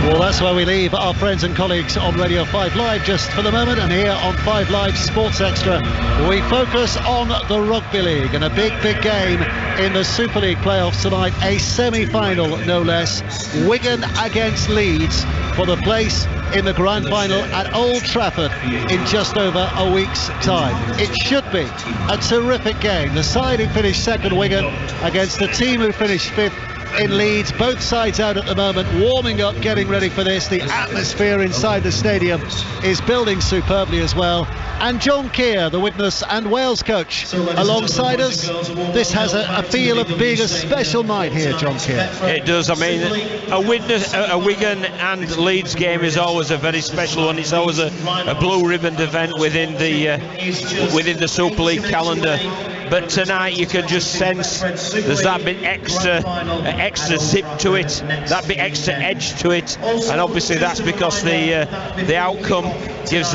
Well, that's where we leave our friends and colleagues on Radio 5 Live just for the moment, and here on 5 Live Sports Extra we focus on the Rugby League and a big game in the Super League playoffs tonight, a semi-final no less. Wigan against Leeds for the place in the grand final at Old Trafford in just over a week's time. It should be a terrific game. The side who finished second, Wigan, against the team who finished fifth in Leeds. Both sides out at the moment, warming up, getting ready for this. The atmosphere inside the stadium is building superbly as well. And John Keir, the Widnes and Wales coach, alongside us. This has a feel of being a special night here, John Keir. It does. I mean, a Wigan and Leeds game is always a very special one. It's always a blue ribbon event within the Super League calendar. But tonight you can just sense there's that bit extra zip to it, that bit extra edge to it, and obviously that's because the outcome gives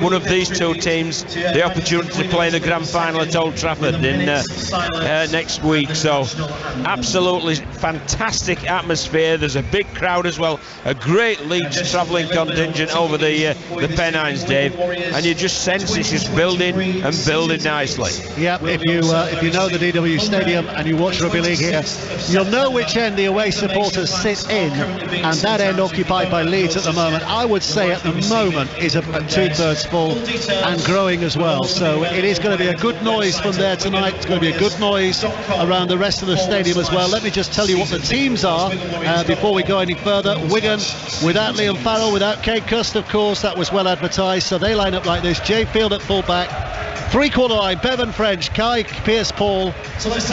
one of these two teams the opportunity to play in the grand final at Old Trafford in next week. So absolutely fantastic atmosphere. There's a big crowd as well, a great Leeds travelling contingent over the Pennines, Dave, and you just sense this is building and building nicely. Yeah, if you know the DW Stadium and you watch Rugby League here, you'll know which end the away supporters sit in, and that end occupied by Leeds at the moment, I would say at the moment, is about 2/3 full and growing as well. So it is going to be a good noise from there tonight. It's going to be a good noise around the rest of the stadium as well. Let me just tell you what the teams are before we go any further. Wigan without Liam Farrell, without Kate Cust, of course, that was well advertised. So they line up like this: Jay Field at fullback, three-quarter line, Bevan French, Kai Pearce-Paul,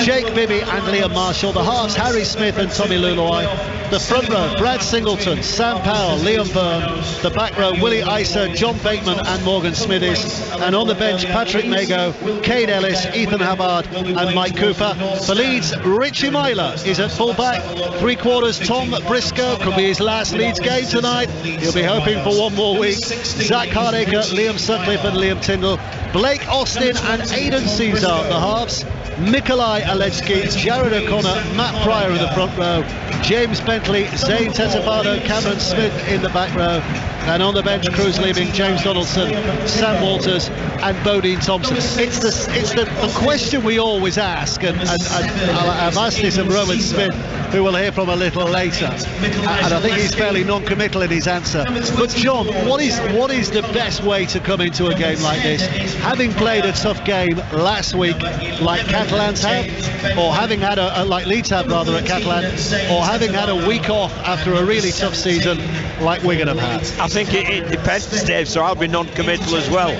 Jake Bibby and Liam Marshall. The halves, Harry Smith and Tommy Luluai. The front row, Brad Singleton, Sam Powell, Liam Byrne. The back row, Willie Iser, John Bateman and Morgan Smithies. And on the bench, Patrick Mago, Cade Ellis, Ethan Hubbard and Mike Cooper. For Leeds, Richie Myler is at fullback. Three-quarters, Tom Briscoe. Could be his last Leeds game tonight. He'll be hoping for one more week. Zach Hardacre, Liam Sutcliffe and Liam Tyndall. Blake Austin and Aidan Caesar at the halves. Nikolai Aletsky, Jared O'Connor, Matt Pryor in the front row, James Bentley, Zane Tetefano, Cameron Smith in the back row, and on the bench, Cruz leaving, James Donaldson, Sam Walters and Bodine Thompson. It's the question we always ask, and I've asked this of Rowan Smith, who we'll hear from a little later, and I think he's fairly non-committal in his answer. But John, what is the best way to come into a game like this, having played a tough game last week like Catalans have, or having had like Leeds have rather at Catalan, or having had a week off after a really tough season like Wigan have had? I think it depends, Dave, so I'll be non-committal as well.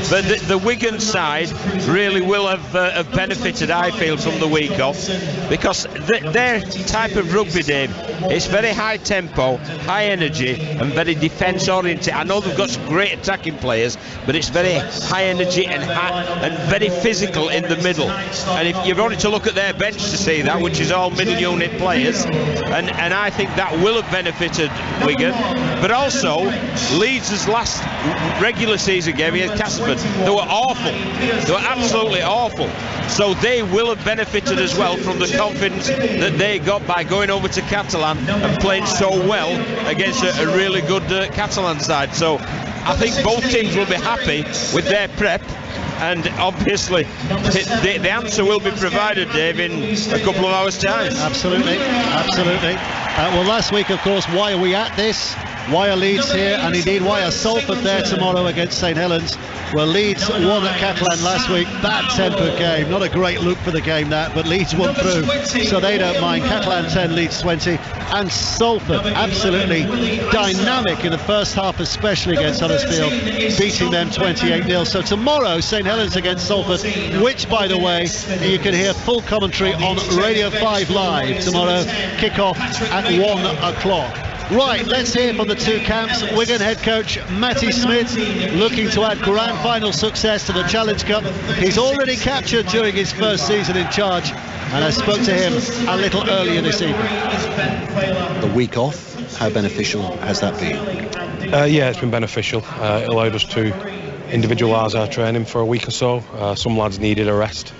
But the Wigan side really will have benefited, I feel, from the week off, because their type of rugby, Dave, it's very high tempo, high energy and very defence oriented. I know they've got some great attacking players, but it's very high energy and very physical in the middle. And if you've only to look at their bench to see that, which is all middle unit players, and I think that will have benefited Wigan. But also Leeds' last regular season game against Castleford, they were awful, they were absolutely awful, so they will have benefited as well from the confidence that they got by going over to Catalan and playing so well against a really good Catalan side. So I think both teams will be happy with their prep, and obviously the answer will be provided, Dave, in a couple of hours' time. Absolutely. Well, last week, of course, why are we at this? Why are Leeds here? And indeed, why are Salford there tomorrow against St Helens? Well, Leeds won at Catalan last week. Bad tempered game. Not a great look for the game, that, but Leeds won through, so they don't mind. Catalan 10, Leeds 20. And Salford absolutely dynamic in the first half, especially against Huddersfield, beating them 28-0. So tomorrow, St Helens against Salford, which, by the way, you can hear full commentary on Radio 5 Live tomorrow. Kick-off at 1 o'clock. Right, let's hear from the two camps. Wigan head coach Matty Smith looking to add grand final success to the Challenge Cup. He's already captured during his first season in charge, and I spoke to him a little earlier this evening. The week off, how beneficial has that been? Yeah, it's been beneficial. It allowed us to individualise our training for a week or so. Some lads needed a rest,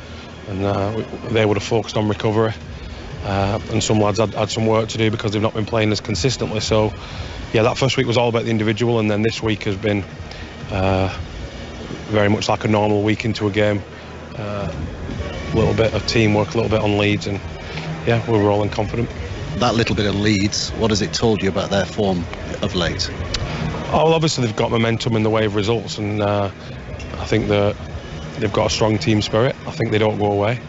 and they would have focused on recovery. and some lads had some work to do because they've not been playing as consistently. So yeah, that first week was all about the individual, and then this week has been very much like a normal week into a game. A little bit of teamwork, a little bit on Leeds, and yeah, we're rolling confident. That little bit of Leeds, what has it told you about their form of late? Oh, well, obviously they've got momentum in the way of results, and I think that they've got a strong team spirit. I think they don't go away.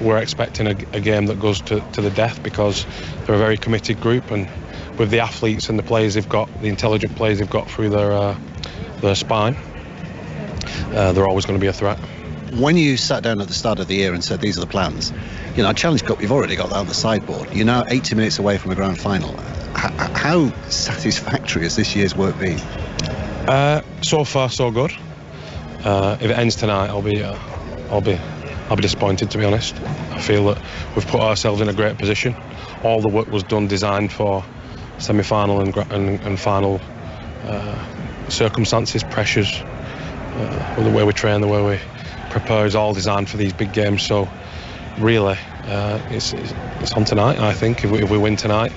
We're expecting a game that goes to the death, because they're a very committed group, and with the athletes and the players they've got, the intelligent players they've got through their spine, they're always going to be a threat. When you sat down at the start of the year and said these are the plans, you know, Challenge Cup, you've already got that on the sideboard. You're now 80 minutes away from a grand final. How satisfactory has this year's work been? So far, so good. If it ends tonight, I'll be disappointed, to be honest. I feel that we've put ourselves in a great position. All the work was designed for semi-final and final circumstances, pressures, the way we train, the way we prepare is all designed for these big games. So really, it's on tonight. I think if we win tonight,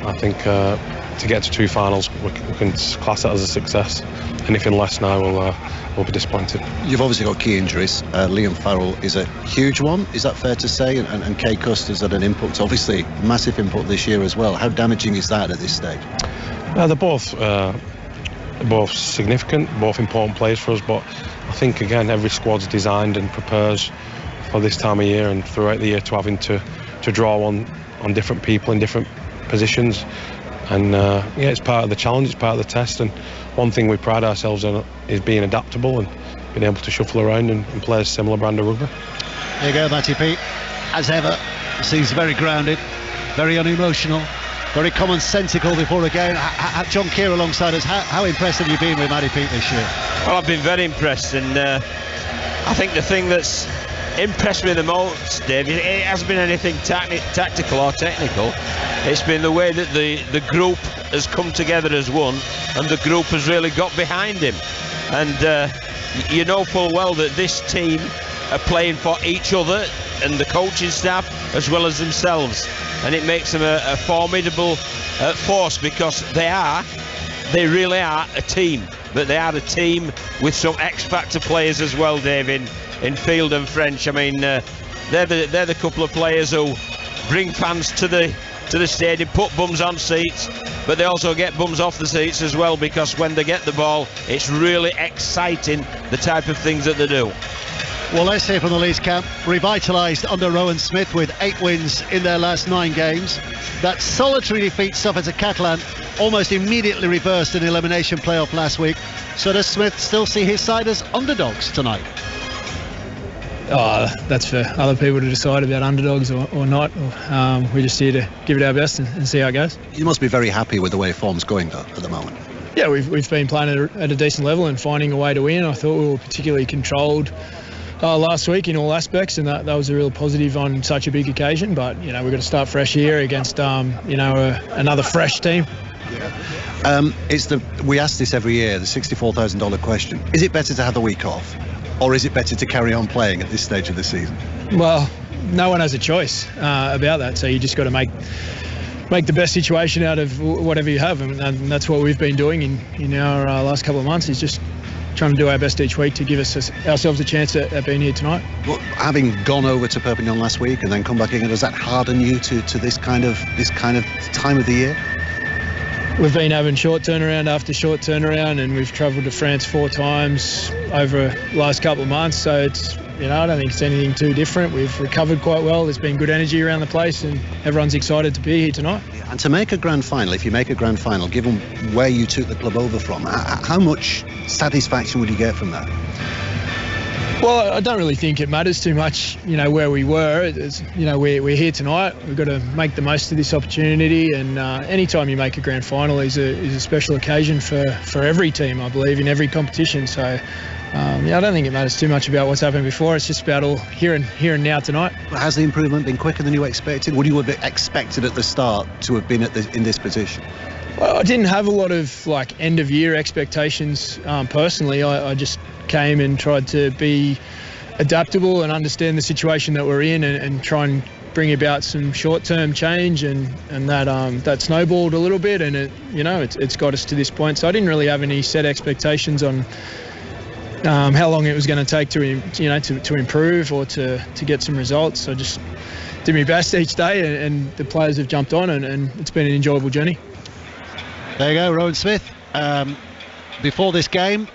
I think to get to 2 finals, we can class that as a success. Anything less now, we'll be disappointed. You've obviously got key injuries. Liam Farrell is a huge one, is that fair to say? And Kay Custer's had an input, obviously massive input this year as well. How damaging is that at this stage? They're both significant, both important players for us, but I think again every squad's designed and prepares for this time of year and throughout the year to having to draw on different people in different positions. And yeah, it's part of the challenge, it's part of the test, and one thing we pride ourselves on is being adaptable and being able to shuffle around and play a similar brand of rugby. There you go, Matty Pete. As ever, seems very grounded, very unemotional, very commonsensical before a game. John Keir alongside us, how impressed have you been with Matty Pete this year? Well, I've been very impressed, and I think the thing that's impressed me the most, Dave, it hasn't been anything tactical or technical. It's been the way that the group has come together as one, and the group has really got behind him. And you know full well that this team are playing for each other and the coaching staff as well as themselves, and it makes them a formidable force, because they really are a team, but they are a team with some X-factor players as well, Dave, in Field and French. I mean, they're the couple of players who bring fans to the stadium, put bums on seats, but they also get bums off the seats as well, because when they get the ball, it's really exciting, the type of things that they do. Well, let's hear from the Leeds camp, revitalised under Rowan Smith with 8 wins in their last 9 games. That solitary defeat suffered at Catalan almost immediately reversed in elimination playoff last week. So does Smith still see his side as underdogs tonight? Oh, that's for other people to decide about underdogs or not. We're just here to give it our best and see how it goes. You must be very happy with the way form's going, though, at the moment. Yeah, we've been playing at a decent level and finding a way to win. I thought we were particularly controlled last week in all aspects, and that was a real positive on such a big occasion. But we've got to start fresh here against another fresh team. We ask this every year, the $64,000 question. Is it better to have the week off, or is it better to carry on playing at this stage of the season? Well, no one has a choice about that, so you just got to make the best situation out of whatever you have, and that's what we've been doing in our last couple of months, is just trying to do our best each week to give ourselves a chance at being here tonight. Well, having gone over to Perpignan last week and then come back again, does that harden you to this kind of time of the year? We've been having short turnaround after short turnaround, and we've travelled to France 4 times over the last couple of months, so it's I don't think it's anything too different. We've recovered quite well. There's been good energy around the place, and everyone's excited to be here tonight. And to make a grand final, if you make a grand final, given where you took the club over from, how much satisfaction would you get from that? Well, I don't really think it matters too much, where we were. We're here tonight. We've got to make the most of this opportunity, and any time you make a grand final is a special occasion for every team, I believe, in every competition. So, I don't think it matters too much about what's happened before. It's just about all here and now tonight. Has the improvement been quicker than you expected? Would you have expected at the start to have been in this position? Well, I didn't have a lot of end of year expectations personally. I just came and tried to be adaptable and understand the situation that we're in and try and bring about some short-term change, and that snowballed a little bit, and it's got us to this point. So I didn't really have any set expectations on how long it was going to take to improve or to get some results. I just did my best each day, and the players have jumped on, and it's been an enjoyable journey. There you go, Rowan Smith. Before this game,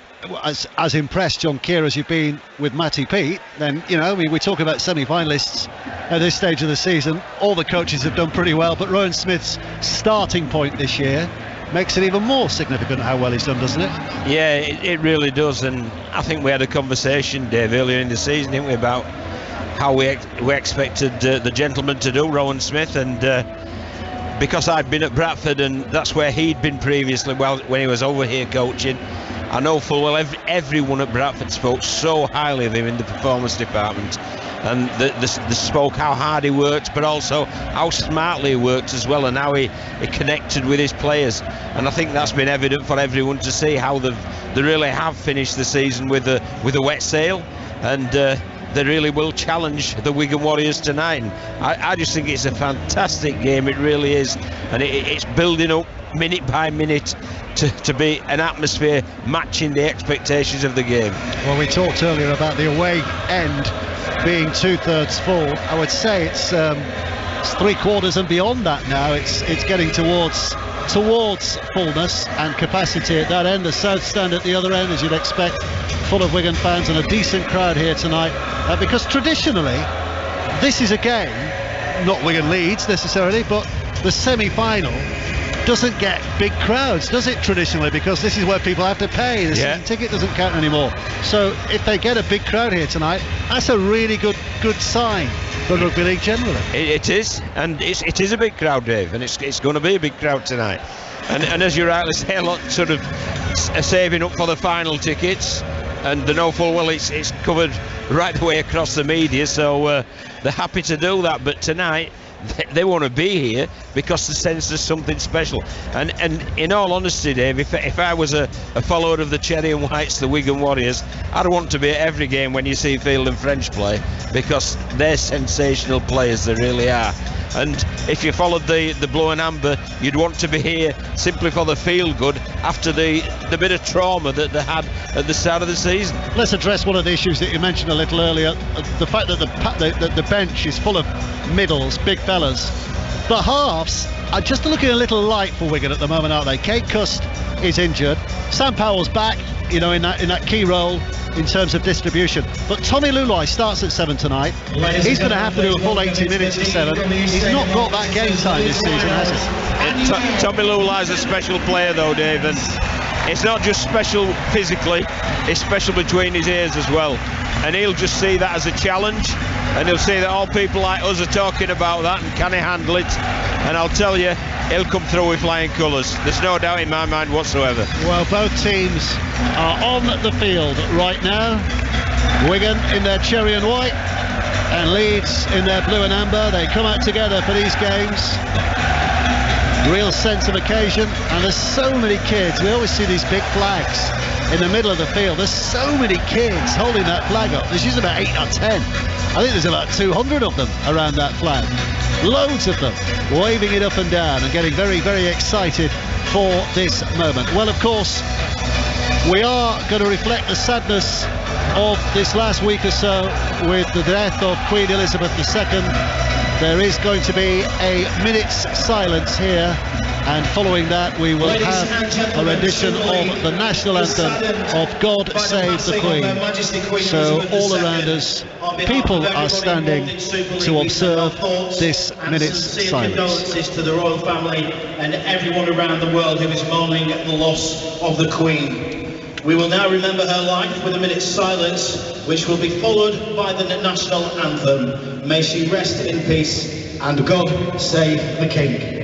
as impressed, John Keir, as you've been with Matty Pete, then, we talk about semi-finalists at this stage of the season. All the coaches have done pretty well, but Rowan Smith's starting point this year makes it even more significant how well he's done, doesn't it? Yeah, it really does. And I think we had a conversation, Dave, earlier in the season, didn't we, about how we expected the gentleman to do, Rowan Smith, and because I'd been at Bradford and that's where he'd been previously, when he was over here coaching, I know full well everyone at Bradford spoke so highly of him in the performance department, and they spoke how hard he worked, but also how smartly he worked as well, and how he connected with his players. And I think that's been evident for everyone to see how they really have finished the season with a wet sail, and they really will challenge the Wigan Warriors tonight. And I just think it's a fantastic game, it really is, and it's building up minute by minute to be an atmosphere matching the expectations of the game. Well, we talked earlier about the away end being 2/3 full. I would say it's 3/4 and beyond that now. It's getting towards fullness and capacity at that end. The south stand at the other end, as you'd expect, full of Wigan fans, and a decent crowd here tonight, because traditionally this is a game, not Wigan Leeds necessarily, but the semi-final doesn't get big crowds, does it, traditionally, because this is where people have to pay. The season ticket doesn't count anymore. So if they get a big crowd here tonight, that's a really good sign for rugby league generally. It is, and it is a big crowd, Dave, and it's going to be a big crowd tonight. And as you rightly say, a lot sort of saving up for the final tickets, and they know full well it's covered right the way across the media, so they're happy to do that. But tonight they want to be here because they sense there's something special. And in all honesty, Dave, if I was a follower of the Cherry and Whites, the Wigan Warriors, I'd want to be at every game when you see Field and French play, because they're sensational players, they really are. And if you followed the Blue and Amber, you'd want to be here simply for the feel good after the bit of trauma that they had at the start of the season. Let's address one of the issues that you mentioned a little earlier, the fact that the bench is full of middles, big fellas. The halves are just looking a little light for Wigan at the moment, aren't they? Kate Cust is injured, Sam Powell's back, in that key role in terms of distribution, but Tommy Lulai starts at 7 tonight. He's going to have to do a full 80 minutes at 7. He's not got that game time this season, has he? Tommy Lulai's a special player though, Dave, and it's not just special physically, it's special between his ears as well, and he'll just see that as a challenge, and he'll see that all people like us are talking about that, and can he handle it? And I'll tell you, he'll come through with flying colours. There's no doubt in my mind whatsoever. Well, both teams are on the field right now. Wigan in their cherry and white, and Leeds in their blue and amber. They come out together for these games. Real sense of occasion, and there's so many kids. We always see these big flags in the middle of the field. There's so many kids holding that flag up. There's usually about 8 or 10. I think there's about 200 of them around that flag. Loads of them waving it up and down and getting very, very excited for this moment. Well, of course, we are going to reflect the sadness of this last week or so with the death of Queen Elizabeth II. There is going to be a minute's silence here, and following that we will have a rendition of the national anthem of God Save the Queen. So all around us, people are standing to observe this minute's silence. Condolences to the royal family and everyone around the world who is mourning the loss of the Queen. We will now remember her life with a minute's silence, which will be followed by the national anthem. May she rest in peace, and God save the King.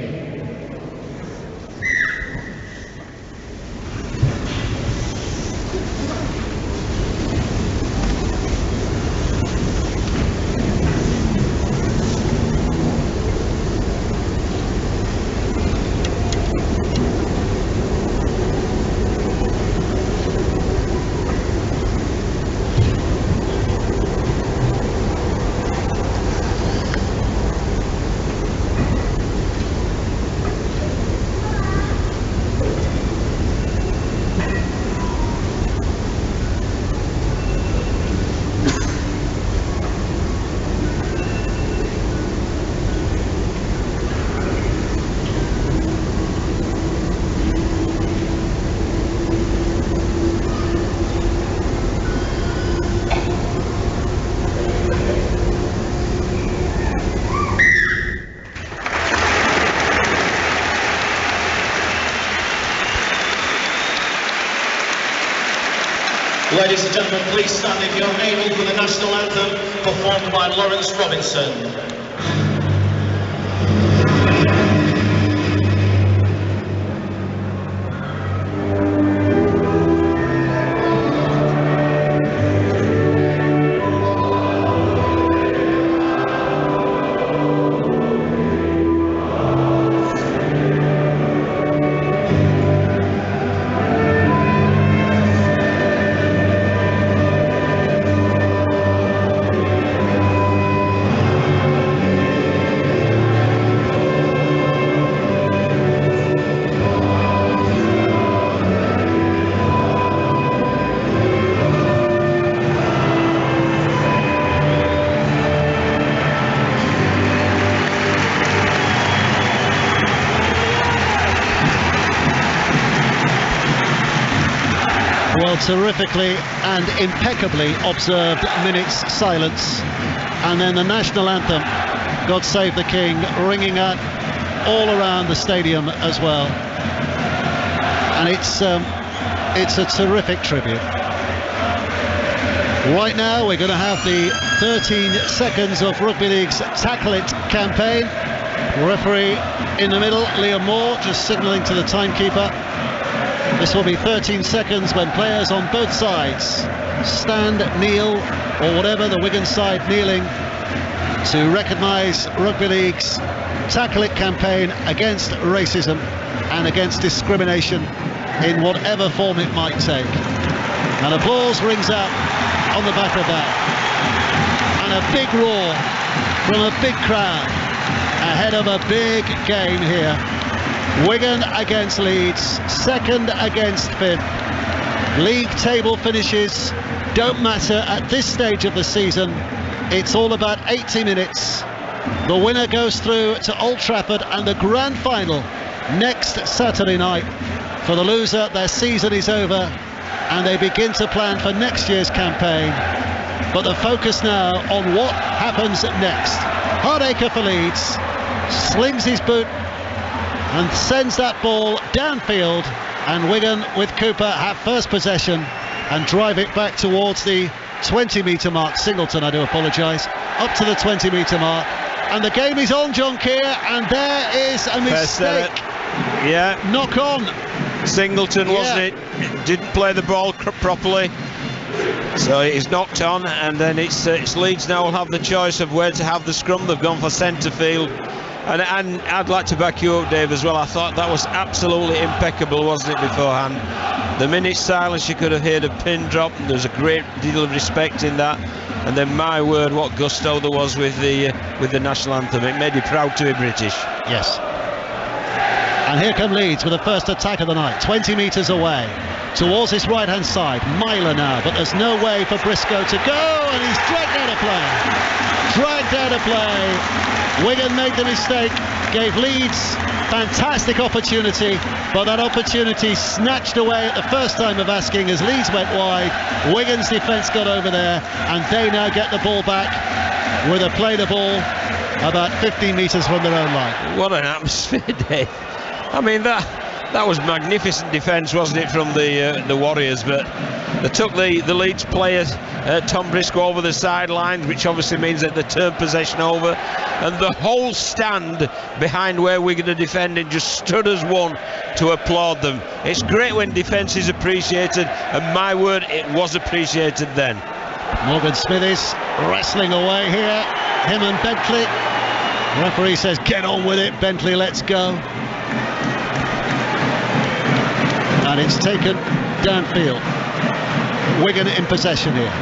Ladies and gentlemen, please stand if you're able for the national anthem performed by Lawrence Robinson. Well, terrifically and impeccably observed minute's silence, and then the national anthem, God Save the King, ringing out all around the stadium as well. And it's a terrific tribute. Right now we're going to have the 13 seconds of Rugby League's Tackle It campaign. Referee in the middle, Liam Moore, just signalling to the timekeeper. This will be 13 seconds when players on both sides stand, kneel, or whatever, the Wigan side kneeling, to recognise Rugby League's Tackle It campaign against racism and against discrimination in whatever form it might take. And applause rings out on the back of that. And a big roar from a big crowd ahead of a big game here. Wigan against Leeds, second against fifth. League table finishes don't matter at this stage of the season. It's all about 80 minutes. The winner goes through to Old Trafford and the grand final next Saturday night. For the loser, their season is over and they begin to plan for next year's campaign. But the focus now on what happens next. Hardacre for Leeds, slings his boot and sends that ball downfield, and Wigan with Cooper have first possession and drive it back towards the 20-metre mark. Singleton, I do apologise, up to the 20-metre mark, and the game is on, John Keir, and there is a mistake. Yeah, knock on. Singleton, wasn't it? Didn't play the ball properly, so it's knocked on, and then it's Leeds now will have the choice of where to have the scrum. They've gone for centre field. And I'd like to back you up, Dave, as well. I thought that was absolutely impeccable, wasn't it, beforehand? The minute silence, you could have heard a pin drop. There's a great deal of respect in that. And then, my word, what gusto there was with the national anthem. It made you proud to be British. Yes. And here come Leeds with the first attack of the night, 20 metres away, towards his right-hand side. Myler now, but there's no way for Briscoe to go, and he's dragged out of play. Dragged out of play. Wigan made the mistake, gave Leeds fantastic opportunity, but that opportunity snatched away at the first time of asking as Leeds went wide. Wigan's defence got over there, and they now get the ball back with a play the ball about 15 metres from their own line. What an atmosphere, Dave. I mean, that was magnificent defence, wasn't it, from the Warriors? But they took the Leeds player, Tom Briscoe, over the sidelines, which obviously means that they turned possession over, and the whole stand behind where Wigan are defending just stood as one to applaud them. It's great when defence is appreciated, and my word, it was appreciated then. Morgan Smithies wrestling away here, him and Bentley. The referee says get on with it, Bentley, let's go. And it's taken downfield. Wigan in possession here.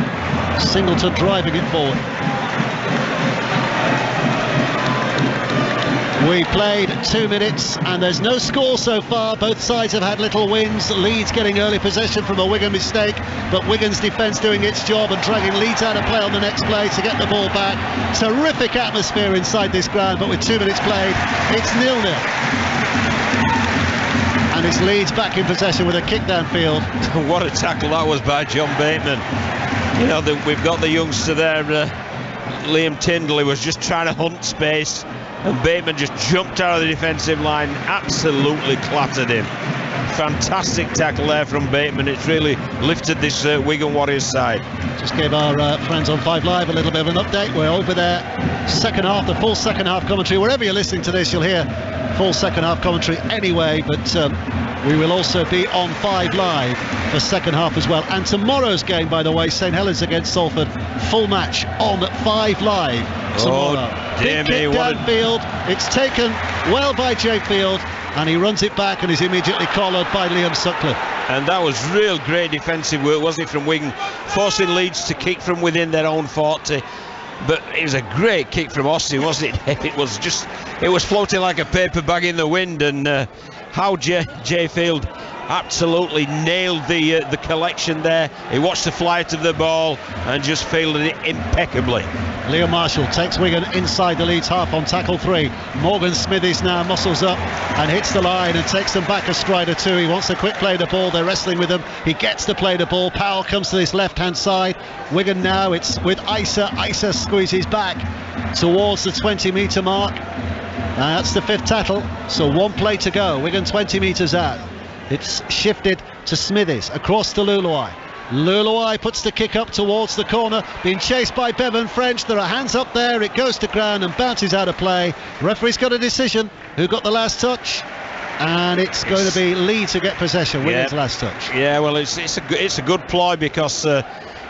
Singleton driving it forward. We played 2 minutes and there's no score so far. Both sides have had little wins. Leeds getting early possession from a Wigan mistake, but Wigan's defence doing its job and dragging Leeds out of play on the next play to get the ball back. Terrific atmosphere inside this ground, but with 2 minutes played, it's 0-0. And it's Leeds back in possession with a kick downfield. What a tackle that was by John Bateman. You know, we've got the youngster there, Liam Tyndall, who was just trying to hunt space, and Bateman just jumped out of the defensive line, absolutely clattered him. Fantastic tackle there from Bateman. It's really lifted this Wigan Warriors side. Just gave our friends on 5 Live a little bit of an update. We're over there, second half, the full second half commentary. Wherever you're listening to this, you'll hear full second half commentary anyway, but we will also be on 5 Live for second half as well. And tomorrow's game, by the way, St Helens against Salford, full match on 5 Live tomorrow. Oh, dear Big kick me, downfield. It's taken well by Jay Field, and he runs it back and is immediately collared by Liam Sutcliffe. And that was real great defensive work, wasn't it, from Wigan, forcing Leeds to kick from within their own 40. But it was a great kick from Austin, wasn't it? It was floating like a paper bag in the wind, and how Jay Field absolutely nailed the collection there. He watched the flight of the ball and just fielded it impeccably. Liam Marshall takes Wigan inside the Leeds half on tackle 3. Morgan Smithies now muscles up and hits the line and takes them back a stride or two. He wants to quick play the ball. They're wrestling with him. He gets to play the ball. Powell comes to this left-hand side. Wigan now, it's with Isa. Isa squeezes back towards the 20-metre mark. That's the 5th tackle. So 1 play to go. Wigan 20 metres out. It's shifted to Smithies across to Luluai. Luluai puts the kick up towards the corner, being chased by Bevan French. There are hands up there. It goes to ground and bounces out of play. Referee's got a decision. Who got the last touch? And it's going to be Leeds who get possession. Wigan's last touch. Yeah, well, it's a good ploy, because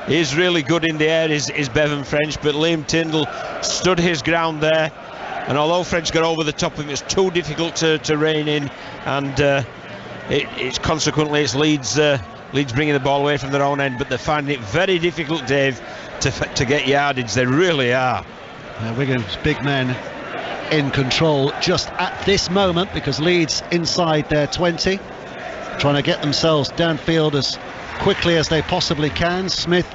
he's really good in the air, is Bevan French, but Liam Tyndall stood his ground there, and although French got over the top of him, it's too difficult to rein in, and it's consequently it's Leeds bringing the ball away from their own end, but they're finding it very difficult, Dave, to get yardage. They really are. Wigan's big men in control just at this moment, because Leeds inside their 20, trying to get themselves downfield as quickly as they possibly can. Smith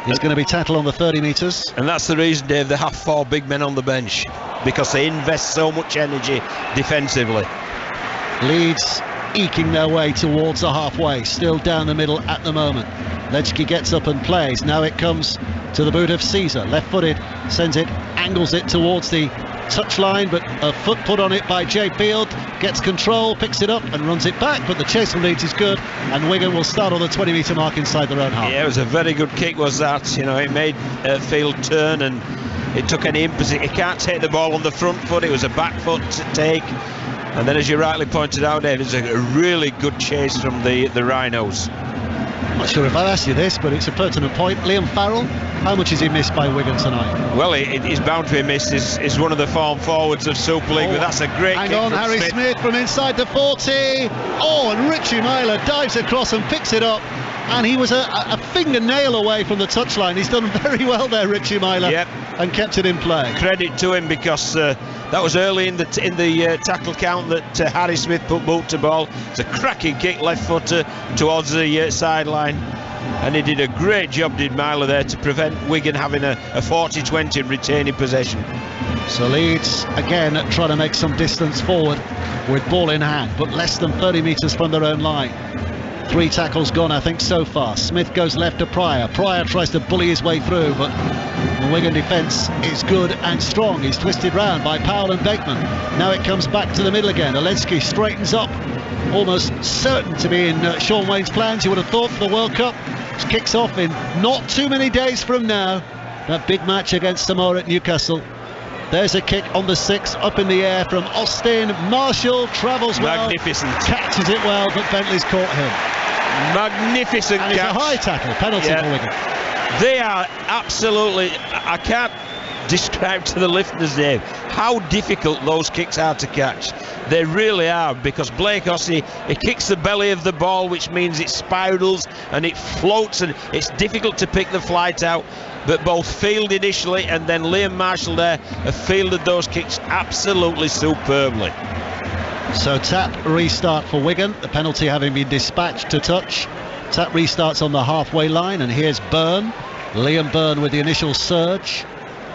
is going to be tackled on the 30 metres. And that's the reason, Dave, they have 4 big men on the bench, because they invest so much energy defensively. Leeds eking their way towards the halfway, still down the middle at the moment. Lechke gets up and plays. Now it comes to the boot of Caesar, left-footed, sends it, angles it towards the touchline, but a foot put on it by Jay Field, gets control, picks it up and runs it back, but the chase from Leeds is good, and Wigan will start on the 20-metre mark inside their own half. Yeah, it was a very good kick, was that. You know, it made Field turn, and it took any impetus. He can't take the ball on the front foot, it was a back foot to take. And then, as you rightly pointed out, Dave, it's a really good chase from the Rhinos. I'm not sure if I've asked you this, but it's a pertinent point. Liam Farrell, how much has he missed by Wigan tonight? Well, he's bound to be missed. He's one of the form forwards of Super League, but that's a great kick. Hang on, Harry Smith from inside the 40. Oh, and Richie Myler dives across and picks it up. And he was a fingernail away from the touchline. He's done very well there, Richie Myler, and kept it in play. Credit to him, because that was early in the tackle count that Harry Smith put boot to ball. It's a cracking kick, left footer towards the sideline, and he did a great job, did Myler, there, to prevent Wigan having a 40-20 and retaining possession. So Leeds again trying to make some distance forward with ball in hand, but less than 30 metres from their own line. 3 tackles gone, I think, so far. Smith goes left to Pryor. Pryor tries to bully his way through, but the Wigan defence is good and strong. He's twisted round by Powell and Bateman. Now it comes back to the middle again. Oledzki straightens up, almost certain to be in Sean Wayne's plans, you would have thought, for the World Cup. Which kicks off in not too many days from now. That big match against Samoa at Newcastle. There's a kick on the 6, up in the air from Austin. Marshall travels well, magnificent, catches it well, but Bentley's caught him. Magnificent and catch. It's a high tackle, penalty for Wigan. They are absolutely, I can't describe to the listeners, Dave, how difficult those kicks are to catch. They really are, because Blake Ossie, he kicks the belly of the ball, which means it spirals and it floats, and it's difficult to pick the flight out. But both Field initially and then Liam Marshall there have fielded those kicks absolutely superbly. So tap restart for Wigan, the penalty having been dispatched to touch. Tap restarts on the halfway line, and here's Byrne, Liam Byrne with the initial surge,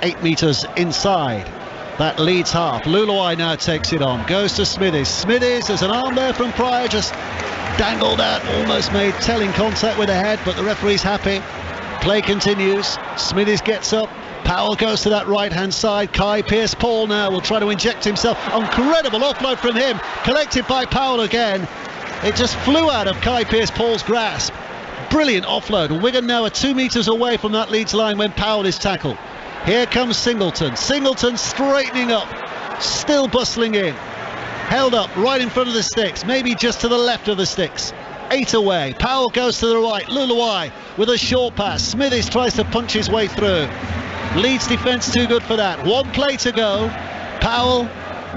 8 metres inside that Leeds half. Luluai now takes it on, goes to Smithies. Smithies, there's an arm there from Pryor, just dangled out, almost made telling contact with the head, but the referee's happy. Play continues. Smithies gets up, Powell goes to that right-hand side. Kai Pearce-Paul now will try to inject himself. Incredible offload from him, collected by Powell again. It just flew out of Kai Pearce-Paul's grasp. Brilliant offload. Wigan now are 2 metres away from that Leeds line when Powell is tackled. Here comes Singleton. Singleton straightening up, still bustling in. Held up right in front of the sticks, maybe just to the left of the sticks. 8 away. Powell goes to the right. Luluai with a short pass. Smithies tries to punch his way through. Leeds defence too good for that. 1 play to go. Powell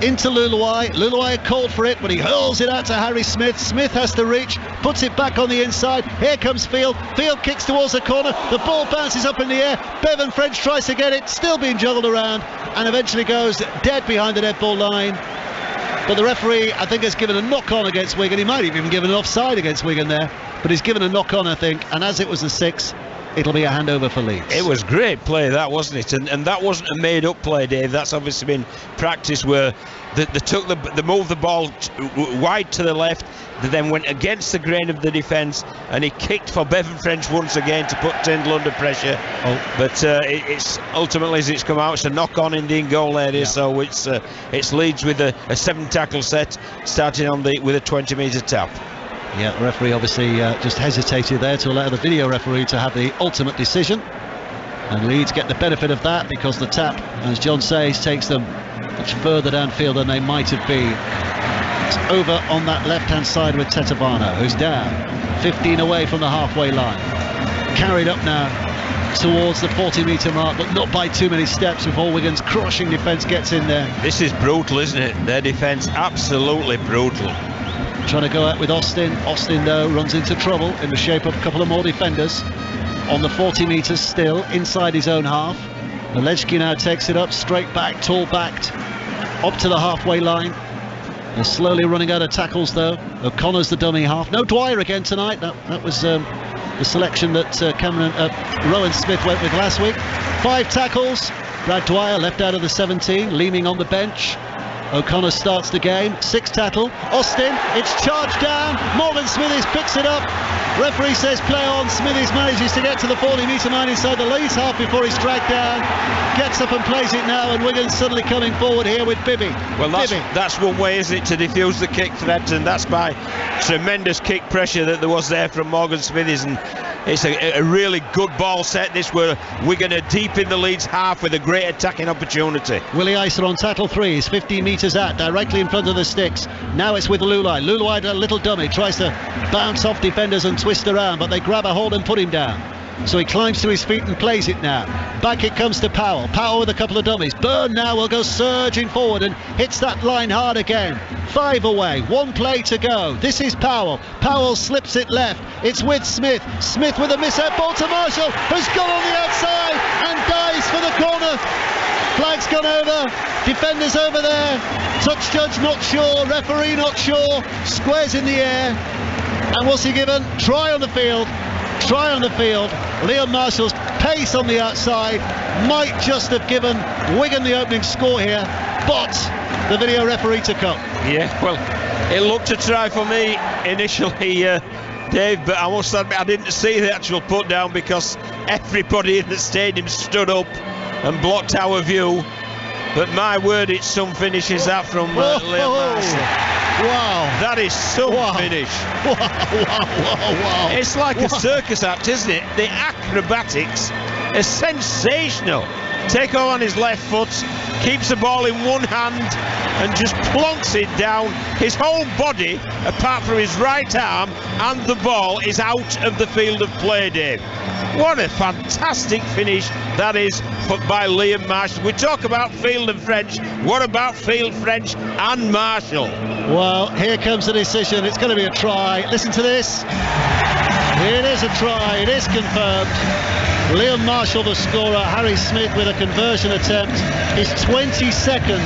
into Luluai. Luluai called for it, but he hurls it out to Harry Smith. Smith has to reach, puts it back on the inside. Here comes Field. Field kicks towards the corner. The ball bounces up in the air. Bevan French tries to get it, still being juggled around, and eventually goes dead behind the dead ball line. But the referee, I think, has given a knock-on against Wigan. He might have even given an offside against Wigan there, but he's given a knock-on, I think, and as it was a 6, it'll be a handover for Leeds. It was great play, that, wasn't it? And that wasn't a made-up play, Dave. That's obviously been practice where they moved the ball wide to the left. They then went against the grain of the defence, and he kicked for Bevan French once again to put Tyndall under pressure. But it's ultimately, as it's come out, it's a knock-on in goal area. Yeah. So it's Leeds with a 7-tackle set, starting on with a 20-metre tap. Yeah, the referee obviously just hesitated there to allow the video referee to have the ultimate decision, and Leeds get the benefit of that because the tap, as John says, takes them much further downfield than they might have been. It's over on that left-hand side with Tetabano, who's down 15 away from the halfway line. Carried up now towards the 40-metre mark, but not by too many steps before Wigan's crushing defence gets in there. This is brutal, isn't it? Their defence, absolutely brutal. Trying to go out with Austin. Austin, though, runs into trouble in the shape of a couple of more defenders. On the 40 metres still, inside his own half. Maleczki now takes it up, straight back, tall backed, up to the halfway line. They're slowly running out of tackles, though. O'Connor's the dummy half. No Dwyer again tonight. That was the selection that Rowan Smith went with last week. 5 tackles. Brad Dwyer left out of the 17, leaning on the bench. O'Connor starts the game. 6 tackle. Austin, it's charged down. Morgan Smithies picks it up. Referee says play on. Smithies manages to get to the 40-metre line inside the Leeds half before he's dragged down. Gets up and plays it now, and Wigan's suddenly coming forward here with Bibby. Well, that's one way, isn't it, to defuse the kick threat, and that's by tremendous kick pressure that there was there from Morgan Smithies. And it's a really good ball set, this, where Wigan are deep in the Leeds half with a great attacking opportunity. Willie Iser on tackle 3. He's 15 metres out, directly in front of the sticks. Now it's with Luluai. Luluai, a little dummy, tries to bounce off defenders and twist around, but they grab a hold and put him down. So he climbs to his feet and plays it now. Back it comes to Powell. Powell with a couple of dummies. Byrne now will go surging forward and hits that line hard again. 5 away. 1 play to go. This is Powell. Powell slips it left. It's with Smith. Smith with a miss-out ball to Marshall, who's gone on the outside and dives for the corner. Flag's gone over. Defenders over there. Touch judge not sure. Referee not sure. Squares in the air. And what's he given? Try on the field. Try on the field. Liam Marshall's pace on the outside might just have given Wigan the opening score here, but the video referee took up. Yeah, well, it looked a try for me initially, Dave, but I must admit I didn't see the actual put down because everybody in the stadium stood up and blocked our view. But my word, it's some finishes that from Liam Marshall. Wow. That is some finish. Wow. It's like a circus act, isn't it? The acrobatics are sensational. Take on his left foot, keeps the ball in one hand and just plonks it down. His whole body, apart from his right arm and the ball, is out of the field of play, Dave. What a fantastic finish that is by Liam Marshall. We talk about Field and French. What about Field, French and Marshall? Well, here comes the decision. It's going to be a try. Listen to this. It is a try. It is confirmed. Liam Marshall, the scorer. Harry Smith with a conversion attempt. His 22nd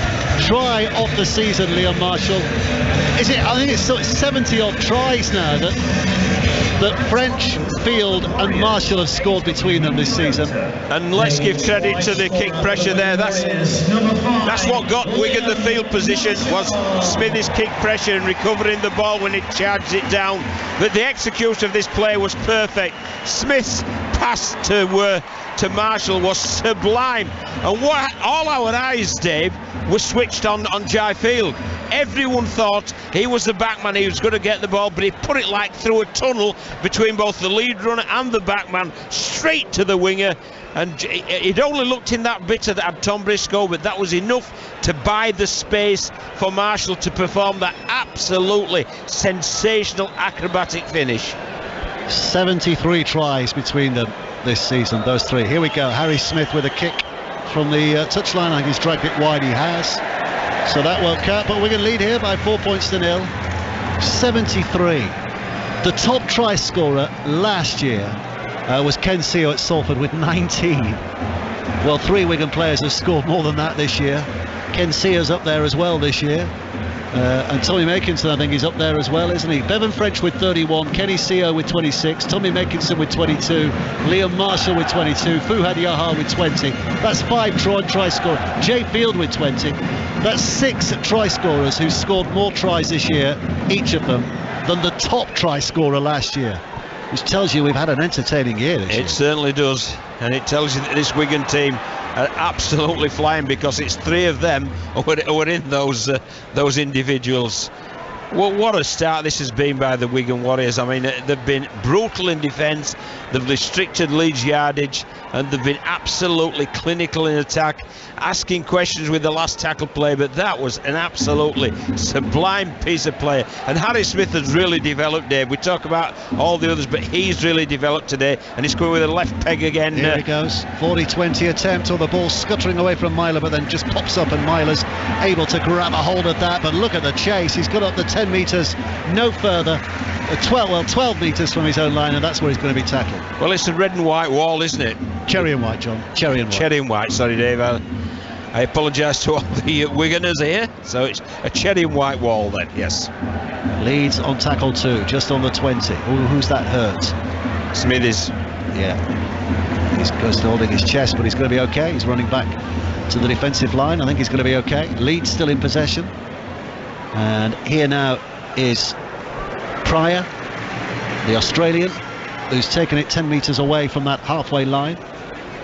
try of the season, Liam Marshall. I think it's 70-odd tries now that French, Field and Marshall have scored between them this season. And let's give credit to the kick pressure there. That's what got Wigan the field position, was Smithy's kick pressure and recovering the ball when it charged it down. But the execution of this play was perfect. Smith's pass to Marshall was sublime, and what all our eyes, Dave, were switched on Jai Field. Everyone thought he was the backman, he was going to get the ball, but he put it like through a tunnel between both the lead runner and the backman, straight to the winger. And it only looked in that bit at Tom Briscoe, but that was enough to buy the space for Marshall to perform that absolutely sensational acrobatic finish. 73 tries between them this season, those three. Here we go, Harry Smith with a kick from the touchline. I think he's dragged it wide, he has. So that won't count, but we're going to lead here by 4 points to nil. 73. The top try scorer last year was Ken Seo at Salford with 19. Well, 3 Wigan players have scored more than that this year. Ken Seo's up there as well this year. And Tommy Makinson, I think, is up there as well, isn't he? Bevan French with 31, Kenny Seo with 26, Tommy Makinson with 22, Liam Marshall with 22, Fuhad Yahar with 20. That's 5 try scorers. Jay Field with 20. That's 6 try scorers who scored more tries this year, each of them, than the top try scorer last year. Which tells you we've had an entertaining year this year. It certainly does, and it tells you that this Wigan team are absolutely flying, because it's 3 of them who are in those individuals. Well, what a start this has been by the Wigan Warriors. I mean, they've been brutal in defence, they've restricted Leeds' yardage, and they've been absolutely clinical in attack, asking questions with the last tackle play, but that was an absolutely sublime piece of play. And Harry Smith has really developed, Dave. We talk about all the others, but he's really developed today, and he's coming with a left peg again. Here he goes, 40-20 attempt, or the ball scuttering away from Myler, but then just pops up, and Myler's able to grab a hold of that. But look at the chase, he's got up the 10 metres, no further, 12 metres from his own line, and that's where he's going to be tackled. Well, it's a red and white wall, isn't it? Cherry and white, John. Cherry and white. Cherry and white, sorry, Dave. I apologise to all the Wiganers here. So it's a cherry and white wall then, yes. Leeds on tackle 2, just on the 20. Who's that hurt? Smithies. Yeah. He's just holding his chest, but he's going to be okay. He's running back to the defensive line. I think he's going to be okay. Leeds still in possession. And here now is Pryor, the Australian, who's taken it 10 metres away from that halfway line.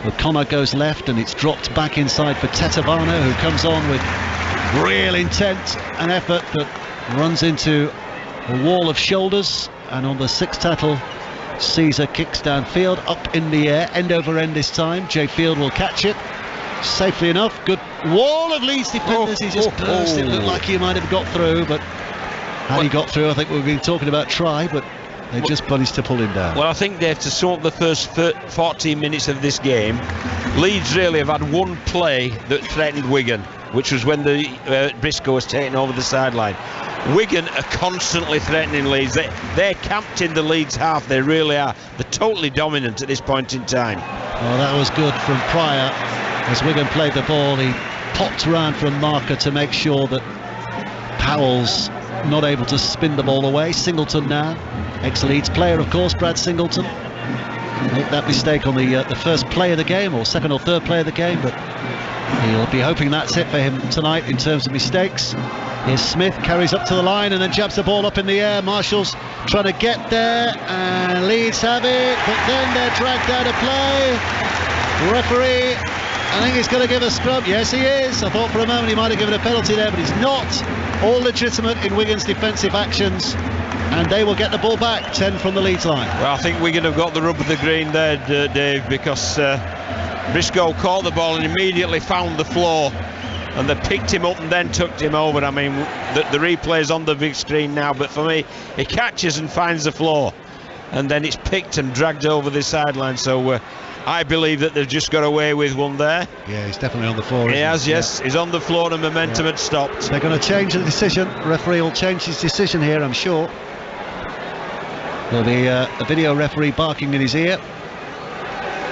O'Connor goes left, and it's dropped back inside for Tetavano, who comes on with real intent and effort, but runs into a wall of shoulders, and on the 6th tackle, Caesar kicks downfield, up in the air, end over end this time. Jay Field will catch it safely enough. Good wall of Leeds defenders. He just burst. It looked like he might have got through, but had he got through, I think we've been talking about try, but they just managed to pull him down. Well, I think they have to sum up the first 14 minutes of this game. Leeds really have had one play that threatened Wigan, which was when the Briscoe was taken over the sideline. Wigan are constantly threatening Leeds. They're camped in the Leeds half, they really are. They're totally dominant at this point in time. Well, that was good from Pryor. As Wigan played the ball, he popped round from marker to make sure that Powell's not able to spin the ball away. Singleton now, ex-Leeds player, of course, Brad Singleton. Make that mistake on the first play of the game, or second or third play of the game, but he'll be hoping that's it for him tonight in terms of mistakes. Here's Smith, carries up to the line and then jabs the ball up in the air. Marshall's trying to get there, and Leeds have it, but then they're dragged out of play. Referee, I think he's going to give a scrub. Yes, he is. I thought for a moment he might have given a penalty there, but he's not. All legitimate in Wigan's defensive actions, and they will get the ball back. 10 from the Leeds line. Well, I think Wigan have got the rub of the green there, Dave, because Briscoe caught the ball and immediately found the floor, and they picked him up and then tucked him over. I mean, the replay's on the big screen now, but for me, he catches and finds the floor, and then it's picked and dragged over the sideline. So I believe that they've just got away with one there. Yeah, he's definitely on the floor. He has, yes. Yeah. He's on the floor and momentum had stopped. They're going to change the decision. Referee will change his decision here, I'm sure. There'll be a video referee barking in his ear.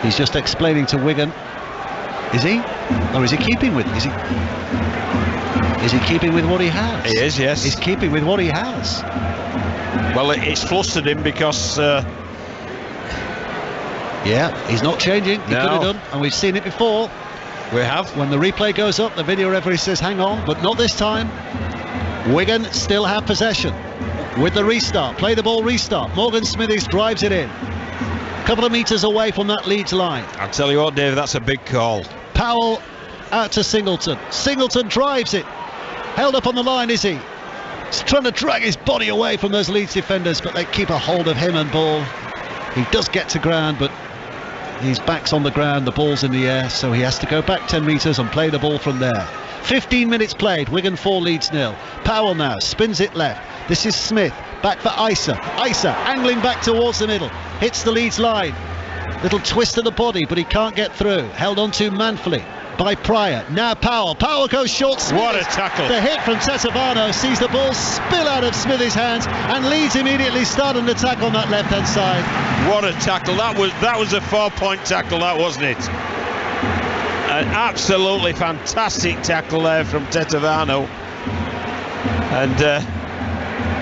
He's just explaining to Wigan. Is he? Or is he keeping with? Is he keeping with what he has? He is, yes. He's keeping with what he has. Well, it's flustered him because... yeah, he's not changing. He could have done, and we've seen it before. We have. When the replay goes up, the video referee says hang on, but not this time. Wigan still have possession with the restart. Play the ball, restart. Morgan Smithies drives it in. couple of metres away from that Leeds line. I'll tell you what, Dave, that's a big call. Powell out to Singleton. Singleton drives it. Held up on the line, is he? He's trying to drag his body away from those Leeds defenders, but they keep a hold of him and ball. He does get to ground, but his back's on the ground, the ball's in the air, so he has to go back 10 metres and play the ball from there. 15 minutes played, Wigan 4, Leeds 0. Powell now spins it left. This is Smith, back for Isa. Isa angling back towards the middle, hits the Leeds line. Little twist of the body, but he can't get through. Held on to manfully by Pryor. Now Powell. Powell goes short. What a tackle. The hit from Tetevano sees the ball spill out of Smithy's hands, and Leeds immediately start an attack on that left-hand side. What a tackle. That was a 4-point tackle, that wasn't it? An absolutely fantastic tackle there from Tetevano. And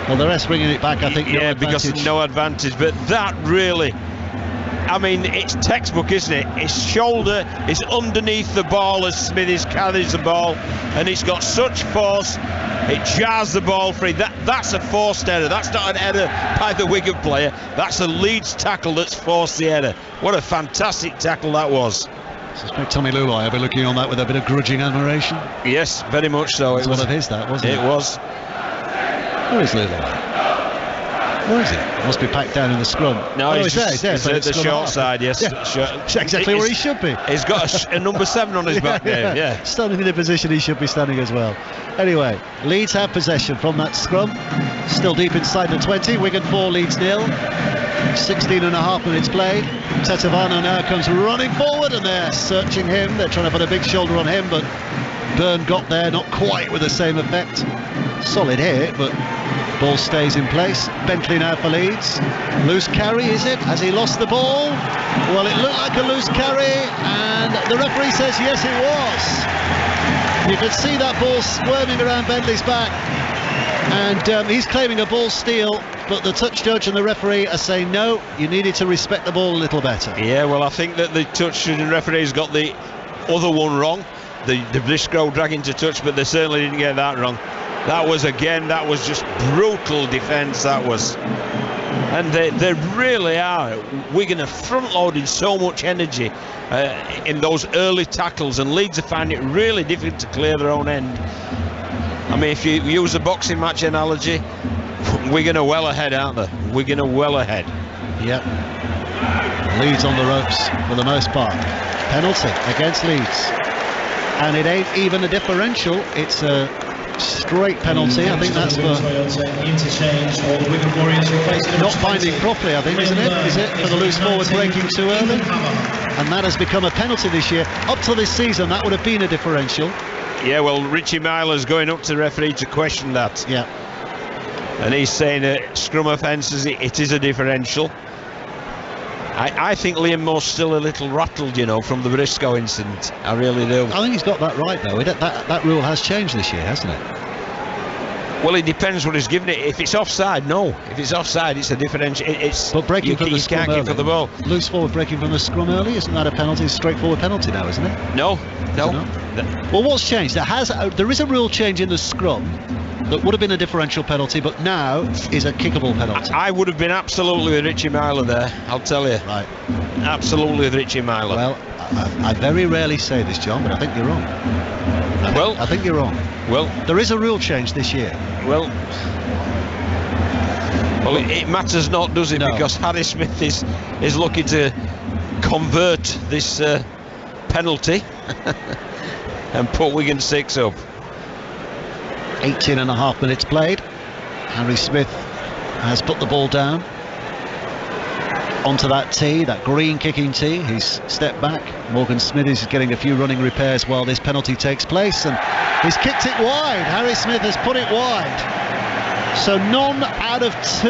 well, the rest bringing it back, I think. Yeah, because no advantage. But that really, I mean, it's textbook, isn't it? His shoulder is underneath the ball as Smithies carries the ball, and it's got such force, it jars the ball free. That's a forced error. That's not an error by the Wigan player. That's a Leeds tackle that's forced the error. What a fantastic tackle that was. I suspect Tommy Lulai will be looking on that with a bit of grudging admiration. Yes, very much so. It was one of his, that, wasn't it? It was. Where is Lulai? Where is he? Must be packed down in the scrum. No, he's there. He's at the short side, yes. Yeah. Exactly where he should be. He's got a number 7 on his back there, yeah. Standing in the position he should be standing as well. Anyway, Leeds have possession from that scrum. Still deep inside the 20. Wigan 4, Leeds 0. 16 and a half minutes played. Tetevano now comes running forward, and they're searching him. They're trying to put a big shoulder on him, but Byrne got there, not quite with the same effect. Solid hit, but ball stays in place. Bentley now for Leeds. Loose carry, is it? Has he lost the ball? Well, it looked like a loose carry, and the referee says yes, it was. You could see that ball squirming around Bentley's back, and he's claiming a ball steal, but the touch judge and the referee are saying no, you needed to respect the ball a little better. Yeah, well, I think that the touch judge and referee's got the other one wrong, the Briscoe dragging to touch, but they certainly didn't get that wrong. That was just brutal defence, that was. And they really are. Wigan are front-loading so much energy in those early tackles, and Leeds are finding it really difficult to clear their own end. I mean, if you use a boxing match analogy, Wigan are well ahead, aren't they? Wigan are well ahead. Yep. Leeds on the ropes for the most part. Penalty against Leeds. And it ain't even a differential, it's a straight penalty. I think that's for not binding properly, I think, isn't it? Is it for the loose forward breaking too early? And that has become a penalty this year. Up to this season, that would have been a differential. Yeah, well, Richie Myler's going up to the referee to question that. Yeah. And he's saying that scrum offences, it is a differential. I think Liam Moore's still a little rattled, you know, from the Briscoe incident. I really do. I think he's got that right, though. That rule has changed this year, hasn't it? Well, it depends what he's given it. If it's offside, no. If it's offside, it's a differential. But breaking from the scrum can't early, kick for the ball. Loose forward breaking from the scrum early, isn't that a penalty? It's a straightforward penalty now, isn't it? No. Well, what's changed? There is a rule change in the scrum that would have been a differential penalty, but now is a kickable penalty. I would have been absolutely with Richie Myler there, I'll tell you. Right. Absolutely with Richie Myler. Well, I very rarely say this, John, but I think you're wrong. I think you're wrong. Well, there is a rule change this year. Well, it matters not, does it? No. Because Harry Smith is looking to convert this penalty and put Wigan 6 up. 18 and a half minutes played. Harry Smith has put the ball down onto that tee, that green kicking tee. He's stepped back. Morgan Smithies is getting a few running repairs while this penalty takes place, and he's kicked it wide. Harry Smith has put it wide. So none out of 2.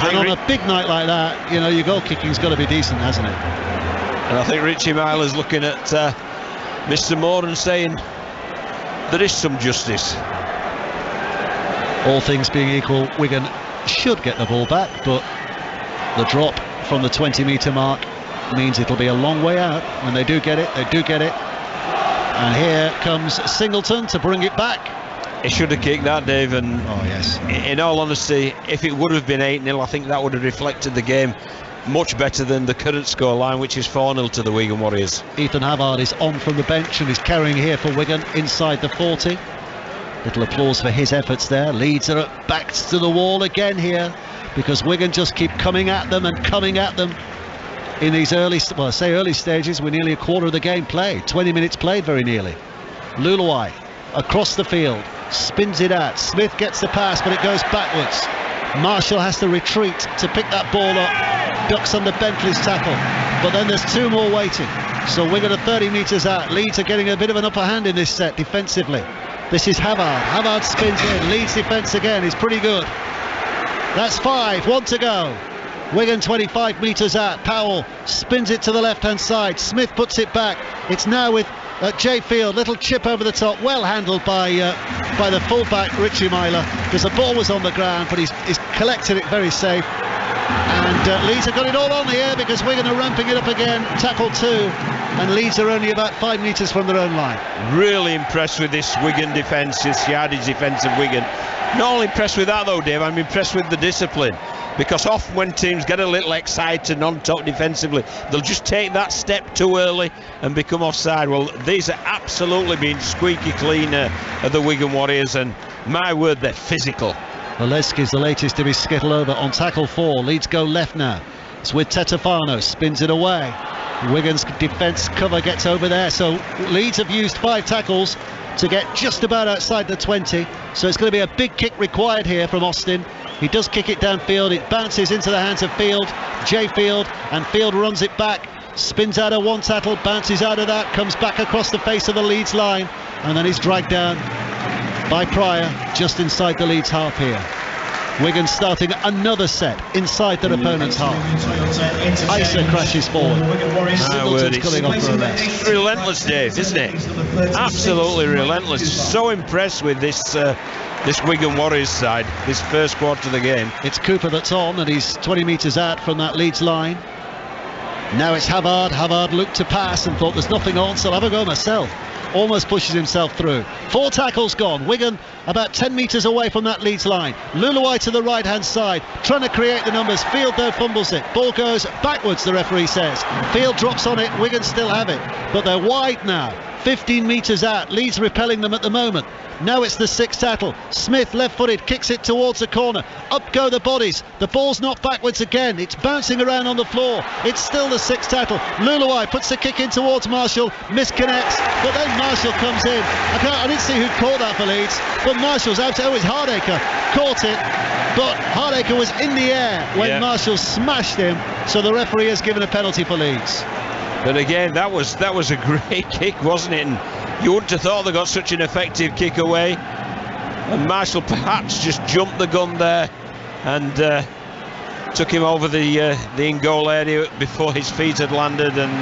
And on a big night like that, you know, your goal kicking's got to be decent, hasn't it? And I think Richie Myler's looking at Mr. Moore and saying there is some justice. All things being equal, Wigan should get the ball back, but the drop from the 20-metre mark means it'll be a long way out. When they do get it, they do get it. And here comes Singleton to bring it back. He should have kicked that, Dave, and oh yes, in all honesty, if it would have been 8-0, I think that would have reflected the game much better than the current scoreline, which is 4-0 to the Wigan Warriors. Ethan Havard is on from the bench and is carrying here for Wigan inside the 40. Little applause for his efforts there. Leeds are at backs to the wall again here, because Wigan just keep coming at them and coming at them in these early stages. We're nearly a quarter of the game played, 20 minutes played very nearly. Luluai across the field, spins it out. Smith gets the pass, but it goes backwards. Marshall has to retreat to pick that ball up, ducks under Bentley's tackle, but then there's two more waiting. So Wigan are 30 metres out. Leeds are getting a bit of an upper hand in this set defensively. This is Havard. Havard spins in. Leeds defence again is pretty good. That's 5, 1 to go. Wigan 25 metres out. Powell spins it to the left hand side. Smith puts it back. It's now with Jay Field, little chip over the top, well handled by the fullback Richie Myler, because the ball was on the ground, but he's collected it very safe. And Leeds have got it all on the air, because Wigan are ramping it up again. Tackle 2, and Leeds are only about 5 metres from their own line. Really impressed with this Wigan defence, this yardage defence of Wigan. Not only impressed with that though, Dave, I'm impressed with the discipline. Because often when teams get a little excited on top defensively, they'll just take that step too early and become offside. Well, these are absolutely being squeaky clean of the Wigan Warriors, and my word, they're physical. Oleski's the latest to be skittle over on tackle 4. Leeds go left now. It's with Tetefano, spins it away. Wigan's defence cover gets over there, so Leeds have used 5 tackles to get just about outside the 20, so it's going to be a big kick required here from Austin. He does kick it downfield, it bounces into the hands of Field, Jay Field, and Field runs it back, spins out of one tackle, bounces out of that, comes back across the face of the Leeds line, and then he's dragged down by Pryor just inside the Leeds half here. Wigan starting another set inside their opponent's half. Isa crashes forward. Singleton's coming off for a rest. It's relentless, Dave, isn't it? Absolutely relentless. So impressed with this Wigan Warriors side, this first quarter of the game. It's Cooper that's on, and he's 20 metres out from that Leeds line. Now it's Havard. Havard looked to pass and thought there's nothing on, so I'll have a go myself. Almost pushes himself through. 4 tackles gone. Wigan about 10 metres away from that Leeds line. Luluai to the right hand side, trying to create the numbers. Field though fumbles it. Ball goes backwards, the referee says. Field drops on it. Wigan still have it, but they're wide now. 15 metres out. Leeds repelling them at the moment. Now it's the 6th tackle. Smith, left-footed, kicks it towards the corner. Up go the bodies. The ball's not backwards again. It's bouncing around on the floor. It's still the 6th tackle. Luluai puts the kick in towards Marshall. Misconnects, but then Marshall comes in. I didn't see who caught that for Leeds, but Marshall's out. Oh, it's Hardacre. Caught it, but Hardacre was in the air when Marshall smashed him. So the referee has given a penalty for Leeds. But again, that was a great kick, wasn't it? And you wouldn't have thought they got such an effective kick away. And Marshall perhaps just jumped the gun there and took him over the in-goal area before his feet had landed. And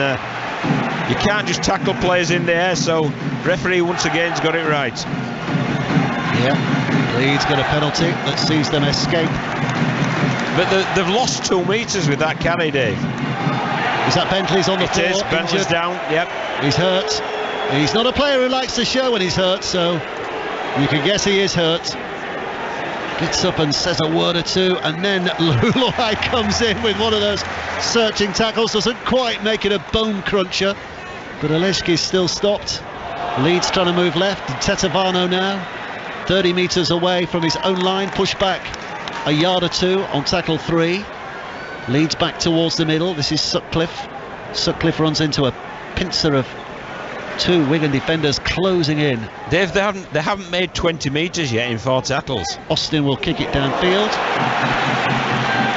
you can't just tackle players in the air, so referee once again has got it right. Yeah, Leeds got a penalty that sees them escape. But they've lost 2 metres with that carry, Dave. Is that Bentley's on the floor? It is. Bentley's down, yep. He's hurt. He's not a player who likes to show when he's hurt, so you can guess he is hurt. Gets up and says a word or two, and then Luluai comes in with one of those searching tackles. Doesn't quite make it a bone cruncher, but Oleski's still stopped. Leeds trying to move left. Tetevano now 30 metres away from his own line, push back a yard or 2 on tackle 3. Leeds back towards the middle. This is Sutcliffe. Sutcliffe runs into a pincer of 2 Wigan defenders closing in. Dave, they haven't made 20 metres yet in 4 tackles. Austin will kick it downfield.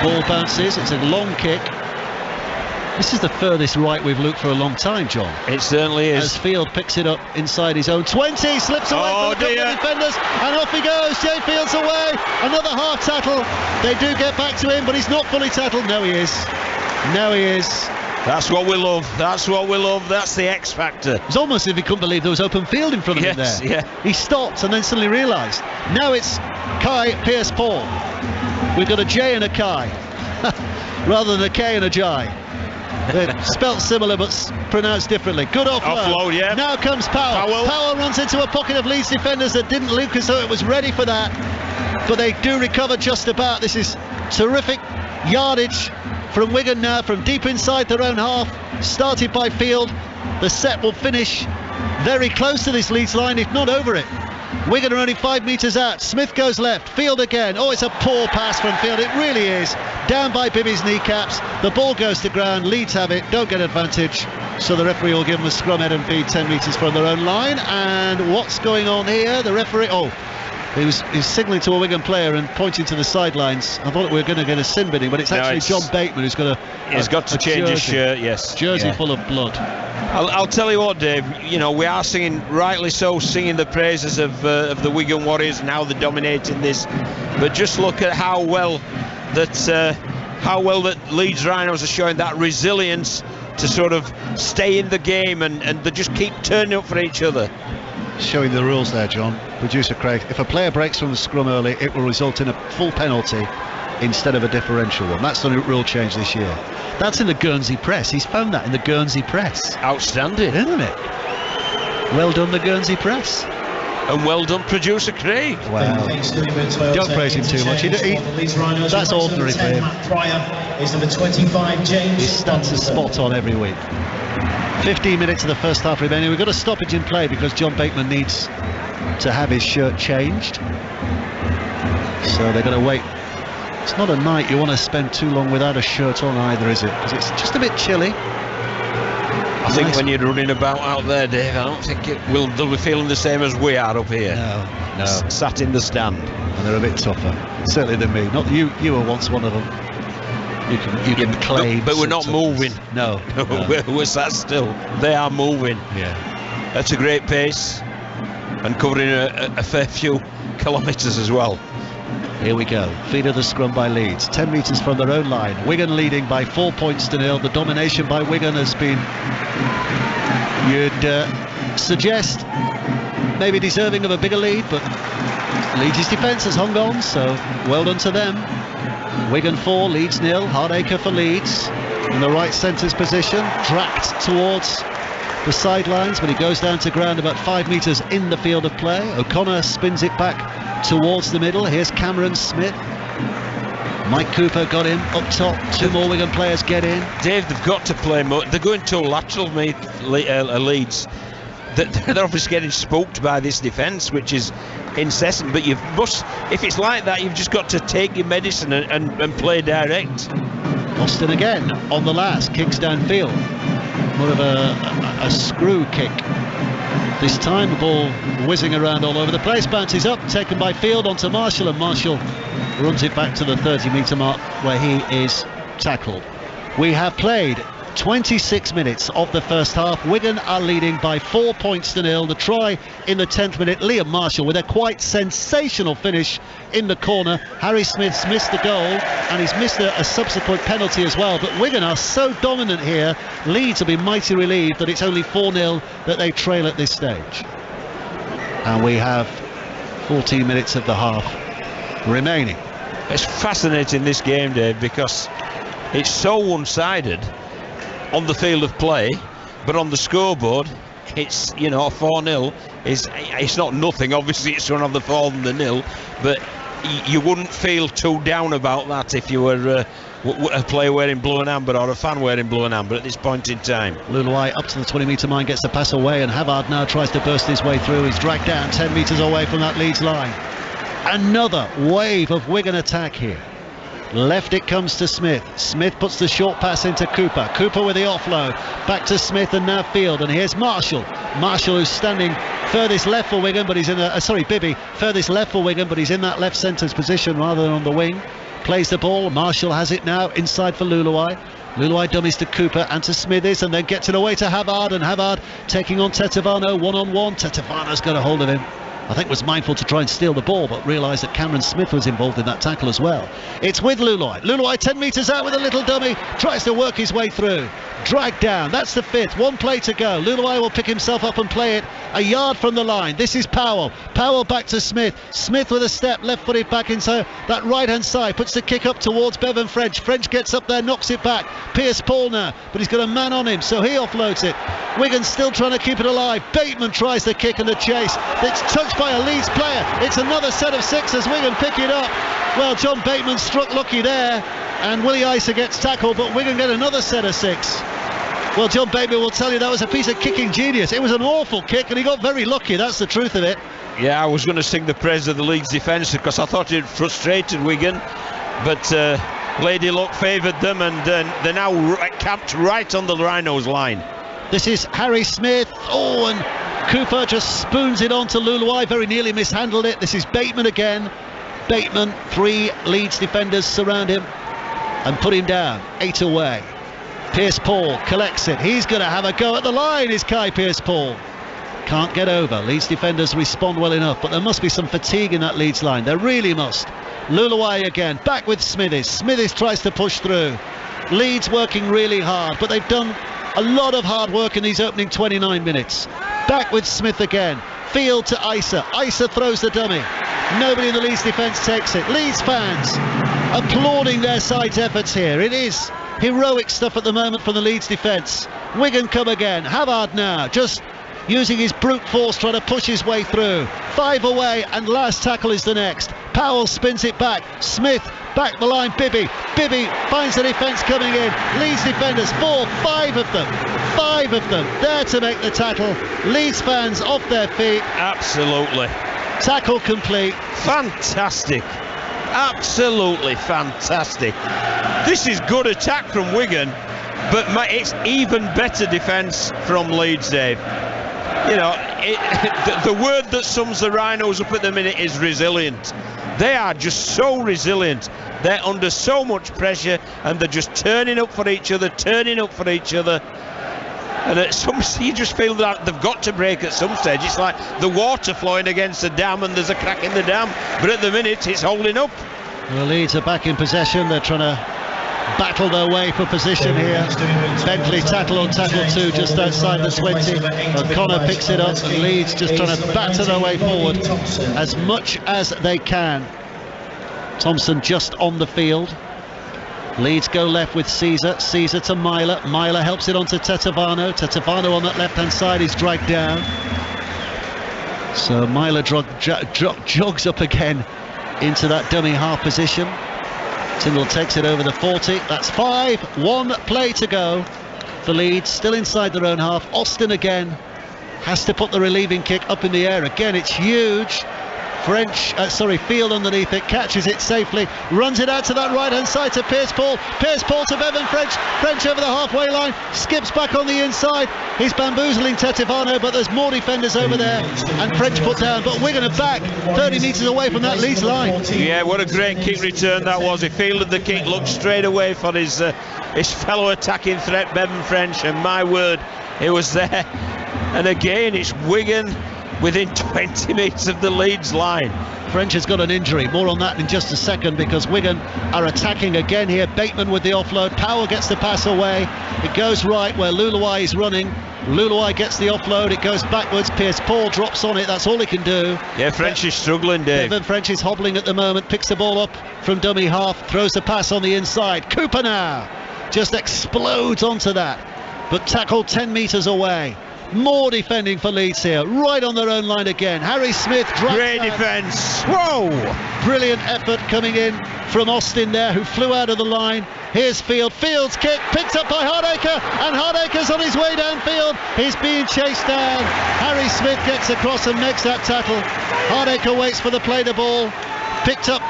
Ball bounces. It's a long kick. This is the furthest right we've looked for a long time, John. It certainly is. As Field picks it up inside his own 20, slips away from the defenders, and off he goes. Jay Field's away. Another half tackle. They do get back to him, but he's not fully tackled. No, he is. Now he is. That's what we love. That's what we love. That's the X factor. It's almost as if he couldn't believe there was open field in front of him there. Yeah. He stopped and then suddenly realised. Now it's Kai Pearce-Paul. We've got a J and a Kai, rather than a K and a J. They're spelt similar but pronounced differently. Good offload. Yeah. Now comes Powell. Powell runs into a pocket of Leeds defenders that didn't look as though it was ready for that, but they do recover just about. This is terrific yardage from Wigan now, from deep inside their own half, started by Field. The set will finish very close to this Leeds line, if not over it. Wigan are only 5 metres out. Smith goes left, Field again. Oh, it's a poor pass from Field, it really is. Down by Bibby's kneecaps, the ball goes to ground, Leeds have it, don't get advantage. So the referee will give them a scrum head and feed 10 metres from their own line. And what's going on here? The referee, he was signalling to a Wigan player and pointing to the sidelines. I thought we were going to get a sin bidding, but it's actually John Bateman who's got he's got to change his shirt, yes. Jersey full of blood. I'll tell you what, Dave, you know, we are singing, rightly so, singing the praises of the Wigan Warriors and how they're dominating this. But just look at how well that Leeds Rhinos are showing that resilience to sort of stay in the game, and they just keep turning up for each other. Showing the rules there, John. Producer Craig, if a player breaks from the scrum early, it will result in a full penalty instead of a differential one. That's the rule change this year. That's in the Guernsey Press. He's found that in the Guernsey Press. Outstanding, isn't it? Well done, the Guernsey Press. And well done, producer Craig. Wow. Don't praise him too much. That's ordinary for him. He stands a spot on every week. 15 minutes of the first half remaining. We've got a stoppage in play because John Bateman needs to have his shirt changed. So they're going to wait. It's not a night you want to spend too long without a shirt on either, is it? Because it's just a bit chilly. I think when you're running about out there, Dave, I don't think they'll be feeling the same as we are up here. No. Sat in the stand. And they're a bit tougher, certainly than me. Not you. You were once one of them. You can claim. But we're not moving. No. We're sat still. They are moving. Yeah. That's a great pace, and covering a fair few kilometres as well. Here we go. Feed of the scrum by Leeds. 10 metres from their own line. Wigan leading by 4 points to 0. The domination by Wigan has been, you'd suggest, maybe deserving of a bigger lead, but Leeds' defence has hung on, so well done to them. Wigan 4, Leeds 0. Hardacre for Leeds in the right centre's position, tracked towards the sidelines, but he goes down to ground about 5 metres in the field of play. O'Connor spins it back towards the middle. Here's Cameron Smith. Mike Cooper got in up top. 2 more Wigan players get in. Dave, they've got to play more. They're going too lateral, Leeds. They're obviously getting spooked by this defence, which is incessant. But you must, if it's like that, you've just got to take your medicine and play direct. Austin again on the last, kicks downfield. More of a screw kick. This time the ball whizzing around all over the place, bounces up, taken by Field onto Marshall, and Marshall runs it back to the 30-metre mark where he is tackled. We have played 26 minutes of the first half. Wigan are leading by 4 points to 0. The try in the 10th minute, Liam Marshall with a quite sensational finish in the corner. Harry Smith's missed the goal, and he's missed a subsequent penalty as well. But Wigan are so dominant here. Leeds will be mighty relieved that it's only 4-0 that they trail at this stage. And we have 14 minutes of the half remaining. It's fascinating, this game, Dave, because it's so one-sided on the field of play, but on the scoreboard it's, you know, 4-0 it's not nothing. Obviously it's one of the 4 than the 0, but you wouldn't feel too down about that if you were a player wearing blue and amber or a fan wearing blue and amber at this point in time. Luluai up to the 20-metre line, gets the pass away, and Havard now tries to burst his way through. He's dragged down 10 metres away from that Leeds line. Another wave of Wigan attack here. Left it comes to Smith. Smith puts the short pass into Cooper. Cooper with the offload. Back to Smith and now Field. And here's Marshall. Marshall, who's standing furthest left for Wigan, but he's in Bibby, furthest left for Wigan, but he's in that left centre's position rather than on the wing. Plays the ball. Marshall has it now inside for Luluai. Luluai dummies to Cooper and to Smithies, and then gets it away to Havard, and Havard taking on Tetevano one-on-one. Tetevano's got a hold of him. I think was mindful to try and steal the ball, but realised that Cameron Smith was involved in that tackle as well. It's with Luluai. Luluai 10 metres out with a little dummy, tries to work his way through. Dragged down, that's the 5th, 1 play to go. Luluai will pick himself up and play it a yard from the line. This is Powell. Powell back to Smith. Smith with a step, left-footed back into that right-hand side, puts the kick up towards Bevan French. French gets up there, knocks it back. Pierce Paul now, but he's got a man on him, so he offloads it. Wigan still trying to keep it alive. Bateman tries the kick and the chase. It's touched by a Leeds player. It's another set of 6 as Wigan pick it up. Well, John Bateman struck lucky there, and Willie Isa gets tackled, but Wigan get another set of 6. Well, John Bateman will tell you that was a piece of kicking genius. It was an awful kick, and he got very lucky. That's the truth of it. Yeah, I was going to sing the praise of the Leeds defence because I thought it frustrated Wigan, but Lady Luck favoured them, and they're now camped right on the Rhinos line. This is Harry Smith. Oh, and Cooper just spoons it on to Luluai, very nearly mishandled it. This is Bateman again. Bateman, 3 Leeds defenders surround him and put him down. 8 away. Pearce-Paul collects it. He's going to have a go at the line, is Kai Pearce-Paul. Can't get over. Leeds defenders respond well enough, but there must be some fatigue in that Leeds line. There really must. Luluai again, back with Smithies. Smithies tries to push through. Leeds working really hard, but they've done a lot of hard work in these opening 29 minutes. Back with Smith again. Field to Isa. Isa throws the dummy. Nobody in the Leeds defence takes it. Leeds fans applauding their side's efforts here. It is heroic stuff at the moment from the Leeds defence. Wigan come again. Havard now just using his brute force, trying to push his way through. 5 away, and last tackle is the next. Powell spins it back. Smith back the line. Bibby finds the defence coming in. Leeds defenders, 4, 5 of them there to make the tackle. Leeds fans off their feet. Absolutely. Tackle complete. Fantastic. Absolutely fantastic. This is good attack from Wigan, but it's even better defence from Leeds, Dave. You know, the word that sums the Rhinos up at the minute is resilient. They are just so resilient. They're under so much pressure, and they're just turning up for each other. And at some stage, you just feel that they've got to break at some stage. It's like the water flowing against the dam, and there's a crack in the dam. But at the minute, it's holding up. The Leeds are back in possession. They're trying to battle their way for position here. Bentley tackle on tackle 2 just outside the 20. O'Connor picks it up, and Leeds just trying to batter their way forward as much as they can. Thompson just on the field. Leeds go left with Caesar to Myler. Myler helps it on to Tetevano. Tetevano on that left hand side is dragged down. So Myler jogs up again into that dummy half position. Tyndall takes it over the 40. That's 5. 1 play to go for Leeds, still inside their own half. Austin again has to put the relieving kick up in the air. Again, it's huge. Field underneath it, catches it safely, runs it out to that right hand side to Pearce-Paul. Pearce-Paul to Bevan French. French over the halfway line, skips back on the inside. He's bamboozling Tetevano, but there's more defenders over there, and French put down. But Wigan are back 30 metres away from that Leeds line. Yeah, what a great kick return that was. He fielded the kick, looked straight away for his fellow attacking threat, Bevan French, and my word, it was there. And again, it's Wigan within 20 metres of the Leeds line. French has got an injury. More on that in just a second, because Wigan are attacking again here. Bateman with the offload. Powell gets the pass away. It goes right where Luluai is running. Luluai gets the offload. It goes backwards. Pearce-Paul drops on it. That's all he can do. Yeah, French is struggling, Dave. Bevan French is hobbling at the moment. Picks the ball up from dummy half. Throws the pass on the inside. Cooper now just explodes onto that, but tackled 10 metres away. More defending for Leeds here, right on their own line again. Harry Smith drags great down. defence. Whoa! Brilliant effort coming in from Austin there, who flew out of the line. Here's Field. Field's kick picked up by Hardacre, and Hardacre's on his way downfield. He's being chased down. Harry Smith gets across and makes that tackle. Hardacre waits for the play the ball. Picked up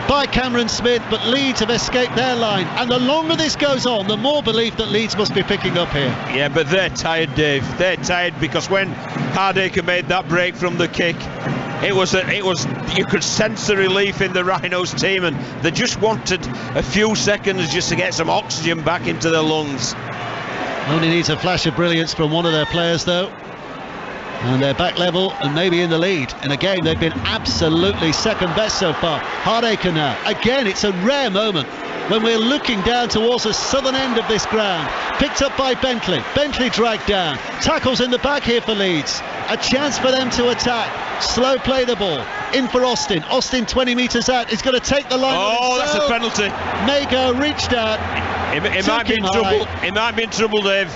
by Cameron Smith, but Leeds have escaped their line, and the longer this goes on, the more belief that Leeds must be picking up here. Yeah, but they're tired, Dave. They're tired, because when Hardacre made that break from the kick, it was you could sense the relief in the Rhinos team, and they just wanted a few seconds just to get some oxygen back into their lungs. Only needs a flash of brilliance from one of their players, though, and they're back level and maybe in the lead. In a game they've been absolutely second best so far. Hardacre now. Again, it's a rare moment when we're looking down towards the southern end of this ground. Picked up by Bentley. Bentley dragged down. Tackles in the back here for Leeds. A chance for them to attack. Slow play the ball. In for Austin. Austin 20 metres out. He's going to take the line. Oh, that's a penalty. Mago reached out. It might be in trouble. It might be in trouble, Dave.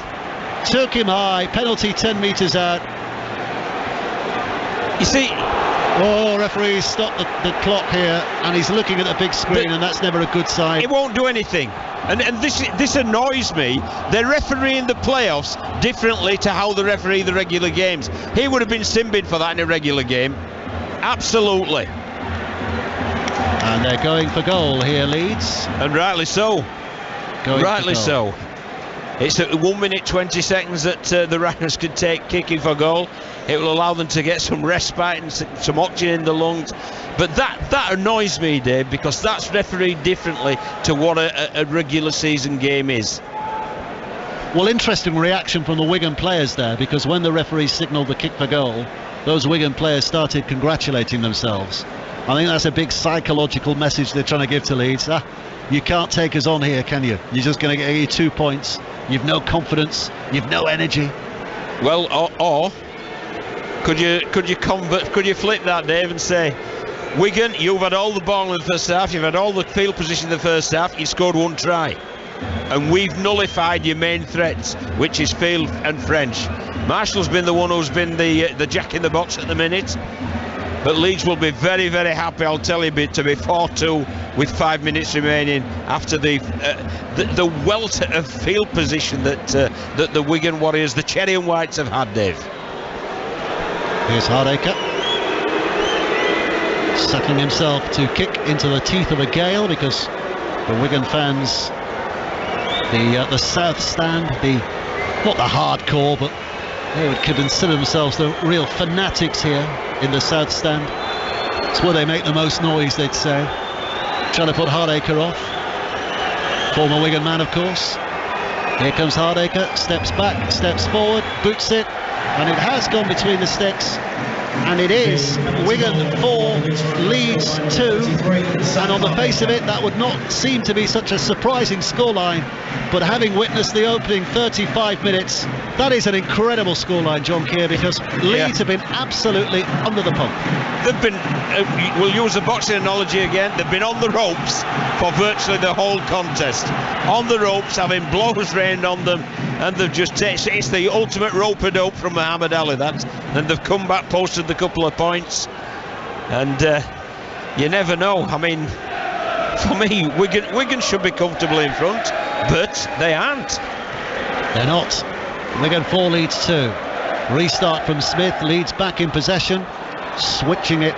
Took him high. Penalty 10 metres out. You see, Oh, referee's stopped the clock here, and he's looking at the big screen, and that's never a good sign. It won't do anything. And this annoys me. They're refereeing the playoffs differently to how they referee the regular games. He would have been sin-binned for that in a regular game. Absolutely. And they're going for goal here, Leeds. And rightly so. Rightly so. It's at 1 minute 20 seconds that the Rhinos could take kicking for goal. It will allow them to get some respite and some oxygen in the lungs. But that annoys me, Dave, because that's refereed differently to what a regular season game is. Well, interesting reaction from the Wigan players there, because when the referee signalled the kick for goal, those Wigan players started congratulating themselves. I think that's a big psychological message they're trying to give to Leeds. You can't take us on here, can you? You're just going to get you 2 points. You've no confidence. You've no energy. Well, or could you convert? Could you flip that, Dave, and say, Wigan, you've had all the ball in the first half. You've had all the field position in the first half. You scored 1 try, and we've nullified your main threats, which is Field and French. Marshall's been the one who's been the jack in the box at the minute. But Leeds will be very, very happy, I'll tell you, to be 4-2 with 5 minutes remaining after the welter of field position that the Wigan Warriors, the Cherry and Whites, have had, Dave. Here's Hardacre, settling himself to kick into the teeth of a gale, because the Wigan fans, the South Stand, not the hardcore, but they would consider themselves the real fanatics here in the South Stand. It's where they make the most noise, they'd say. Trying to put Hardacre off. Former Wigan man, of course. Here comes Hardacre, steps back, steps forward, boots it, and it has gone between the sticks. And it is Wigan 4, Leeds 2, and on the face of it that would not seem to be such a surprising scoreline, but having witnessed the opening 35 minutes, that is an incredible scoreline, John Keir, because Leeds have been absolutely under the pump. They've been, we'll use the boxing analogy again, they've been on the ropes for virtually the whole contest. On the ropes, having blows rained on them, and they've just it's the ultimate rope-a-dope from Muhammad Ali, that, and they've come back, posted a couple of points, and you never know. I mean, for me, Wigan should be comfortably in front, but they aren't. They're not. Wigan 4, Leeds 2. Restart from Smith, Leeds back in possession, switching it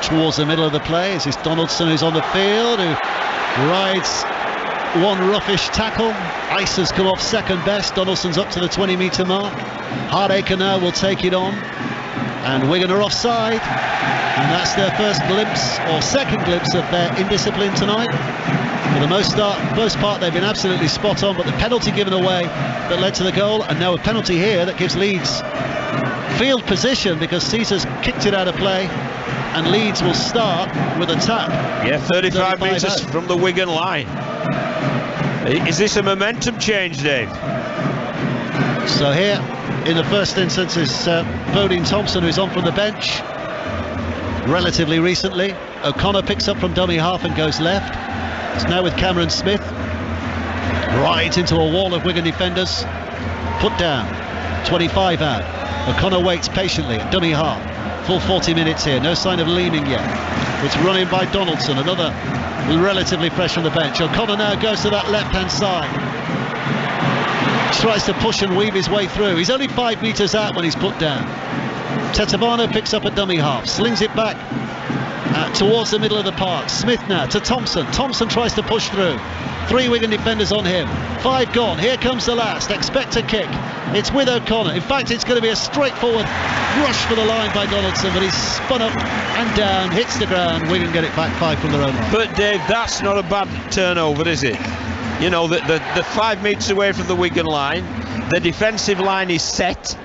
towards the middle of the play. This is Donaldson, who's on the field, who rides one roughish tackle. Ice has come off second best. Donaldson's up to the 20-metre mark. Hardacre now will take it on, and Wigan are offside, and that's their first glimpse, or second glimpse, of their indiscipline tonight. For the most part, they've been absolutely spot on, but the penalty given away that led to the goal, and now a penalty here that gives Leeds field position, because Caesar's kicked it out of play, and Leeds will start with a tap. Yeah, 35 metres from the Wigan line. Is this a momentum change, Dave? So here, in the first instance, is Bodine Thompson, who's on from the bench relatively recently. O'Connor picks up from dummy half and goes left. It's now with Cameron Smith. Right into a wall of Wigan defenders. Put down. 25 out. O'Connor waits patiently at dummy half. Full 40 minutes here. No sign of leaning yet. It's run in by Donaldson. Another relatively fresh on the bench. O'Connor now goes to that left-hand side. Tries to push and weave his way through. He's only 5 metres out when he's put down. Tetevano picks up a dummy half. Slings it back towards the middle of the park. Smith now to Thompson. Thompson tries to push through. 3 Wigan defenders on him. 5 gone. Here comes the last. Expect a kick. It's with O'Connor. In fact, it's going to be a straightforward rush for the line by Donaldson, but he's spun up and down, hits the ground. Wigan get it back 5 from their own line. But Dave, that's not a bad turnover, is it? You know, the 5 metres away from the Wigan line, the defensive line is set,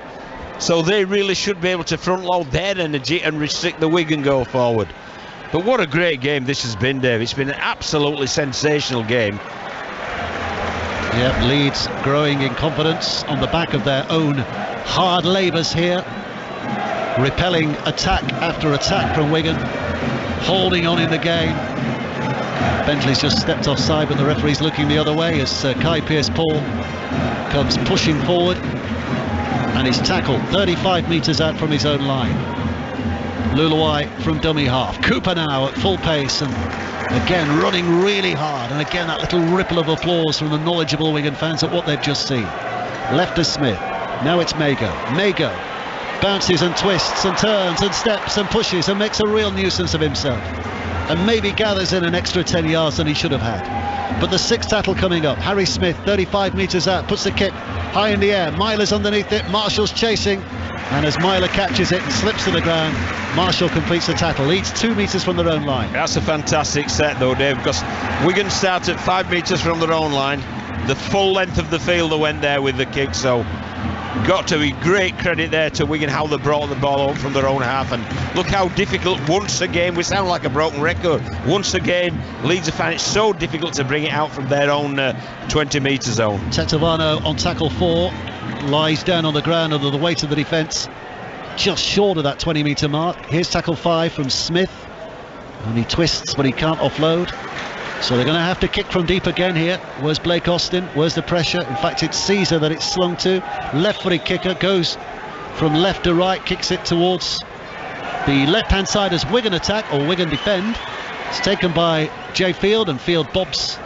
so they really should be able to front load their energy and restrict the Wigan goal forward. But what a great game this has been, Dave. It's been an absolutely sensational game. Yeah, Leeds growing in confidence on the back of their own hard labours here, repelling attack after attack from Wigan, holding on in the game. Bentley's just stepped offside, but the referee's looking the other way as Kai Pearce-Paul comes pushing forward, and he's tackled 35 metres out from his own line. Luluai from dummy half. Cooper now at full pace and again running really hard, and again that little ripple of applause from the knowledgeable Wigan fans at what they've just seen. Left to Smith, now it's Mago. Mago bounces and twists and turns and steps and pushes and makes a real nuisance of himself, and maybe gathers in an extra 10 yards than he should have had. But the sixth tackle coming up, Harry Smith 35 metres out, puts the kick high in the air, Myler's underneath it, Marshall's chasing, and as Myler catches it and slips to the ground, Marshall completes the tackle. Leeds 2 metres from their own line. That's a fantastic set though, Dave, because Wigan started 5 metres from their own line, the full length of the field they went there with the kick, so got to be great credit there to Wigan how they brought the ball up from their own half. And look how difficult once again, we sound like a broken record, once again Leeds have found it so difficult to bring it out from their own 20 metre zone. Tetovano on tackle 4 lies down on the ground under the weight of the defence, just short of that 20 metre mark. Here's tackle 5 from Smith, and he twists but he can't offload, so they're going to have to kick from deep again here. Where's Blake Austin? Where's the pressure? In fact, it's Caesar that it's slung to. Left-footed kicker goes from left to right, kicks it towards the left-hand side as Wigan attack or Wigan defend. It's taken by Jay Field, and Field bobs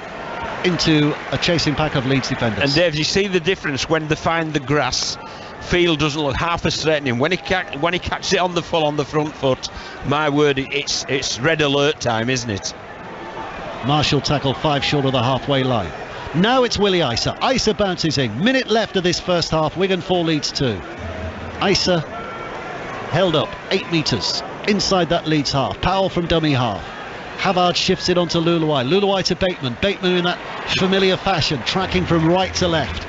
into a chasing pack of Leeds defenders. And Dave, you see the difference when they find the grass. Field doesn't look half as threatening. When he catches it on the front foot, my word, it's red alert time, isn't it? Marshall tackle 5 short of the halfway line. Now it's Willie Isa. Isa bounces in. Minute left of this first half. Wigan 4, Leeds 2. Isa held up 8 metres inside that Leeds half. Powell from dummy half. Havard shifts it onto Luluai. Luluai to Bateman. Bateman in that familiar fashion, tracking from right to left.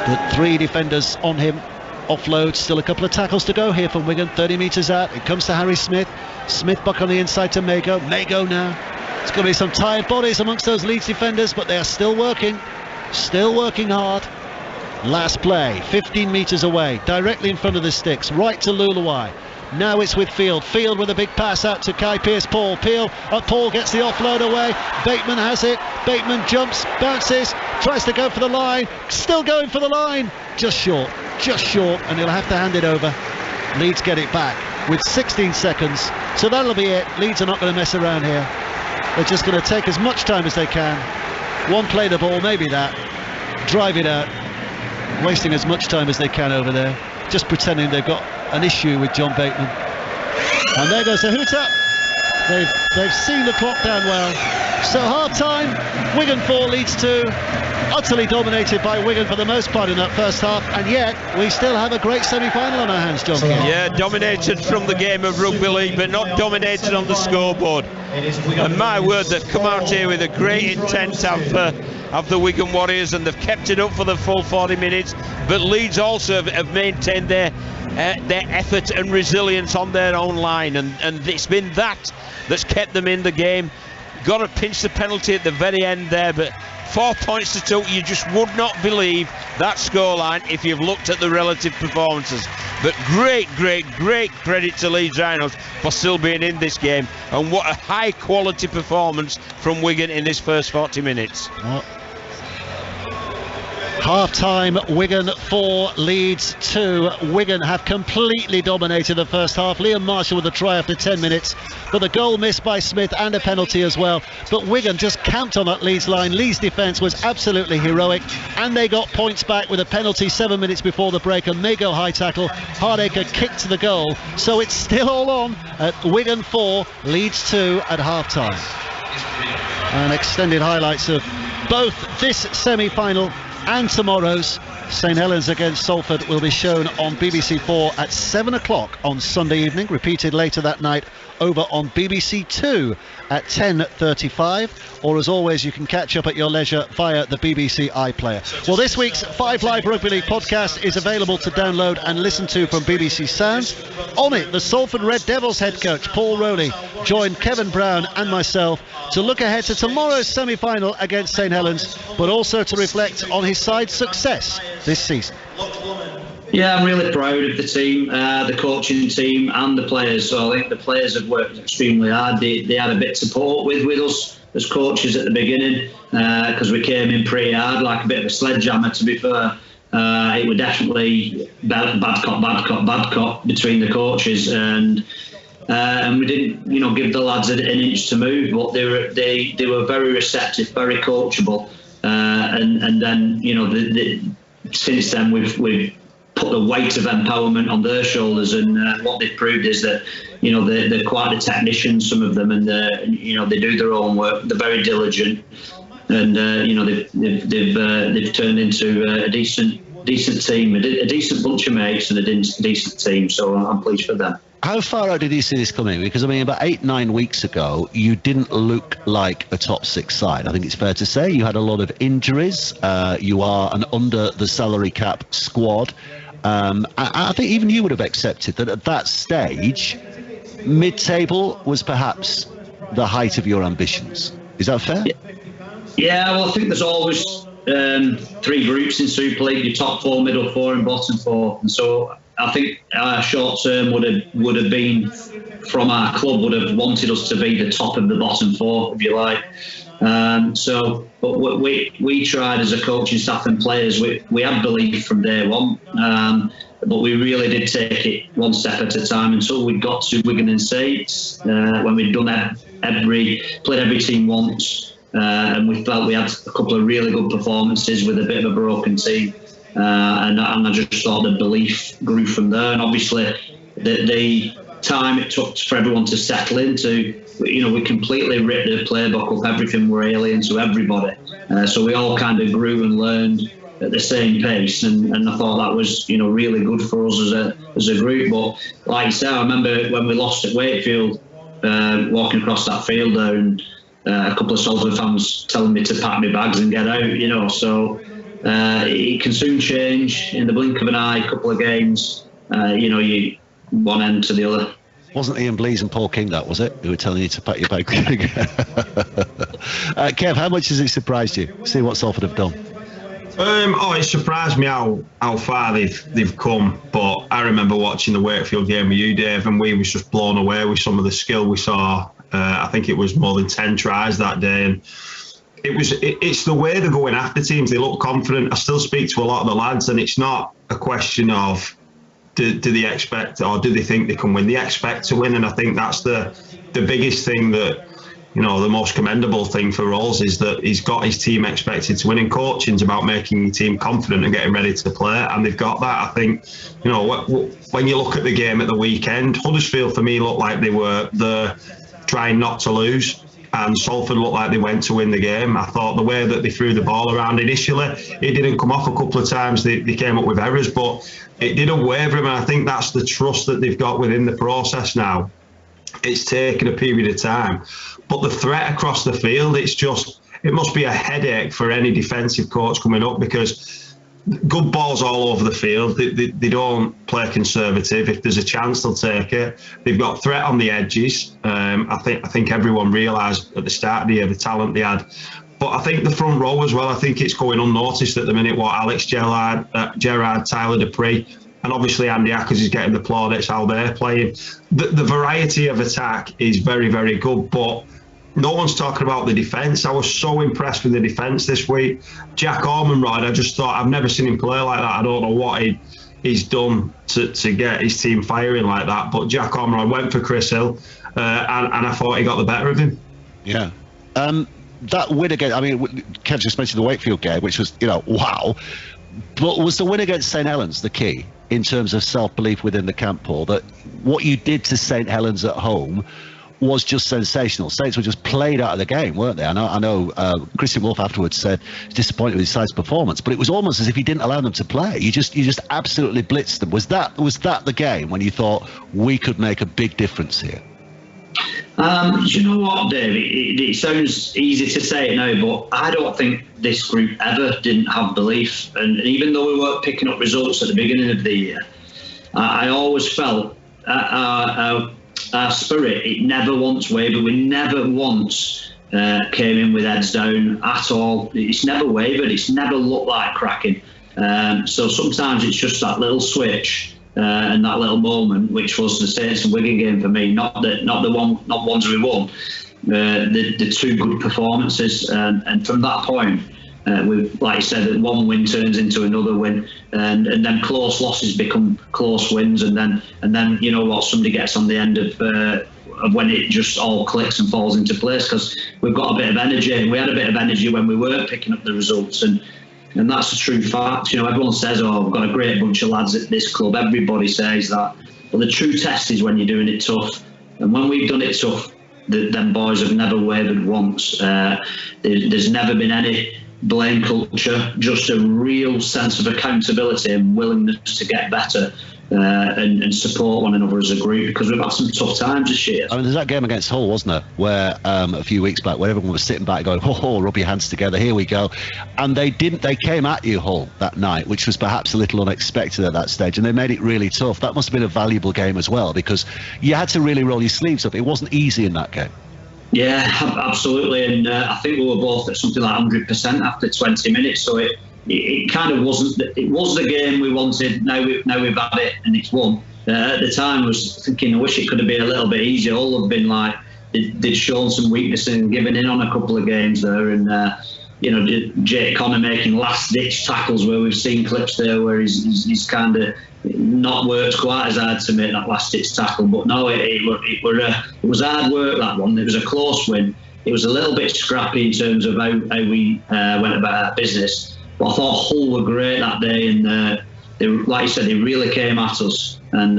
The 3 defenders on him. Offload. Still a couple of tackles to go here from Wigan. 30 metres out. It comes to Harry Smith. Smith back on the inside to Mago. Mago now. It's going to be some tired bodies amongst those Leeds defenders, but they are still working hard. Last play, 15 metres away, directly in front of the sticks, right to Luluai. Now it's with Field. Field with a big pass out to Kai Pearce-Paul. Paul gets the offload away. Bateman has it. Bateman jumps, bounces, tries to go for the line. Still going for the line. Just short, and he'll have to hand it over. Leeds get it back with 16 seconds. So that'll be it. Leeds are not going to mess around here. They're just going to take as much time as they can. One play the ball, maybe that. Drive it out. Wasting as much time as they can over there. Just pretending they've got an issue with John Bateman. And there goes the hoot up. They've seen the clock down well. So half time, Wigan 4, Leeds 2. Utterly dominated by Wigan for the most part in that first half, and yet we still have a great semi-final on our hands, John. Yeah, dominated from the game of rugby league, but not dominated on the scoreboard. And my word, they've come out here with a great intent of the Wigan Warriors, and they've kept it up for the full 40 minutes. But Leeds also have maintained their effort and resilience on their own line, and it's been that's kept them in the game. Got to pinch the penalty at the very end there, but 4 points to 2, you just would not believe that scoreline if you've looked at the relative performances. But great credit to Leeds Rhinos for still being in this game, and what a high quality performance from Wigan in this first 40 minutes. Half-time, Wigan 4, Leeds 2. Wigan have completely dominated the first half. Liam Marshall with a try after 10 minutes, but the goal missed by Smith and a penalty as well. But Wigan just camped on that Leeds line. Leeds' defence was absolutely heroic, and they got points back with a penalty 7 minutes before the break. A Mago high tackle, Hardacre kicked to the goal. So it's still all on at Wigan 4, Leeds 2 at half-time. And extended highlights of both this semi-final and tomorrow's St Helens against Salford will be shown on BBC 4 at 7 o'clock on Sunday evening, repeated later that night over on BBC 2 at 10:35, or as always you can catch up at your leisure via the BBC iPlayer. Well, this week's 5 Live Rugby League podcast is available to download and listen to from BBC Sounds. On it, the Salford Red Devils head coach Paul Rowley joined Kevin Brown and myself to look ahead to tomorrow's semi-final against St Helens, but also to reflect on his side's success this season. Yeah, I'm really proud of the team, the coaching team and the players. So I think the players have worked extremely hard. They had a bit to support with us as coaches at the beginning, because we came in pretty hard, like a bit of a sledgehammer, to be fair. It was definitely bad cop between the coaches, and we didn't, give the lads an inch to move. But they were very receptive, very coachable, and then since then we've put the weight of empowerment on their shoulders, and what they've proved is that they're quite the technicians, some of them, and they do their own work. They're very diligent, and they've turned into a decent team, a decent bunch of mates, and a decent team. So I'm pleased for them. How far out did you see this coming? Because about 8-9 weeks ago, you didn't look like a top 6 side. I think it's fair to say you had a lot of injuries. You are an under the salary cap squad. I think even you would have accepted that at that stage, mid-table was perhaps the height of your ambitions. Is that fair? Yeah, well, I think there's always 3 groups in Super League: your top 4, middle 4, and bottom 4. And so I think our short term would have been, from our club, would have wanted us to be the top of the bottom 4, if you like. But we tried as a coaching staff and players. We had belief from day one, but we really did take it one step at a time until we got to Wigan and Saints, when we'd done played every team once, and we felt we had a couple of really good performances with a bit of a broken team, and I just thought the belief grew from there. And obviously the time it took for everyone to settle into, we completely ripped the playbook up. Everything were alien to everybody, so we all kind of grew and learned at the same pace, and I thought that was really good for us as a group. But like you say, I remember when we lost at Wakefield, walking across that field there, and a couple of Salford fans telling me to pack my bags and get out, so it can soon change in the blink of an eye. A couple of games, you one end to the other. Wasn't Ian Blease and Paul King, that was it, who were telling you to pack your bag? Kev, how much has it surprised you? See what Salford have done. It surprised me how far they've come. But I remember watching the Wakefield game with you, Dave, and we was just blown away with some of the skill we saw. I think it was more than 10 tries that day, and it's the way they're going after teams. They look confident. I still speak to a lot of the lads, and it's not a question of do they expect, or do they think they can win. They expect to win, and I think that's the biggest thing, that the most commendable thing for Rolls is that he's got his team expected to win. And coaching's about making your team confident and getting ready to play, and they've got that. I think when you look at the game at the weekend, Huddersfield for me looked like they were trying not to lose, and Salford looked like they went to win the game. I thought the way that they threw the ball around initially, it didn't come off a couple of times. They came up with errors, but it didn't waver them, and I think that's the trust that they've got within the process now. It's taken a period of time, but the threat across the field, it must be a headache for any defensive coach coming up, because good balls all over the field. They don't play conservative. If there's a chance, they'll take it. They've got threat on the edges. I think everyone realised at the start of the year the talent they had. But I think the front row as well, I think it's going unnoticed at the minute what Alex Gerrard, Tyler Dupree, and obviously Andy Ackers is getting the plaudits how they're playing. The variety of attack is very, very good, but no one's talking about the defence. I was so impressed with the defence this week. Jack Ormonroyd, I just thought, I've never seen him play like that. I don't know what he's done to get his team firing like that, but Jack Ormonroyd went for Chris Hill, and I thought he got the better of him. Yeah. That win against, Kev just mentioned the Wakefield game, which was, wow. But was the win against St Helens the key in terms of self-belief within the camp, Paul, that what you did to St Helens at home was just sensational? Saints were just played out of the game, weren't they? I know Christian Wolff afterwards said he's disappointed with his side's performance, but it was almost as if he didn't allow them to play. You just absolutely blitzed them. Was that the game when you thought we could make a big difference here? You know what, Dave? It sounds easy to say it now, but I don't think this group ever didn't have belief. And even though we weren't picking up results at the beginning of the year, I always felt our spirit, it never once wavered. We never once came in with heads down at all. It's never wavered. It's never looked like cracking. So sometimes it's just that little switch and that little moment, which was the Saints and Wigan game for me. Not ones we won. The two good performances, and from that point, We've, like you said, one win turns into another win, and then close losses become close wins, and then you know what, somebody gets on the end of when it just all clicks and falls into place, because we've got a bit of energy, and we had a bit of energy when we weren't picking up the results, and that's a true fact. You know, everyone says, oh, we've got a great bunch of lads at this club. Everybody says that. But the true test is when you're doing it tough. And when we've done it tough, them boys have never wavered once. There's never been any blame culture, just a real sense of accountability and willingness to get better. And support one another as a group, because we've had some tough times this year. I mean, there's that game against Hull, wasn't there, where a few weeks back, where everyone was sitting back going, oh, rub your hands together, here we go. And they came at you, Hull, that night, which was perhaps a little unexpected at that stage, and they made it really tough. That must have been a valuable game as well, because you had to really roll your sleeves up. It wasn't easy in that game. Yeah, absolutely, and I think we were both at something like 100% after 20 minutes, so it kind of wasn't. It was the game we wanted. Now we've had it and it's won. At the time, I was thinking, I wish it could have been a little bit easier. All have been like they'd shown some weakness and given in on a couple of games there, and you know, Jake Connor making last-ditch tackles where we've seen clips there where he's kind of not worked quite as hard to make that last-ditch tackle. But no, it was hard work, that one. It was a close win. It was a little bit scrappy in terms of how we went about our business. But I thought Hull were great that day, and they, like you said, they really came at us, and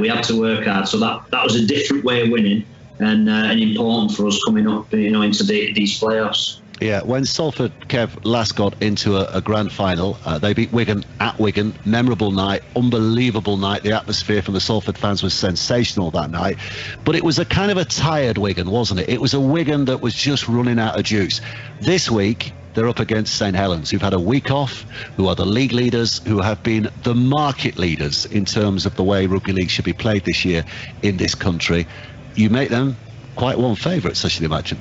we had to work hard. So that was a different way of winning, and important for us coming up, you know, into these playoffs. Yeah, when Salford, Kev, last got into a grand final, they beat Wigan at Wigan. Memorable night, unbelievable night. The atmosphere from the Salford fans was sensational that night. But it was a kind of a tired Wigan, wasn't it? It was a Wigan that was just running out of juice. This week, they're up against St Helens, who've had a week off, who are the league leaders, who have been the market leaders in terms of the way rugby league should be played this year in this country. You make them quite warm favourites, I should imagine.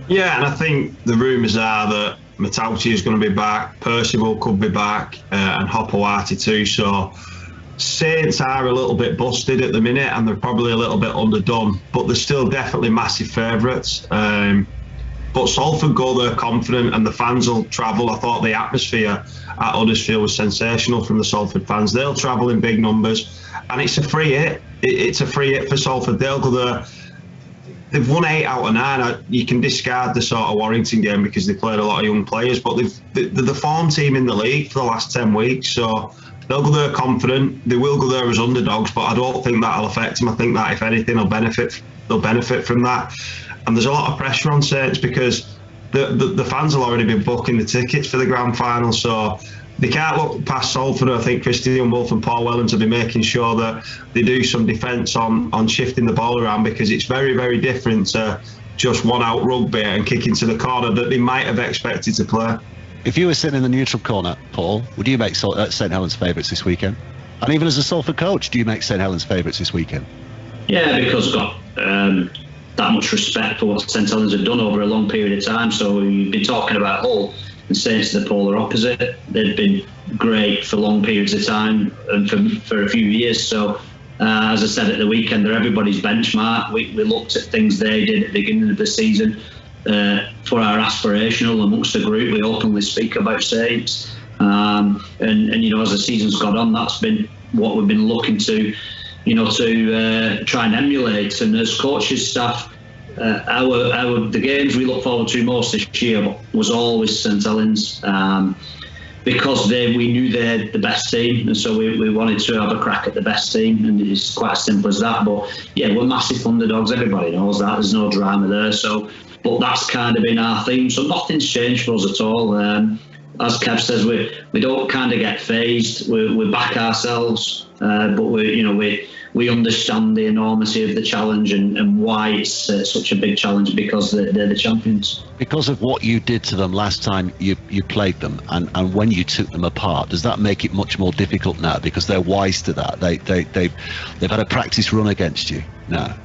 Yeah, and I think the rumours are that Matauti is going to be back, Percival could be back, and Hopewati too. So Saints are a little bit busted at the minute, and they're probably a little bit underdone, but they're still definitely massive favourites. But Salford go there confident, and the fans will travel. I thought the atmosphere at Huddersfield was sensational from the Salford fans. They'll travel in big numbers, and it's a free hit. It's a free hit for Salford. They'll go there. They've won 8 out of 9. You can discard the sort of Warrington game because they played a lot of young players, but they're the form team in the league for the last 10 weeks. So they'll go there confident. They will go there as underdogs, but I don't think that'll affect them. I think that, if anything, they'll benefit from that. And there's a lot of pressure on Saints because the fans will already be booking the tickets for the grand final, so they can't look past Salford. I think Christian Wolf and Paul Wellens will be making sure that they do some defence on shifting the ball around, because it's very, very different to just one-out rugby and kicking to the corner that they might have expected to play. If you were sitting in the neutral corner, Paul, would you make St Helens favourites this weekend? And even as a Salford coach, do you make St Helens favourites this weekend? Yeah, because I've got that much respect for what St Helens have done over a long period of time. So we've been talking about Hull and Saints the polar opposite. They've been great for long periods of time and for a few years. So as I said at the weekend, they're everybody's benchmark. We looked at things they did at the beginning of the season for our aspirational amongst the group. We openly speak about Saints, and you know, as the season's gone on, that's been what we've been looking to, you know, to try and emulate. And as coaches, staff, the games we look forward to most this year was always St Helens, because we knew they're the best team, and so we wanted to have a crack at the best team, and it's quite as simple as that. But yeah, we're massive underdogs, everybody knows that, there's no drama there. So, but that's kind of been our theme, so nothing's changed for us at all. As Kev says, we don't kind of get phased. We back ourselves, but we understand the enormity of the challenge and why it's such a big challenge, because they're the champions. Because of what you did to them last time you played them, and when you took them apart, does that make it much more difficult now? Because they're wise to that. They've had a practice run against you now.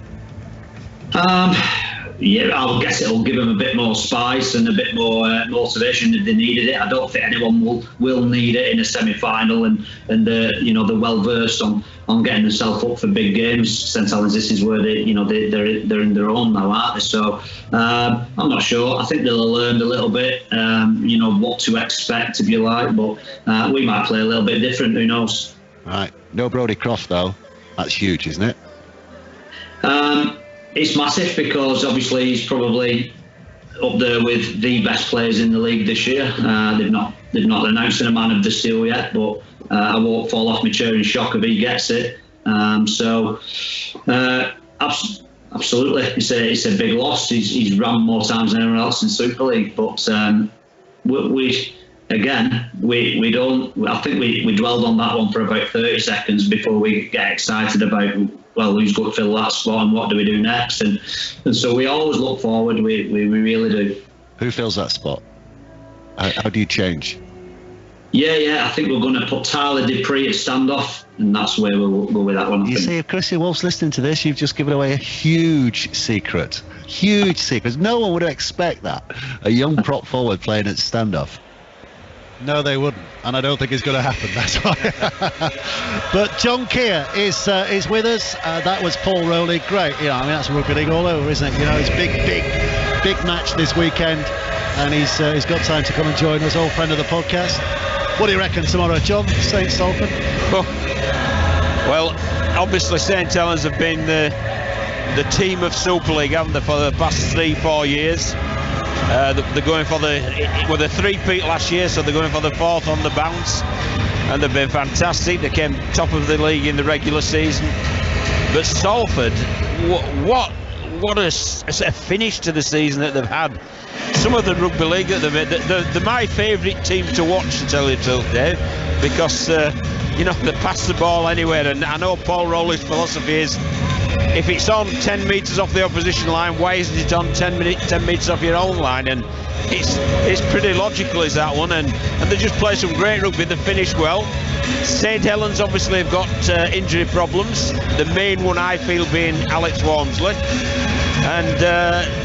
yeah, I guess it'll give them a bit more spice and a bit more motivation if they needed it. I don't think anyone will need it in a semi-final, and they're well versed on getting themselves up for big games. St Helens, this is where they're in their own now, aren't they? So I'm not sure. I think they'll have learned a little bit, what to expect, if you like. But we might play a little bit different. Who knows? Right. No Brodie Croft though. That's huge, isn't it? It's massive because obviously he's probably up there with the best players in the league this year. They've not announced a man of the steel yet, but I won't fall off my chair in shock if he gets it. Absolutely, it's a big loss. He's run more times than anyone else in Super League, but we don't. I think we dwelled on that one for about 30 seconds before we get excited about, well, who's going to fill that spot and what do we do next, and so we always look forward. We really do. Who fills that spot? How do you change? Yeah, I think we're going to put Tyler Dupree at standoff, and that's where we'll go with that one. You see, if Chrissy Wolf's listening to this, you've just given away a huge secret. Huge secret. No one would expect that. A young prop forward playing at standoff. No, they wouldn't, and I don't think it's going to happen. That's why. But John Keir is with us. That was Paul Rowley. Great. That's rugby league all over, isn't it? It's big match this weekend, and he's got time to come and join us. Old friend of the podcast. What do you reckon tomorrow, John? St Salford? Well, obviously St Helens have been the team of Super League, haven't they, for the past 3-4 years. They're going for the three-peat last year, so they're going for the fourth on the bounce, and they've been fantastic. They came top of the league in the regular season. But Salford, what a finish to the season that they've had. Some of the rugby league that they've made, they're my favourite team to watch, to tell you the truth, Dave, because they pass the ball anywhere, and I know Paul Rowley's philosophy is, if it's on 10 metres off the opposition line, why isn't it on 10 metres off your own line? And it's pretty logical, is that one, and they just play some great rugby. They finish well. St Helens obviously have got injury problems, the main one I feel being Alex Walmsley. And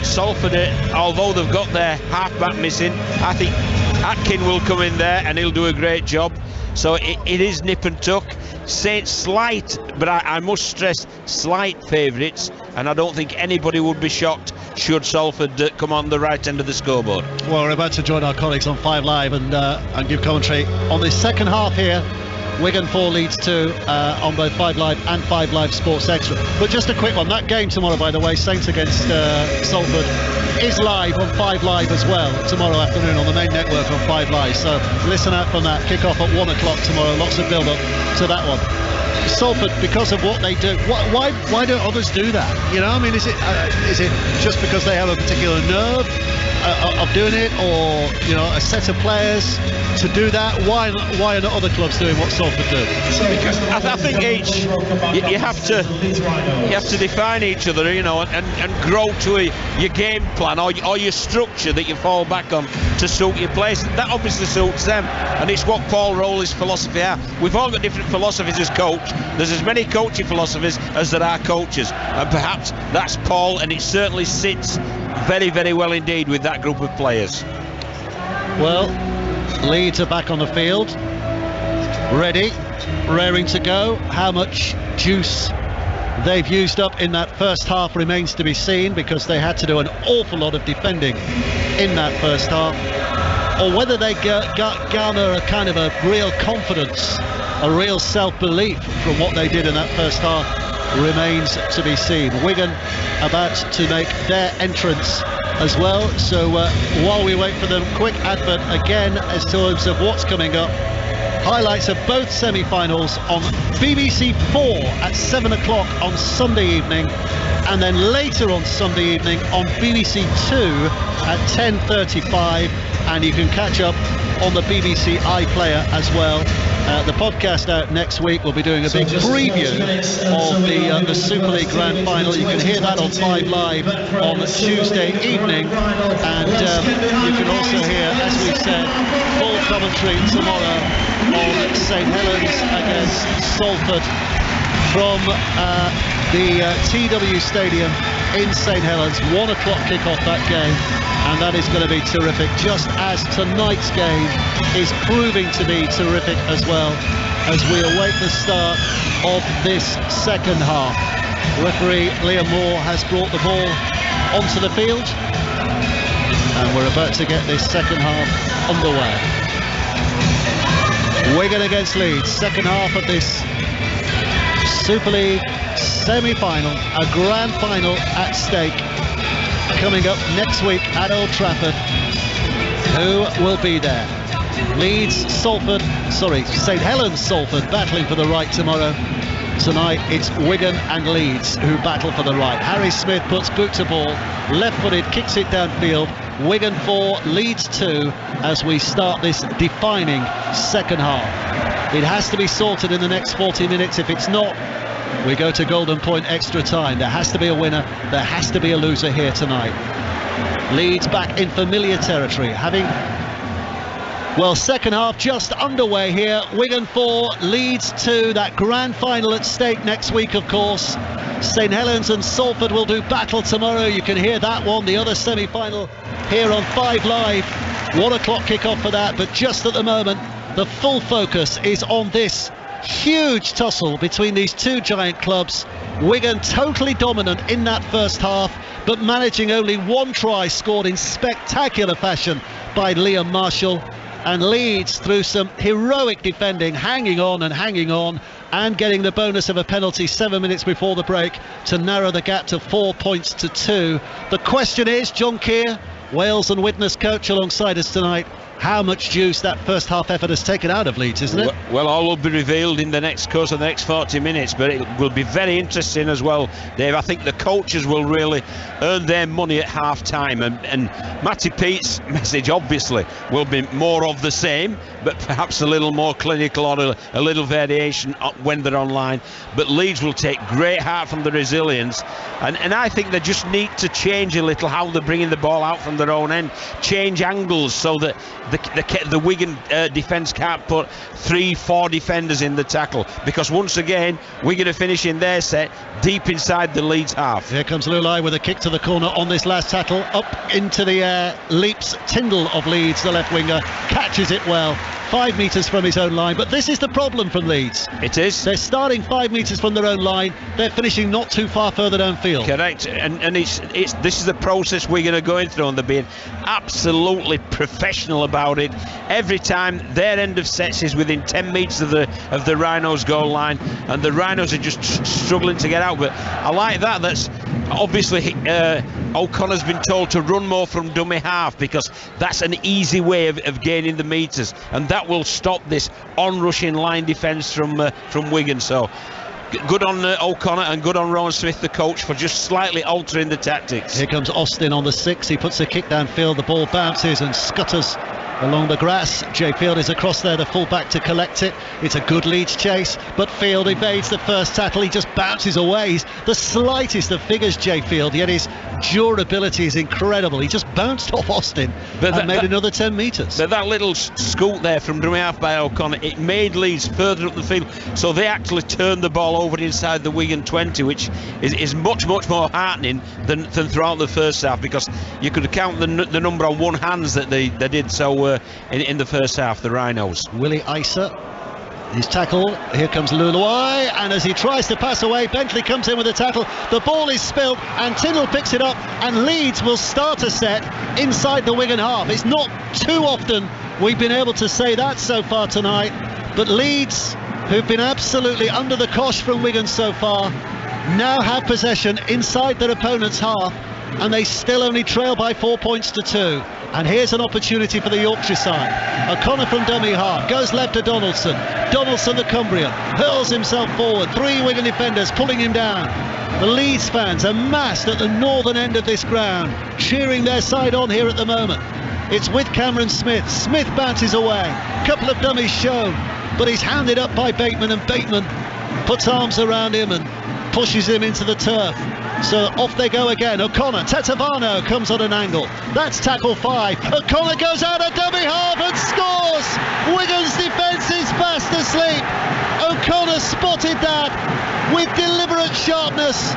Salford, although they've got their half-back missing, I think Atkin will come in there and he'll do a great job. So it is nip and tuck. Saint slight, but I must stress, slight favourites, and I don't think anybody would be shocked should Salford come on the right end of the scoreboard. Well, we're about to join our colleagues on 5 Live and give commentary on this second half here. Wigan 4, Leeds 2 on both 5 Live and 5 Live Sports Extra. But just a quick one, that game tomorrow, by the way, Saints against Salford, is live on 5 Live as well tomorrow afternoon on the main network on 5 Live. So listen out for that. Kick off at 1 o'clock tomorrow. Lots of build up to that one. Salford, because of what they do, why don't others do that? Is it just because they have a particular nerve of doing it, or a set of players to do that? Why are not other clubs doing what Salford do? I think you have to define each other, and grow to your game plan or your structure that you fall back on to suit your place. That obviously suits them, and it's what Paul Rowley's philosophy are. We've all got different philosophies as coach. There's as many coaching philosophies as there are coaches, and perhaps that's Paul, and it certainly sits very, very well indeed with that group of players. Well, Leeds are back on the field, ready, raring to go. How much juice they've used up in that first half remains to be seen, because they had to do an awful lot of defending in that first half. Or whether they garner a kind of a real confidence, a real self-belief from what they did in that first half remains to be seen. Wigan about to make their entrance as well, so while we wait for them, quick advert again as terms of what's coming up. Highlights of both semi-finals on BBC 4 at 7 o'clock on Sunday evening, and then later on Sunday evening on BBC 2 at 10:35, and you can catch up on the BBC iPlayer as well. The podcast out next week. We'll be doing a big preview of the Super League Grand Final. You can hear that on 5 Live on Tuesday evening, and you can also hear, as we said, full commentary tomorrow on St Helens against Salford from the TW Stadium in St Helens. 1 o'clock kick-off that game, and that is going to be terrific, just as tonight's game is proving to be terrific as well, as we await the start of this second half. Referee Liam Moore has brought the ball onto the field, and we're about to get this second half underway. Wigan against Leeds, second half of this Super League semi-final, a grand final at stake, coming up next week at Old Trafford. Who will be there? Leeds, St Helens, Salford battling for the right tomorrow. Tonight it's Wigan and Leeds who battle for the right. Harry Smith puts boot to ball, left-footed, kicks it downfield. Wigan 4, Leeds 2, as we start this defining second half. It has to be sorted in the next 40 minutes. If it's not, we go to golden point extra time. There has to be a winner, there has to be a loser here tonight. Leeds back in familiar territory, having, well, second half just underway here. Wigan 4, Leeds 2, that grand final at stake next week, of course. St Helens and Salford will do battle tomorrow. You can hear that one, the other semi-final, here on 5 Live. 1 o'clock kick-off for that, but just at the moment, the full focus is on this huge tussle between these two giant clubs. Wigan totally dominant in that first half, but managing only 1 try scored in spectacular fashion by Liam Marshall. And Leeds, through some heroic defending, hanging on and getting the bonus of a penalty 7 minutes before the break to narrow the gap to 4 points to 2. The question is, John Keir, Wales and Witness coach alongside us tonight, how much juice that first half effort has taken out of Leeds, isn't it? Well, all will be revealed in the next course of the next 40 minutes, but it will be very interesting as well, Dave. I think the coaches will really earn their money at half-time, and Matty Pete's message obviously will be more of the same, but perhaps a little more clinical or a little variation when they're online. But Leeds will take great heart from the resilience, and I think they just need to change a little how they're bringing the ball out from their own end, change angles so that the Wigan defence can't put 3-4 defenders in the tackle, because once again Wigan are finishing their set deep inside the Leeds half. Here comes Lulai with a kick to the corner on this last tackle, up into the air, leaps Tyndall of Leeds, the left winger, catches it well, 5 metres from his own line. But this is the problem from Leeds. It is. They're starting 5 metres from their own line, they're finishing not too far further downfield. Correct, and it's this is the process Wigan are going through, and they're being absolutely professional about it. Every time their end of sets is within 10 metres of the Rhinos goal line, and the Rhinos are just struggling to get out. But I like that. That's obviously O'Connor's been told to run more from dummy half, because that's an easy way of gaining the metres, and that will stop this on-rushing line defence from Wigan. So good on O'Connor, and good on Rowan Smith, the coach, for just slightly altering the tactics. Here comes Austin on the 6. He puts a kick downfield, the ball bounces and scutters along the grass. Jay Field is across there, the fullback, to collect it. It's a good Leeds chase, but Field evades the first tackle. He just bounces away. He's the slightest of figures, Jay Field, yet his durability is incredible. He just bounced off Austin and made another 10 metres. But that little scoot there from dummy half by O'Connor, it made Leeds further up the field, so they actually turned the ball over inside the Wigan 20, which is much more heartening than throughout the first half, because you could count the number on one hand that they did so in the first half, the Rhinos. Willie Isa, his tackle, here comes Luluai, and as he tries to pass away, Bentley comes in with a tackle, the ball is spilled and Tyndall picks it up, and Leeds will start a set inside the Wigan half. It's not too often we've been able to say that so far tonight, but Leeds, who've been absolutely under the cosh from Wigan so far, now have possession inside their opponent's half, and they still only trail by 4 points to 2. And here's an opportunity for the Yorkshire side. O'Connor from dummy half goes left to Donaldson. Donaldson, the Cumbrian, hurls himself forward. 3 Wigan defenders pulling him down. The Leeds fans are massed at the northern end of this ground, cheering their side on here at the moment. It's with Cameron Smith. Smith bounces away. Couple of dummies shown, but he's handed up by Bateman, and Bateman puts arms around him and pushes him into the turf. So off they go again. O'Connor, Tetavano comes on an angle. That's tackle 5. O'Connor goes out of dummy half and scores. Wigan's defence is fast asleep. O'Connor spotted that with deliberate sharpness,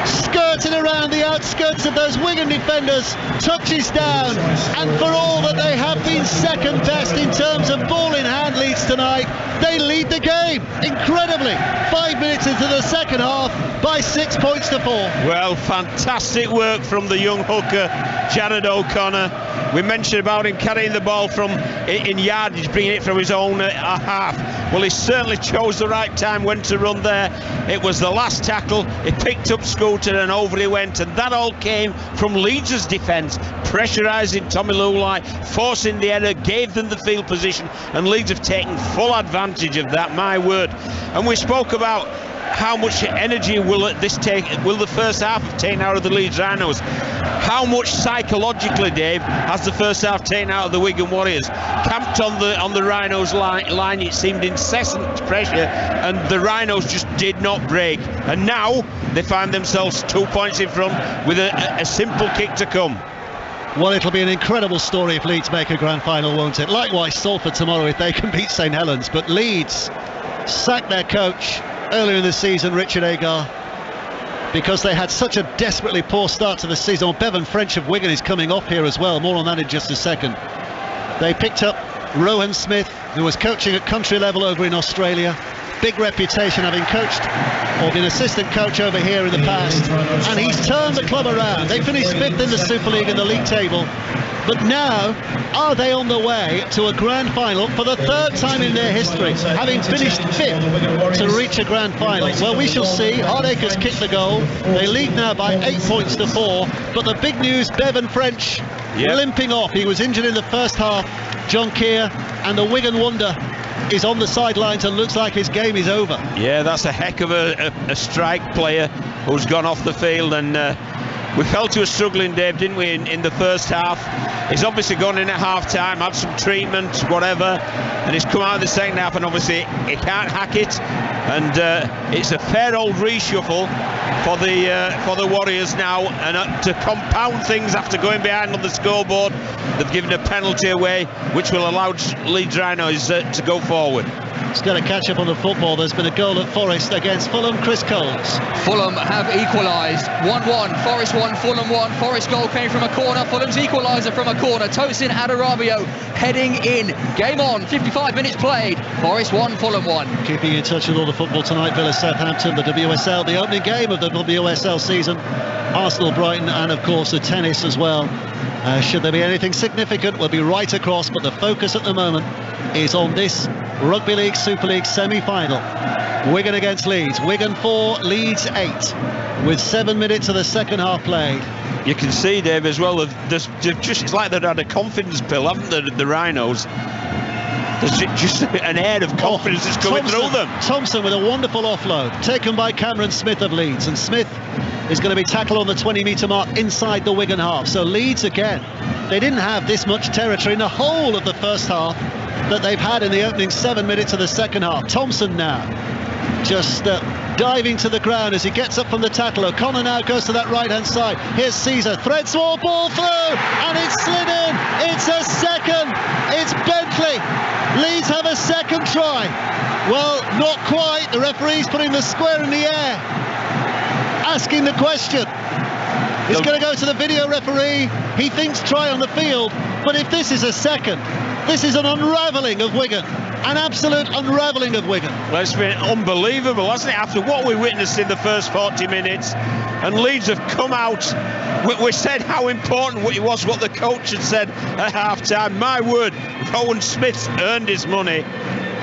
skirting around the outskirts of those Wigan defenders, touches down, and for all that they have been second best in terms of ball in hand Leeds tonight, they lead the game incredibly 5 minutes into the second half by 6 points to 4. Well, fantastic work from the young hooker Jared O'Connor. We mentioned about him carrying the ball from in yardage, bringing it from his own half. Well, he certainly chose the right time when to run there. It was the last tackle. He picked up Scooter and over he went, and that all came from Leeds' defence, pressurising Tommy Lulai, forcing the error, gave them the field position, and Leeds have taken full advantage of that, my word. And we spoke about how much energy will the first half have taken out of the Leeds Rhinos. How much psychologically, Dave, has the first half taken out of the Wigan Warriors? Camped on the Rhinos line, it seemed incessant pressure, and the Rhinos just did not break. And now they find themselves 2 points in front with a simple kick to come. Well, it'll be an incredible story if Leeds make a grand final, won't it? Likewise, Salford tomorrow if they can beat St Helens. But Leeds sacked their coach earlier in the season, Richard Agar, because they had such a desperately poor start to the season. Well, Bevan French of Wigan is coming off here as well. More on that in just a second. They picked up Rohan Smith, who was coaching at country level over in Australia. Big reputation, having coached or been assistant coach over here in the past, and he's turned the club around. They finished 5th in the Super League in the league table, but now are they on the way to a grand final for the 3rd time in their history, having finished 5th to reach a grand final? Well, we shall see. Hardacre's kicked the goal. They lead now by 8 points to 4, but the big news, Bevan French limping off. He was injured in the first half, John Keir, and the Wigan wonder is on the sidelines and looks like his game is over. Yeah, that's a heck of a strike player who's gone off the field, and we felt he was struggling, Dave, didn't we, in the first half. He's obviously gone in at half-time, had some treatment, whatever, and he's come out of the second half, and obviously he can't hack it, and it's a fair old reshuffle for the Warriors now, and to compound things after going behind on the scoreboard, they've given a penalty away, which will allow Leeds Rhinos to go forward. He's got to catch up on the football. There's been a goal at Forest against Fulham. Chris Coles. Fulham have equalised. 1-1. Forest 1, Fulham 1. Forest goal came from a corner. Fulham's equaliser from a corner. Tosin Adarabio heading in. Game on. 55 minutes played. Forest 1, Fulham 1. Keeping in touch with all the football tonight. Villa Southampton, the WSL, the opening game of the WSL season. Arsenal, Brighton, and of course the tennis as well. Should there be anything significant, we'll be right across, but the focus at the moment is on this Rugby League Super League semi-final. Wigan against Leeds. Wigan 4, Leeds 8, with 7 minutes of the second half played. You can see, Dave, as well, it's like they've had a confidence pill, haven't they, the Rhinos? There's just an air of confidence that's coming through them. Thompson with a wonderful offload, taken by Cameron Smith of Leeds, and Smith is going to be tackled on the 20-metre mark inside the Wigan half. So Leeds again, they didn't have this much territory in the whole of the first half that they've had in the opening 7 minutes of the second half. Thompson now just diving to the ground as he gets up from the tackle. O'Connor now goes to that right-hand side. Here's Caesar, threads all ball through, and it's slid in. It's a second. It's Bentley. Leeds have a second try. Well, not quite. The referee's putting the square in the air, asking the question. It's going to go to the video referee. He thinks try on the field, but if this is a second, this is an unravelling of Wigan. An absolute unravelling of Wigan. Well, it's been unbelievable, hasn't it? After what we witnessed in the first 40 minutes, and Leeds have come out. We said how important it was what the coach had said at half-time. My word, Rowan Smith's earned his money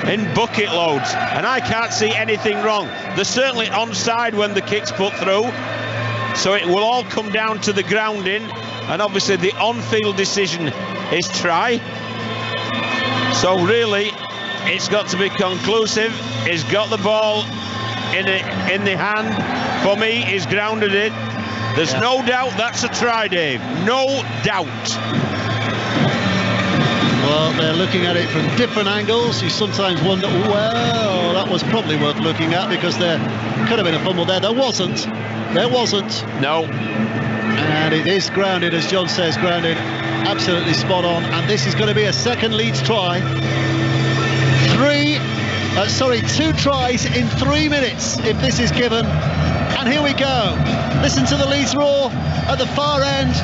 in bucket loads, and I can't see anything wrong. They're certainly onside when the kick's put through, so it will all come down to the grounding, and obviously the on-field decision is try. So really, it's got to be conclusive. He's got the ball in the hand. For me, he's grounded it. There's no doubt that's a try, Dave. No doubt. Well, they're looking at it from different angles. You sometimes wonder, well, that was probably worth looking at because there could have been a fumble there. There wasn't. There wasn't. No. And it is grounded, as John says, grounded. Absolutely spot on. And this is going to be a second Leeds try. 3 2 tries in 3 minutes if this is given. And here we go. Listen to the Leeds roar at the far end.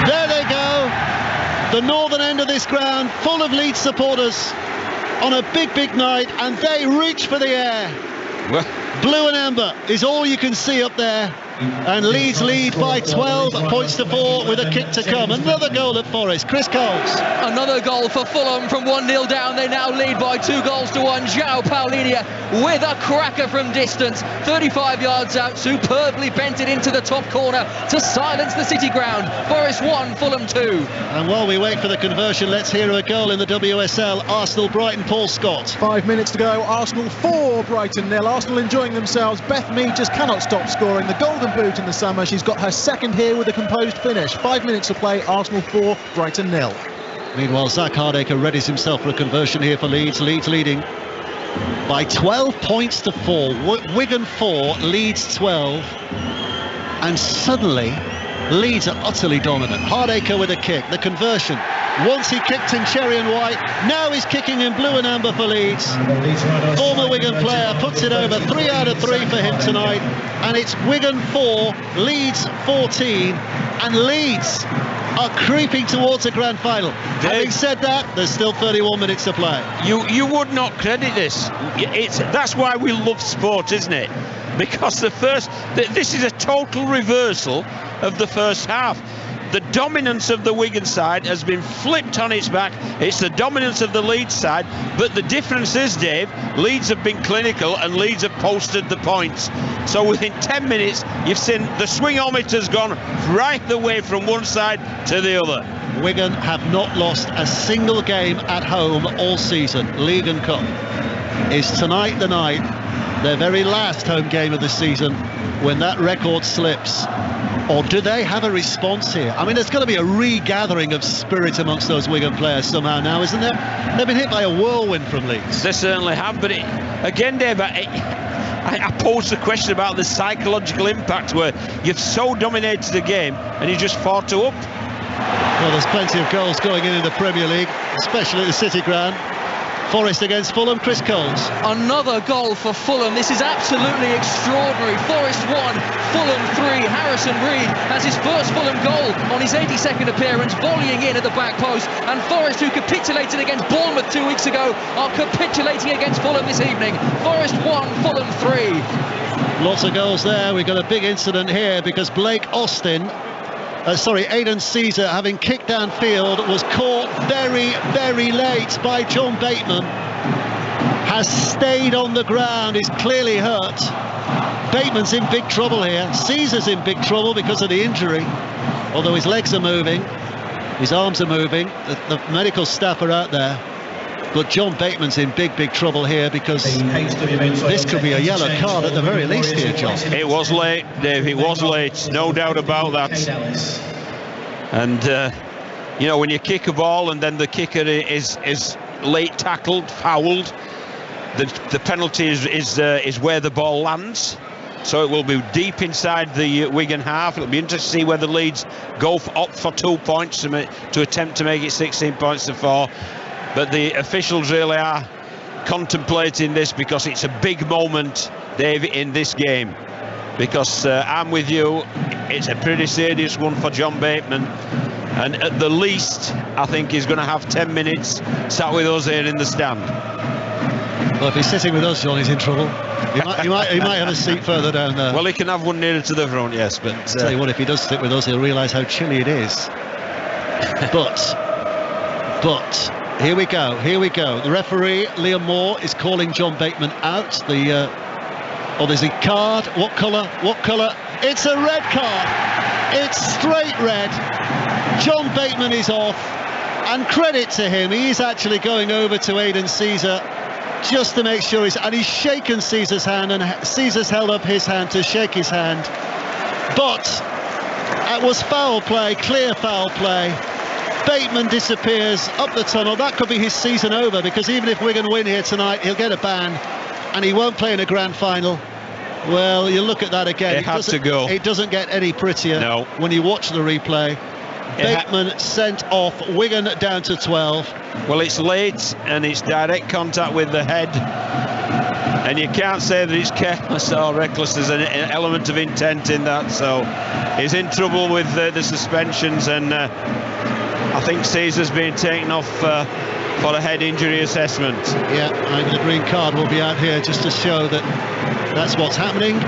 There they go. The northern end of this ground full of Leeds supporters on a big night, and they reach for the air. Blue and amber is all you can see up there. And Leeds lead by 12 points to 4 with a kick to come. Another goal at Forest. Chris Coles. Another goal for Fulham from 1-0 down. They now lead by 2 goals to 1. João Paulinho with a cracker from distance. 35 yards out, superbly bent it into the top corner to silence the City ground. Forest 1, Fulham 2. And while we wait for the conversion, let's hear a goal in the WSL. Arsenal, Brighton, Paul Scott. 5 minutes to go. Arsenal 4, Brighton 0. Arsenal enjoying themselves. Beth Mead just cannot stop scoring. The golden boot in the summer. She's got her second here with a composed finish. 5 minutes to play. Arsenal 4, Brighton 0. Meanwhile, Zach Hardacre readies himself for a conversion here for Leeds. Leeds leading by 12 points to 4. Wigan 4, Leeds 12. And suddenly, Leeds are utterly dominant. Hardacre with a kick. The conversion. Once he kicked in cherry and white, now he's kicking in blue and amber for Leeds. Former Wigan player puts it over. 3 out of 3 for him tonight. And it's Wigan 4, Leeds 14. And Leeds are creeping towards a grand final. Having said that, there's still 31 minutes to play. You would not credit this. That's why we love sport, isn't it? Because this is a total reversal of the first half. The dominance of the Wigan side has been flipped on its back. It's the dominance of the Leeds side, but the difference is, Dave, Leeds have been clinical and Leeds have posted the points. So within 10 minutes, you've seen the swingometer's gone right the way from one side to the other. Wigan have not lost a single game at home all season. League and Cup. Is tonight the night, their very last home game of the season, when that record slips? Or do they have a response here? I mean, there's got to be a regathering of spirit amongst those Wigan players somehow now, isn't there? They've been hit by a whirlwind from Leeds. They certainly have, but again, Dave, I posed the question about the psychological impact where you've so dominated the game and you just 4-2 up. Well, there's plenty of goals going in the Premier League, especially at the City ground. Forest against Fulham, Chris Coles. Another goal for Fulham. This is absolutely extraordinary. Forest 1, Fulham 3. Harrison Reed has his first Fulham goal on his 82nd appearance, volleying in at the back post. And Forest, who capitulated against Bournemouth 2 weeks ago, are capitulating against Fulham this evening. Forest 1, Fulham 3. Lots of goals there. We've got a big incident here because Blake Austin, Aidan Caesar, having kicked downfield, was caught very late by John Bateman. Has stayed on the ground, is clearly hurt. Bateman's in big trouble here. Caesar's in big trouble because of the injury, although his legs are moving, his arms are moving, the medical staff are out there. But John Bateman's in big trouble here because this could be a yellow card at the very least here, John. It was late, Dave, it was late, no doubt about that. And, when you kick a ball and then the kicker is late tackled, fouled, the penalty is where the ball lands. So it will be deep inside the Wigan half. It'll be interesting to see whether Leeds opt for 2 points to attempt to make it 16 points to 4. But the officials really are contemplating this because it's a big moment, David, in this game. Because I'm with you, it's a pretty serious one for John Bateman. And at the least, I think he's going to have 10 minutes sat with us here in the stand. Well, if he's sitting with us, John, he's in trouble. He might have a seat further down there. Well, he can have one nearer to the front, yes. But tell you what, if he does sit with us, he'll realise how chilly it is. But here we go. The referee, Liam Moore, is calling John Bateman out. There's a card. What colour? It's a red card. It's straight red. John Bateman is off. And credit to him, he is actually going over to Aidan Caesar just to make sure he's shaken Caesar's hand, and Caesar's held up his hand to shake his hand. But it was foul play, clear foul play. Bateman disappears up the tunnel. That could be his season over, because even if Wigan win here tonight, he'll get a ban and he won't play in a grand final. Well, you look at that again. It had to go. It doesn't get any prettier when you watch the replay. Bateman sent off. Wigan down to 12. Well, it's Leeds, and it's direct contact with the head. And you can't say that it's careless or reckless. There's an element of intent in that. So he's in trouble with the suspensions, and I think Caesar's being taken off for a head injury assessment. Yeah, and the green card will be out here just to show that that's what's happening.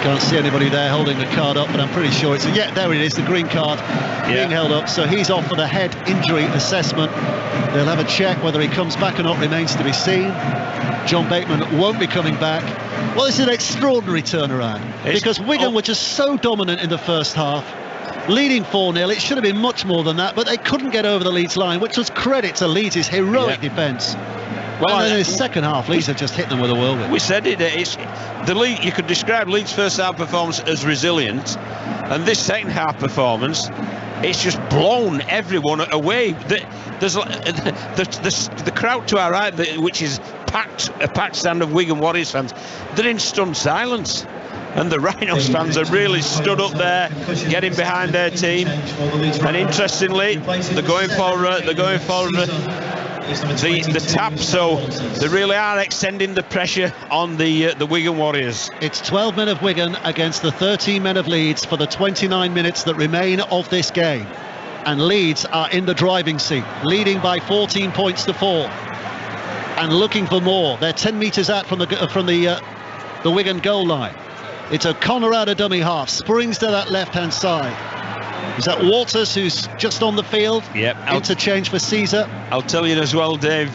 Can't see anybody there holding the card up, but I'm pretty sure it's yeah, there it is, the green card being held up. So he's off for the head injury assessment. They'll have a check. Whether he comes back or not remains to be seen. John Bateman won't be coming back. Well, this is an extraordinary turnaround because Wigan were just so dominant in the first half, leading 4-0. It should have been much more than that, but they couldn't get over the Leeds line, which was credit to Leeds' heroic defence. Well, and then in the second half, Leeds have just hit them with a whirlwind. We said it. It's the Leeds. You could describe Leeds' first half performance as resilient, and this second half performance, it's just blown everyone away. There's the crowd to our right, which is a packed stand of Wigan Warriors fans. They're in stunned silence. And the Rhinos fans are really stood up there, getting behind their team. And interestingly, they're going for the tap, so they really are extending the pressure on the Wigan Warriors. It's 12 men of Wigan against the 13 men of Leeds for the 29 minutes that remain of this game. And Leeds are in the driving seat, leading by 14 points to 4, and looking for more. They're 10 metres out from the Wigan goal line. It's O'Connor out of dummy half, springs to that left-hand side. Is that Walters who's just on the field? Yep. Interchange for Caesar. I'll tell you as well, Dave,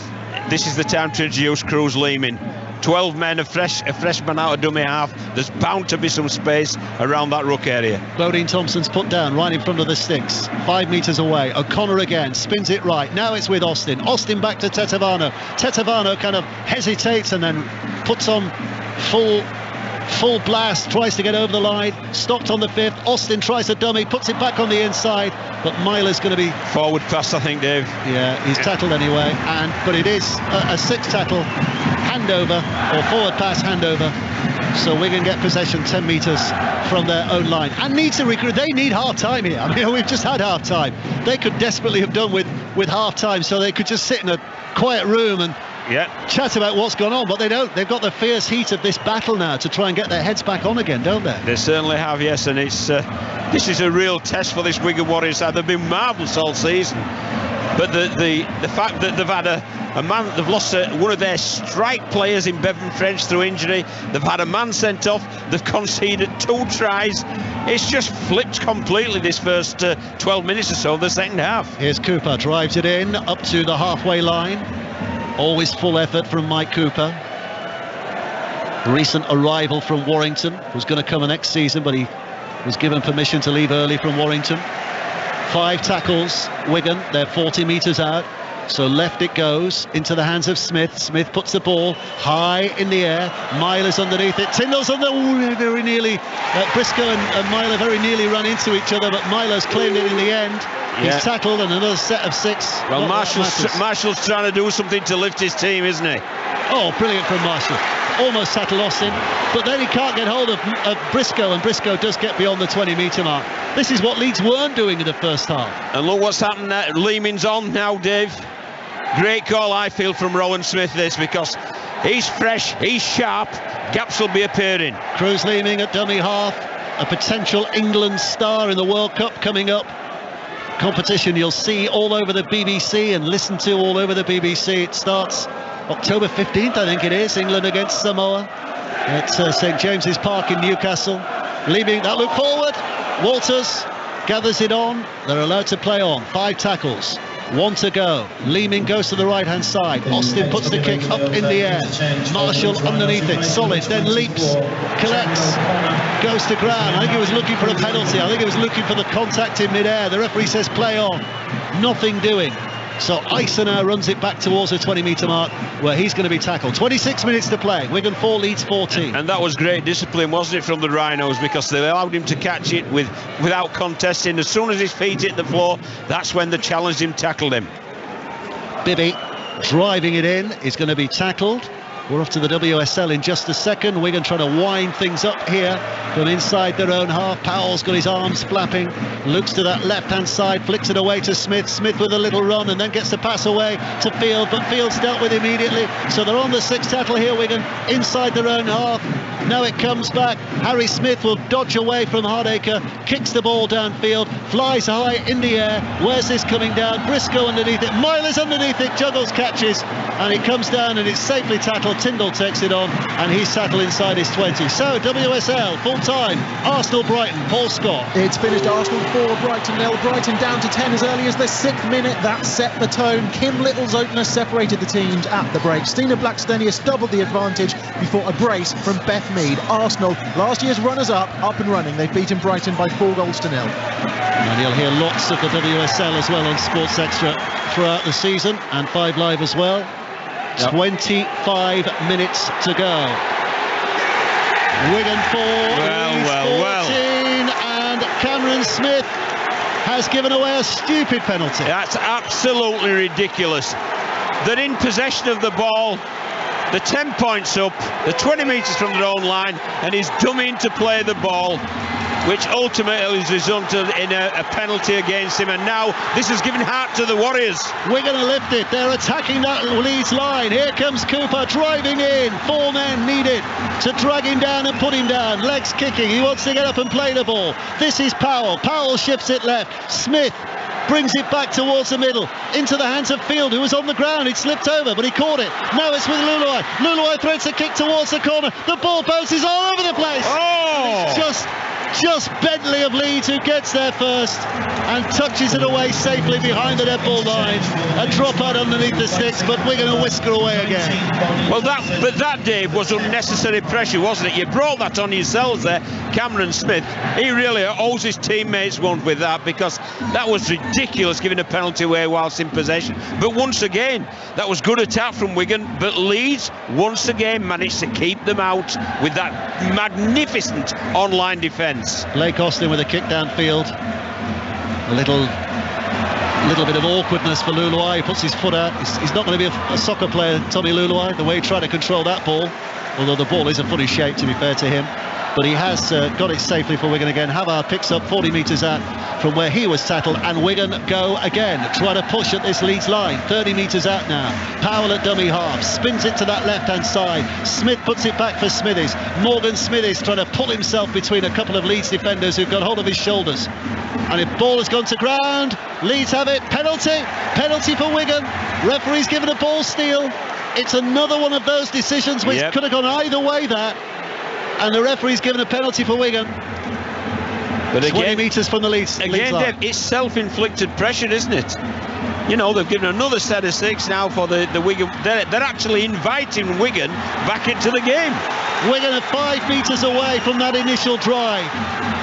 this is the time to introduce Cruz Leeming. 12 men, a freshman out of dummy half. There's bound to be some space around that ruck area. Bodine Thompson's put down right in front of the sticks, 5 metres away. O'Connor again, spins it right. Now it's with Austin. Austin back to Tetevano. Tetevano kind of hesitates and then puts on full blast, tries to get over the line, stopped on the 5th. Austin tries a dummy, puts it back on the inside, but Myler's going to be forward pass, I think, Dave. Yeah, he's tackled anyway, but it is a 6 tackle handover, or forward pass handover, so Wigan get possession 10 metres from their own line and need to recruit. They need half time here. I mean, we've just had half time. They could desperately have done with half time, so they could just sit in a quiet room and chat about what's gone on, but they don't. They've got the fierce heat of this battle now to try and get their heads back on again, don't they? They certainly have, yes, and it's this is a real test for this Wigan Warriors side. They've been marvellous all season, but the fact that they've had a man, they've lost one of their strike players in Bevan French through injury, they've had a man sent off, they've conceded 2 tries. It's just flipped completely this first 12 minutes or so of the second half. Here's Cooper, drives it in up to the halfway line. Always full effort from Mike Cooper. Recent arrival from Warrington, was going to come next season, but he was given permission to leave early from Warrington. 5 tackles, Wigan, they're 40 metres out. So left it goes into the hands of Smith. Smith puts the ball high in the air. Myler's underneath it. Tyndall's on the very nearly. Briscoe and Myler very nearly run into each other, but Myler's claimed it in the end. He's tackled, and another set of 6. Well, Marshall's trying to do something to lift his team, isn't he? Oh, brilliant from Marshall. Almost tackled Austin, but then he can't get hold of Briscoe, and Briscoe does get beyond the 20-metre mark. This is what Leeds weren't doing in the first half. And look what's happened there. Leeming's on now, Dave. Great call, I feel, from Rowan Smith, this, because he's fresh, he's sharp, gaps will be appearing. Cruz Leeming at dummy half, a potential England star in the World Cup coming up. Competition you'll see all over the BBC and listen to all over the BBC. It starts October 15th, I think it is, England against Samoa at St James's Park in Newcastle. Leeming that look forward, Walters gathers it on, they're allowed to play on. 5 tackles, 1 to go. Leeming goes to the right hand side. Austin puts the kick up in the air. Marshall underneath it, solid, then leaps, collects, goes to ground. I think he was looking for a penalty. I think he was looking for the contact in mid-air. The referee says play on. Nothing doing. So Isa now runs it back towards the 20-metre mark, where he's going to be tackled. 26 minutes to play. Wigan 4, Leeds 14. And that was great discipline, wasn't it, from the Rhinos, because they allowed him to catch it without contesting. As soon as his feet hit the floor, that's when they challenged him, tackled him. Bibby driving it in is going to be tackled. We're off to the WSL in just a second. Wigan trying to wind things up here from inside their own half. Powell's got his arms flapping, looks to that left-hand side, flicks it away to Smith. Smith with a little run and then gets the pass away to Field, but Field's dealt with immediately. So they're on the 6th tackle here, Wigan, inside their own half. Now it comes back. Harry Smith will dodge away from Hardacre, kicks the ball downfield, flies high in the air. Where's this coming down? Briscoe underneath it, Myler's underneath it, juggles, catches, and it comes down and it's safely tackled. Tyndall takes it on and he's tackled inside his 20. So WSL full time, Arsenal-Brighton, Paul Scott. It's finished Arsenal 4, Brighton 0. Brighton down to 10 as early as the 6th minute. That set the tone. Kim Little's opener separated the teams at the break. Stina Blackstenius doubled the advantage before a brace from Beth Mead. Arsenal, last year's runners-up, up and running. They've beaten Brighton by 4 goals to 0. And you'll hear lots of the WSL as well on Sports Extra throughout the season, and 5 Live as well. Yep. 25 minutes to go. Wigan 4, Leeds 14, and Cameron Smith has given away a stupid penalty. That's absolutely ridiculous. They're in possession of the ball. They're 10 points up, they're 20 metres from their own line, and he's dummying to play the ball, which ultimately has resulted in a penalty against him. And now this has given heart to the Warriors. We're going to lift it. They're attacking that Leeds line. Here comes Cooper driving in. 4 men needed to drag him down and put him down. Legs kicking. He wants to get up and play the ball. This is Powell. Powell shifts it left. Smith brings it back towards the middle, into the hands of Field, who was on the ground. He'd slipped over, but he caught it. Now it's with Luluai. Luluai threads a kick towards the corner. The ball bounces all over the place. Oh! It's just Bentley of Leeds who gets there first and touches it away safely behind the dead ball line. A drop out underneath the sticks, but we're going to whisker away again. Well, that, Dave, was unnecessary pressure, wasn't it? You brought that on yourselves there, Cameron Smith. He really owes his teammates one with that, because that was ridiculous, giving a penalty away whilst in possession. But once again, that was good attack from Wigan, but Leeds once again managed to keep them out with that magnificent online defence. Blake Austin with a kick downfield. A little bit of awkwardness for Luluai. He puts his foot out. He's not going to be a soccer player, Tommy Luluai, the way he tried to control that ball, although the ball is a funny shape, to be fair to him. But he has got it safely for Wigan again. Havard picks up 40 metres out from where he was tackled, and Wigan go again, try to push at this Leeds line. 30 metres out now. Powell at dummy half, spins it to that left-hand side. Smith puts it back for Smithies. Morgan Smithies trying to pull himself between a couple of Leeds defenders who've got hold of his shoulders. And if ball has gone to ground, Leeds have it. Penalty for Wigan. Referee's given a ball steal. It's another one of those decisions which could have gone either way, that. And the referee's given a penalty for Wigan. But again, 20 metres from the Leeds line. Dave, it's self-inflicted pressure, isn't it? You know, they've given another set of 6 now for the Wigan. They're actually inviting Wigan back into the game. Wigan are 5 metres away from that initial drive.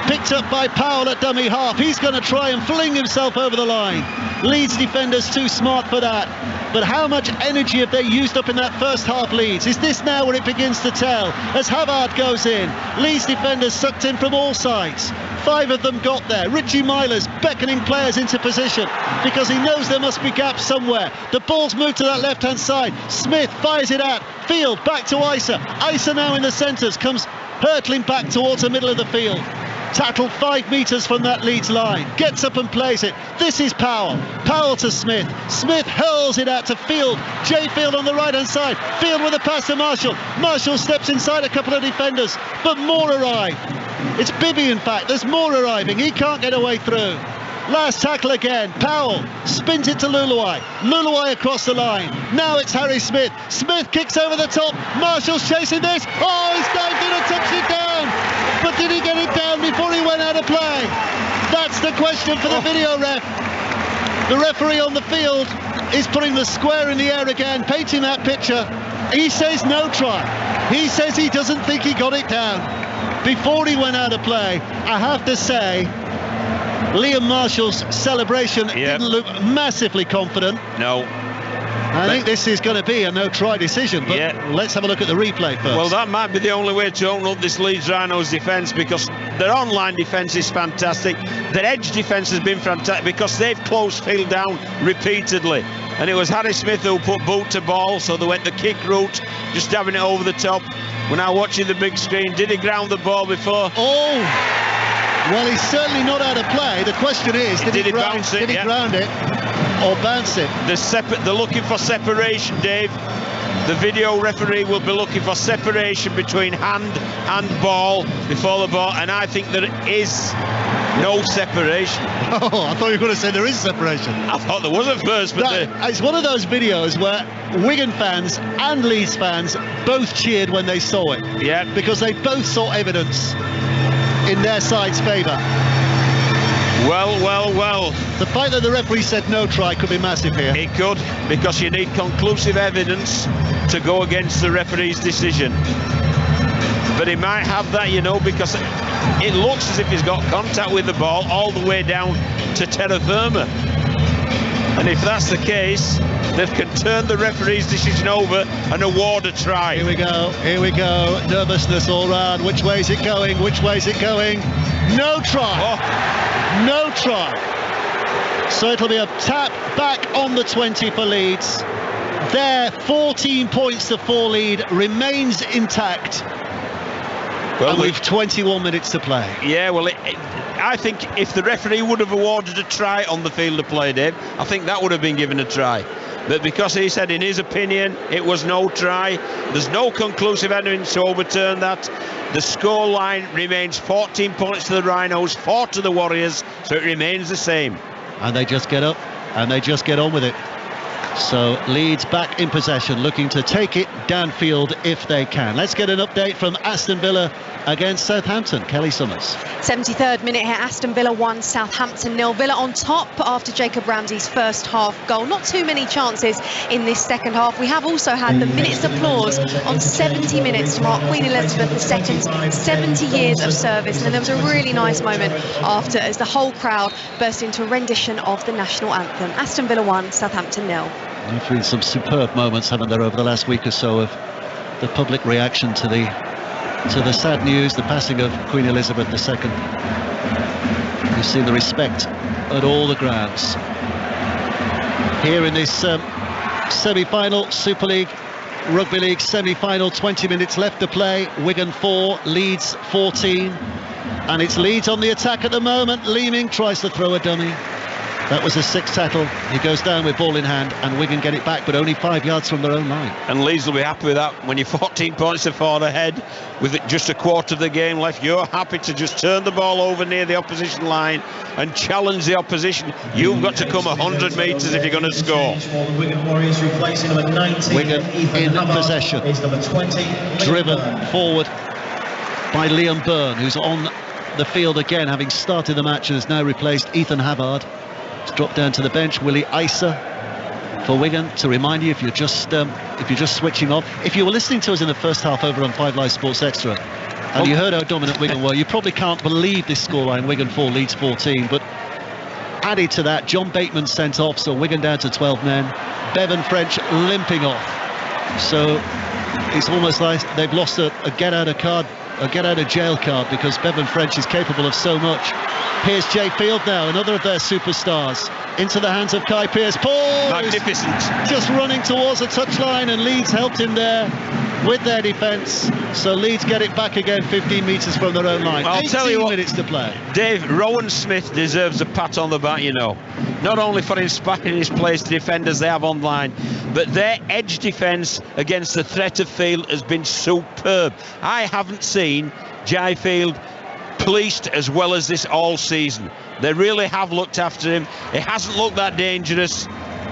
Picked up by Powell at dummy half. He's going to try and fling himself over the line. Leeds defenders too smart for that. But how much energy have they used up in that first half, Leeds? Is this now where it begins to tell? As Havard goes in, Leeds defenders sucked in from all sides. 5 of them got there. Richie Myler's beckoning players into position because he knows there must be gaps somewhere. The ball's moved to that left-hand side. Smith fires it out. Field back to Isa. Isa now in the centres, comes hurtling back towards the middle of the field. Tackled 5 metres from that Leeds line. Gets up and plays it. This is Powell. Powell to Smith. Smith hurls it out to Field. Jay Field on the right-hand side. Field with a pass to Marshall. Marshall steps inside a couple of defenders, but more arrive. It's Bibby, in fact. There's more arriving. He can't get away through. Last tackle again. Powell spins it to Luluai. Luluai across the line. Now it's Harry Smith. Smith kicks over the top. Marshall's chasing this. Oh, he's dived in and touched it down. But did he get it down before he went out of play? That's the question for the video ref. The referee on the field is putting the square in the air again, painting that picture. He says no try. He says he doesn't think he got it down before he went out of play. I have to say, Liam Marshall's celebration didn't look massively confident. No. I think this is going to be a no-try decision, but let's have a look at the replay first. Well, that might be the only way to open up this Leeds Rhinos defence, because their online defence is fantastic. Their edge defence has been fantastic because they've closed field down repeatedly. and it was Harry Smith who put boot to ball, so they went the kick route, just having it over the top. We're now watching the big screen. Did he ground the ball before? Oh! Well, he's certainly not out of play. The question is, did he bounce it? Did he ground it or bounce it? They're looking for separation, Dave. The video referee will be looking for separation between hand and ball before the ball, and I think there is no separation. Oh, I thought you were going to say there is separation. I thought there was at first, but it's one of those videos where Wigan fans and Leeds fans both cheered when they saw it. Yeah. Because they both saw evidence in their side's favour. Well. The fact that the referee said no try could be massive here. It could, because you need conclusive evidence to go against the referee's decision. But he might have that, because it looks as if he's got contact with the ball all the way down to terra firma. And if that's the case, they can turn the referee's decision over and award a try. Here we go. Nervousness all round. Which way is it going? No try. Oh. No try. So it'll be a tap back on the 20 for Leeds. Their 14 points to 4 lead remains intact. Well, and with 21 minutes to play. Yeah, well, I think if the referee would have awarded a try on the field of play, Dave, I think that would have been given a try. But because he said in his opinion it was no try, there's no conclusive evidence to overturn that. The score line remains 14 points to the Rhinos, 4 to the Warriors, so it remains the same. And they just get up and they just get on with it. So Leeds back in possession, looking to take it downfield if they can. Let's get an update from Aston Villa against Southampton. Kelly Summers. 73rd minute here, Aston Villa 1, Southampton 0. Villa on top after Jacob Ramsey's first half goal. Not too many chances in this second half. We have also had the minute's applause on 70 minutes to mark Queen Elizabeth II's 70 years of service. And then there was a really nice moment after as the whole crowd burst into a rendition of the national anthem. Aston Villa 1, Southampton 0. There've been some superb moments, haven't there, over the last week or so of the public reaction to the sad news, the passing of Queen Elizabeth II. You've seen the respect at all the grounds. Here in this semi-final, Super League, Rugby League semi-final, 20 minutes left to play. Wigan 4, Leeds 14. And it's Leeds on the attack at the moment. Leeming tries to throw a dummy. That was a 6th tackle. He goes down with ball in hand, and Wigan get it back, but only 5 yards from their own line. And Leeds will be happy with that. When you're 14 points to 4 ahead with just a quarter of the game left, you're happy to just turn the ball over near the opposition line and challenge the opposition. You've got to come 100 metres if you're going to score. Wigan in possession, driven forward by Liam Byrne, who's on the field again, having started the match and has now replaced Ethan Havard. It's dropped down to the bench. Willie Isa for Wigan. To remind you, if you're just switching off, if you were listening to us in the first half over on 5 Live Sports Extra and you heard how dominant Wigan were, you probably can't believe this scoreline. Wigan 4, Leeds 14. But added to that, John Bateman sent off, so Wigan down to 12 men. Bevan French limping off. So it's almost like they've lost a get out of jail card, because Bevan French is capable of so much. Here's Jay Field now, another of their superstars, into the hands of Kai Pearce-Paul. Magnificent. Just running towards the touchline, and Leeds helped him there with their defence. So Leeds get it back again 15 metres from their own line. I'll tell you what, minutes to play. Dave, Rowan Smith deserves a pat on the back, not only for inspiring his players to defenders they have online, but their edge defence against the threat of field has been superb. I haven't seen Jai Field policed as well as this all season. They really have looked after him. It hasn't looked that dangerous,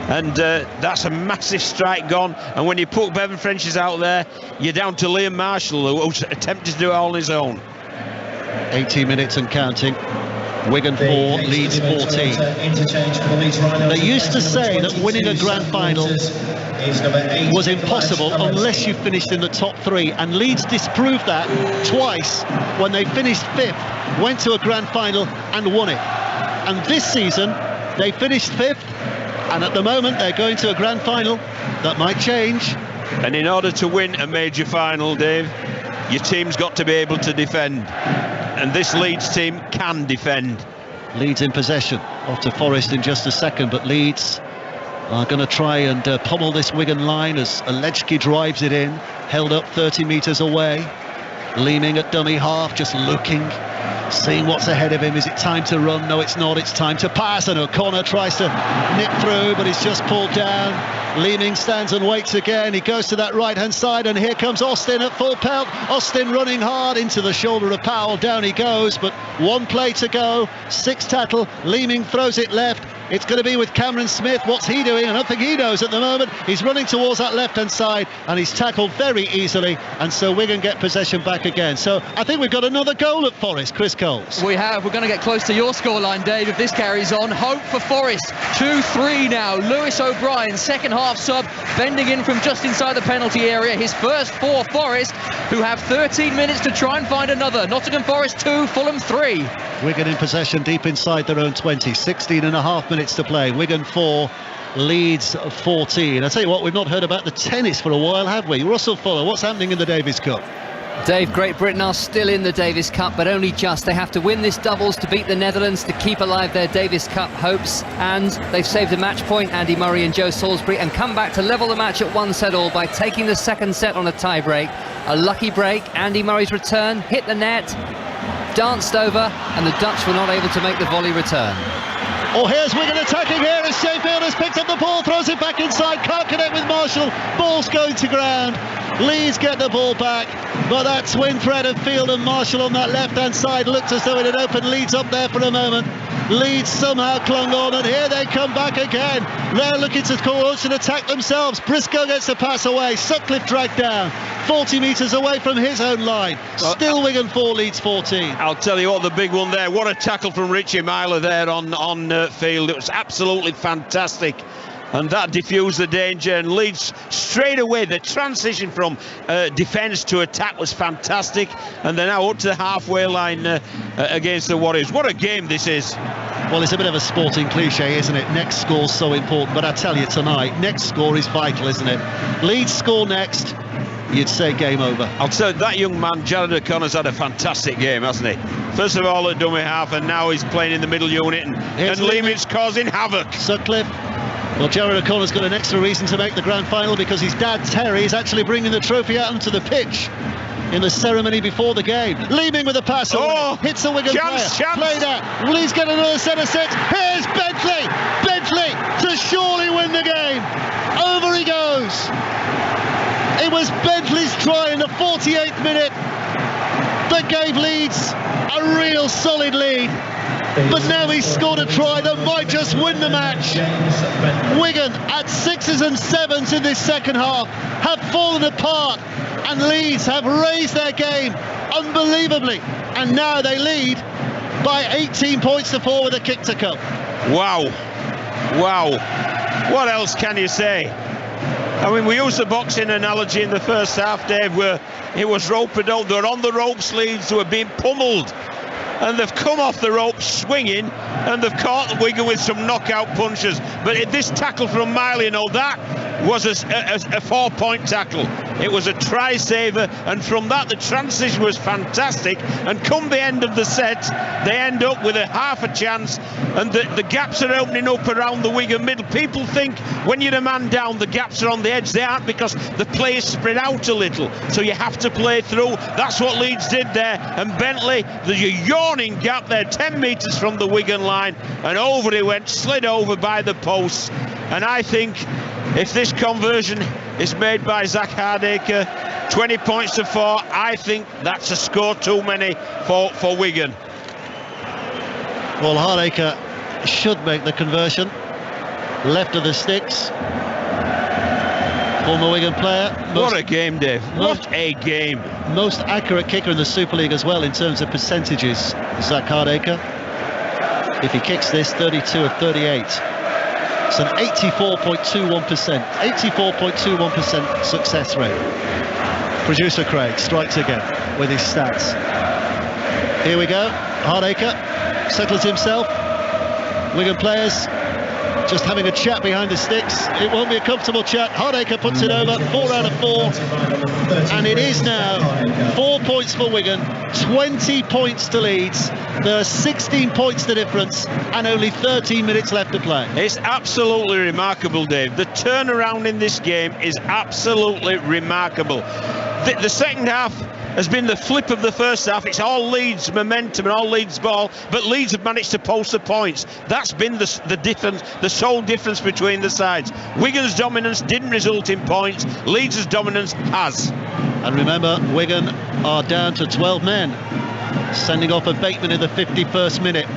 and that's a massive strike gone. And when you put Bevan French's out there, you're down to Liam Marshall, who's attempted to do it all on his own. 18 minutes and counting. Wigan 4, Leeds 14. They used to say that winning a grand final was impossible unless you finished in the top 3, and Leeds disproved that twice when they finished 5th, went to a grand final and won it. And this season they finished 5th, and at the moment they're going to a grand final. That might change. And in order to win a major final, Dave, your team's got to be able to defend, and this Leeds team can defend. Leeds in possession. Off to Forest in just a second, but Leeds are going to try and pummel this Wigan line as Alechki drives it in, held up 30 metres away. Leeming at dummy half, just looking, seeing what's ahead of him. Is it time to run? No, it's not. It's time to pass, and O'Connor tries to nip through, but he's just pulled down. Leeming stands and waits again. He goes to that right-hand side, and here comes Austin at full pelt. Austin running hard into the shoulder of Powell. Down he goes, but one play to go. 6 tackle. Leeming throws it left. It's going to be with Cameron Smith. What's he doing? I don't think he knows at the moment. He's running towards that left-hand side, and he's tackled very easily, and so Wigan get possession back again. So I think we've got another goal at Forest. Chris Coles. We have. We're going to get close to your scoreline, Dave, if this carries on. Hope for Forest. 2-3 now. Lewis O'Brien, second half sub, bending in from just inside the penalty area. His first for Forest, who have 13 minutes to try and find another. Nottingham Forest 2, Fulham 3. Wigan in possession deep inside their own 20. 16 and a half minutes to play. Wigan 4, Leeds 14. I tell you what, we've not heard about the tennis for a while, have we? Russell Fuller, what's happening in the Davis Cup? Dave, Great Britain are still in the Davis Cup, but only just. They have to win this doubles to beat the Netherlands to keep alive their Davis Cup hopes, and they've saved a match point, Andy Murray and Joe Salisbury, and come back to level the match at 1-all by taking the second set on a tie break. A lucky break. Andy Murray's return hit the net, danced over, and the Dutch were not able to make the volley return. Oh, here's Wigan attacking here as Sheffield has picked up the ball, throws it back inside, can't connect with Marshall, ball's going to ground. Leeds get the ball back, but that's Winfred and Field and Marshall on that left-hand side. Looked as though it had opened Leeds up there for a moment. Leeds somehow clung on, and here they come back again. They're looking to course and attack themselves. Briscoe gets the pass away, Sutcliffe dragged down 40 metres away from his own line. Still Wigan 4, Leeds 14. I'll tell you what, the big one there, what a tackle from Richie Myler there on Field. It was absolutely fantastic, and that diffused the danger, and Leeds straight away, the transition from defence to attack was fantastic, and they're now up to the halfway line against the Warriors. What a game this is. Well, it's a bit of a sporting cliche, isn't it? Next score's so important, but I tell you tonight, next score is vital, isn't it? Leeds score next, you'd say game over. I'll tell you, that young man, Jared O'Connor's had a fantastic game, hasn't he? First of all at dummy half, and now he's playing in the middle unit, and Leeming's causing havoc. Sutcliffe. Well, Jared O'Connor's got an extra reason to make the grand final, because his dad, Terry, is actually bringing the trophy out onto the pitch in the ceremony before the game. Leeming with a pass. Oh, hits the Wigan player. Played out. Will he's getting another set of six? Here's Bentley. Bentley to surely win the game. Over he goes. It was Bentley's try in the 48th minute that gave Leeds a real solid lead. But now he's scored a try that might just win the match. Wigan at 6s and 7s in this second half have fallen apart, and Leeds have raised their game unbelievably, and now they lead by 18 points to 4 with a kick to come. Wow. What else can you say? I mean, we used the boxing analogy in the first half, Dave, where it was rope-a-dope. They're on the ropes, Leeds, who are being pummeled, and they've come off the ropes swinging, and they've caught Wigan with some knockout punches. But this tackle from Miley, that was a 4-point tackle. It was a try saver, and from that the transition was fantastic, and come the end of the set they end up with a half a chance, and the gaps are opening up around the Wigan middle. People think when you're a man down the gaps are on the edge. They aren't, because the play is spread out a little, so you have to play through. That's what Leeds did there, and Bentley, there's a yawning gap there 10 metres from the Wigan line, and over he went, slid over by the posts. And I think if this conversion is made by Zach Hardacre, 20 points to 4, I think that's a score too many for Wigan. Well, Hardacre should make the conversion. Left of the sticks. Former Wigan player. What a game, Dave. What a game. Most accurate kicker in the Super League as well in terms of percentages, Zach Hardacre. If he kicks this, 32 of 38. It's an 84.21%. 84.21% success rate. Producer Craig strikes again with his stats. Here we go. Hardacre settles himself. Wigan players just having a chat behind the sticks. It won't be a comfortable chat. Hardacre puts it over, 4 out of 4. And it is now 4 points for Wigan, 20 points to Leeds. There are 16 points to difference and only 13 minutes left to play. It's absolutely remarkable, Dave. The turnaround in this game is absolutely remarkable. The second half has been the flip of the first half. It's all Leeds momentum and all Leeds ball, but Leeds have managed to post the points. That's been the difference, the sole difference between the sides. Wigan's dominance didn't result in points. Leeds' dominance has. And remember, Wigan are down to 12 men, sending off a Bateman in the 51st minute.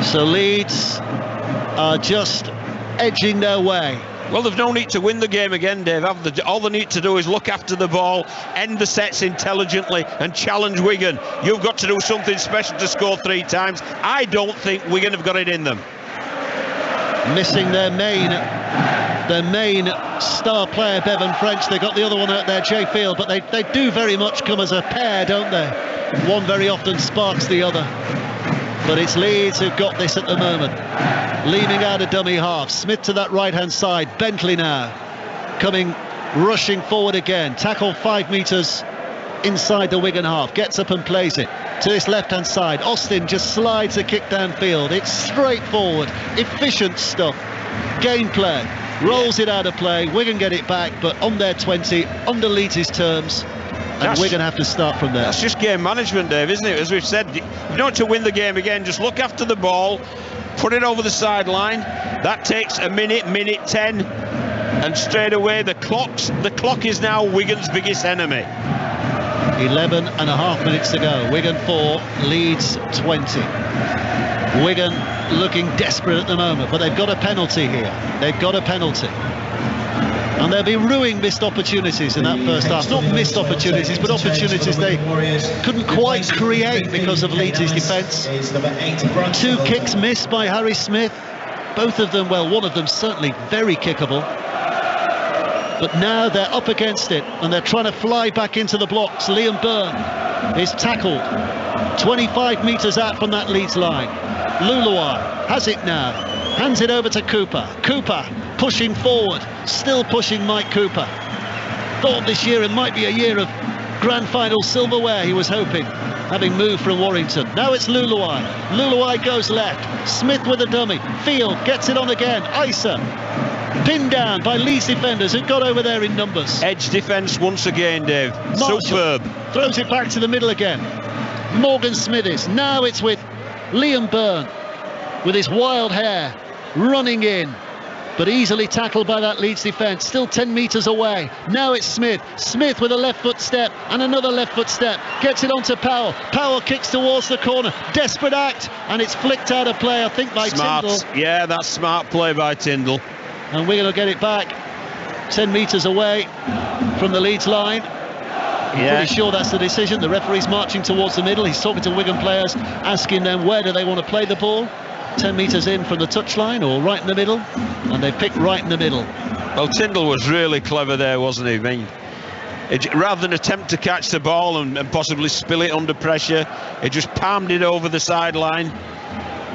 So Leeds are just edging their way. Well, they've no need to win the game again, Dave. All they need to do is look after the ball, end the sets intelligently and challenge Wigan. You've got to do something special to score 3 times. I don't think Wigan have got it in them. Missing their main star player, Bevan French. They got the other one out there, Jay Field, but they do very much come as a pair, don't they? One very often sparks the other. But it's Leeds who've got this at the moment. Leaving out a dummy half. Smith to that right-hand side. Bentley now coming, rushing forward again. Tackle 5 metres inside the Wigan half. Gets up and plays it to this left-hand side. Austin just slides a kick downfield. It's straightforward, efficient stuff. Gameplay. Rolls it out of play. Wigan get it back, but on their 20, under Leeds' terms. And Wigan have to start from there. That's just game management, Dave, isn't it? As we've said, you don't to win the game again, just look after the ball, put it over the sideline. That takes a minute, minute 10, and straight away the clock is now Wigan's biggest enemy. 11 and a half minutes to go. Wigan 4, Leeds 20. Wigan looking desperate at the moment, but they've got a penalty here. They've got a penalty. And they'll be ruining missed opportunities in that first half. Not missed opportunities, but opportunities they couldn't quite create because of Leeds' defence. 2 kicks missed by Harry Smith. Both of them, well, one of them certainly very kickable. But now they're up against it, and they're trying to fly back into the blocks. Liam Byrne is tackled 25 metres out from that Leeds line. Luluai has it now, hands it over to Cooper. Cooper pushing forward, still pushing Mike Cooper. Thought this year it might be a year of grand final silverware, he was hoping, having moved from Warrington. Now it's Luluai. Luluai goes left. Smith with a dummy. Field gets it on again. Isa pinned down by Leeds defenders who got over there in numbers. Edge defence once again, Dave. Marshall superb. Throws it back to the middle again. Morgan Smithies. Now it's with Liam Byrne with his wild hair running in, but easily tackled by that Leeds defence. Still 10 metres away. Now it's Smith. Smith with a left foot step and another left foot step. Gets it onto Powell. Powell kicks towards the corner. Desperate act, and it's flicked out of play, I think, by Tyndall. Yeah, that's smart play by Tyndall. And Wigan will get it back 10 metres away from the Leeds line. I'm pretty sure that's the decision. The referee's marching towards the middle. He's talking to Wigan players, asking them where do they want to play the ball. 10 metres in from the touchline or right in the middle, and they picked right in the middle. Well, Tyndall was really clever there, wasn't he? I mean, rather than attempt to catch the ball and possibly spill it under pressure, he just palmed it over the sideline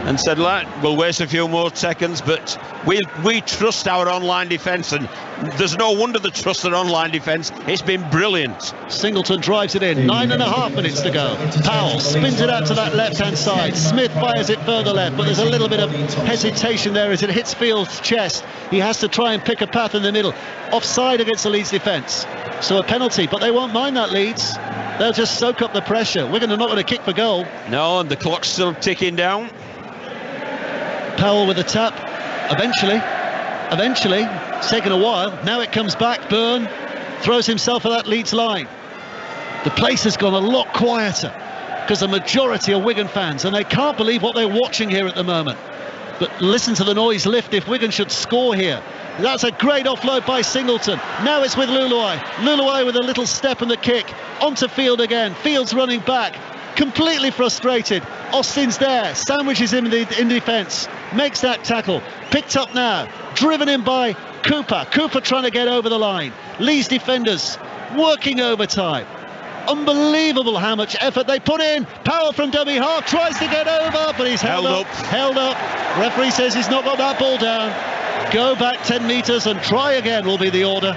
and said, we'll waste a few more seconds, but we trust our online defence, and there's no wonder they trust their online defence. It's been brilliant. Singleton drives it in. 9.5 minutes to go. Powell spins it out to that left-hand side. Smith fires it further left, but there's a little bit of hesitation there as it hits Field's chest. He has to try and pick a path in the middle. Offside against the Leeds defence. So a penalty, but they won't mind that, Leeds. They'll just soak up the pressure. Wigan are not going to kick for goal. No, and the clock's still ticking down. Powell with a tap. Eventually, it's taken a while. Now it comes back. Byrne throws himself at that Leeds line. The place has gone a lot quieter because the majority are Wigan fans, and they can't believe what they're watching here at the moment. But listen to the noise lift if Wigan should score here. That's a great offload by Singleton. Now it's with Luluai. Luluai with a little step and the kick. Onto Field again. Field's running back. Completely frustrated. Austin's there. Sandwiches him in defence. Makes that tackle. Picked up now. Driven in by Cooper. Cooper trying to get over the line. Leeds defenders working overtime. unbelievable how much effort they put in. Powell from dummy half tries to get over, but he's held up. Referee says he's not got that ball down. Go back 10 metres and try again will be the order.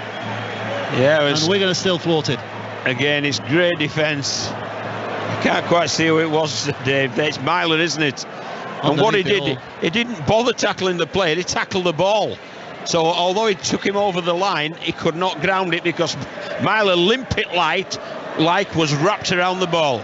Yeah, and Wigan are still thwarted. Again, it's great defence. I can't quite see who it was, Dave. It's Myler, isn't it? And what he did, he didn't bother tackling the player, he tackled the ball. So although he took him over the line, he could not ground it because Myler limpet like was wrapped around the ball.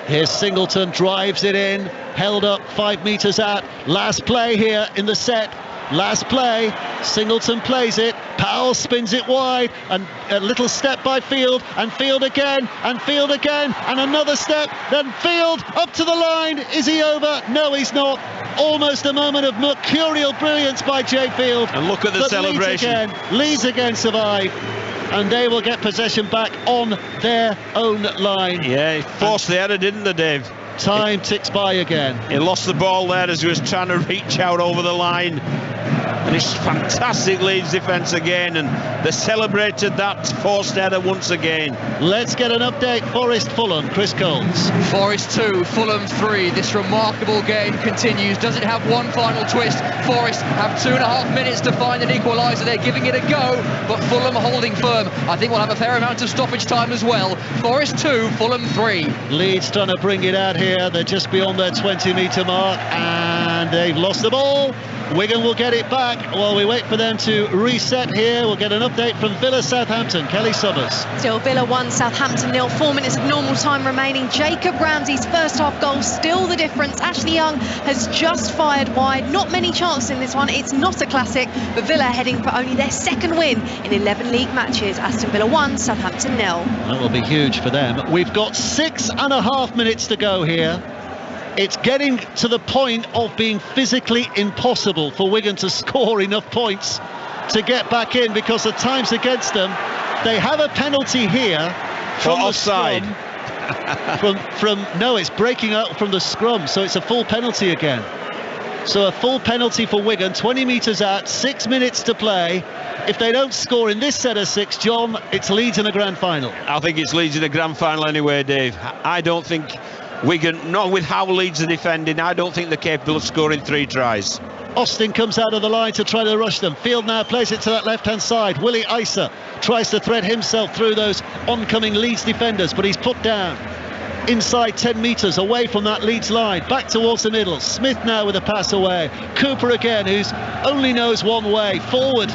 Here's Singleton, drives it in, held up 5 metres out. Last play here in the set. Last play, Singleton plays it, Powell spins it wide, and a little step by Field, and Field again, and Field again, and another step, then Field up to the line. Is he over? No, he's not. Almost a moment of mercurial brilliance by Jay Field. And look at the celebration. Leeds again survive, and they will get possession back on their own line. Yeah, he forced the header, didn't they, Dave? Time ticks by again. He lost the ball there as he was trying to reach out over the line. And it's fantastic Leeds defence again, and they celebrated that forced header once again. Let's get an update. Forest Fulham, Chris Coles. Forest 2, Fulham 3. This remarkable game continues. Does it have one final twist? Forest have 2.5 minutes to find an equaliser. They're giving it a go, but Fulham holding firm. I think we'll have a fair amount of stoppage time as well. Forest 2, Fulham 3. Leeds trying to bring it out here. They're just beyond their 20-metre mark, and they've lost the ball. Wigan will get it back while we wait for them to reset here. We'll get an update from Villa Southampton. Kelly Summers. Still Villa 1, Southampton 0. 4 minutes of normal time remaining. Jacob Ramsey's first half goal still the difference. Ashley Young has just fired wide. Not many chances in this one. It's not a classic, but Villa heading for only their second win in 11 league matches. Aston Villa 1, Southampton 0. That will be huge for them. We've got 6.5 minutes to go here. It's getting to the point of being physically impossible for Wigan to score enough points to get back in because the time's against them. They have a penalty here from the offside. No, it's breaking out from the scrum, so it's a full penalty again. So a full penalty for Wigan, 20 metres out, 6 minutes to play. If they don't score in this set of 6, John, it's Leeds in a grand final. I think it's Leeds in a grand final anyway, Dave. I don't think Wigan, not with how Leeds are defending, I don't think they're capable of scoring 3 tries. Austin comes out of the line to try to rush them. Field now plays it to that left-hand side. Willie Isa tries to thread himself through those oncoming Leeds defenders, but he's put down inside 10 metres away from that Leeds line. Back towards the middle. Smith now with a pass away. Cooper again, who's only knows one way. Forward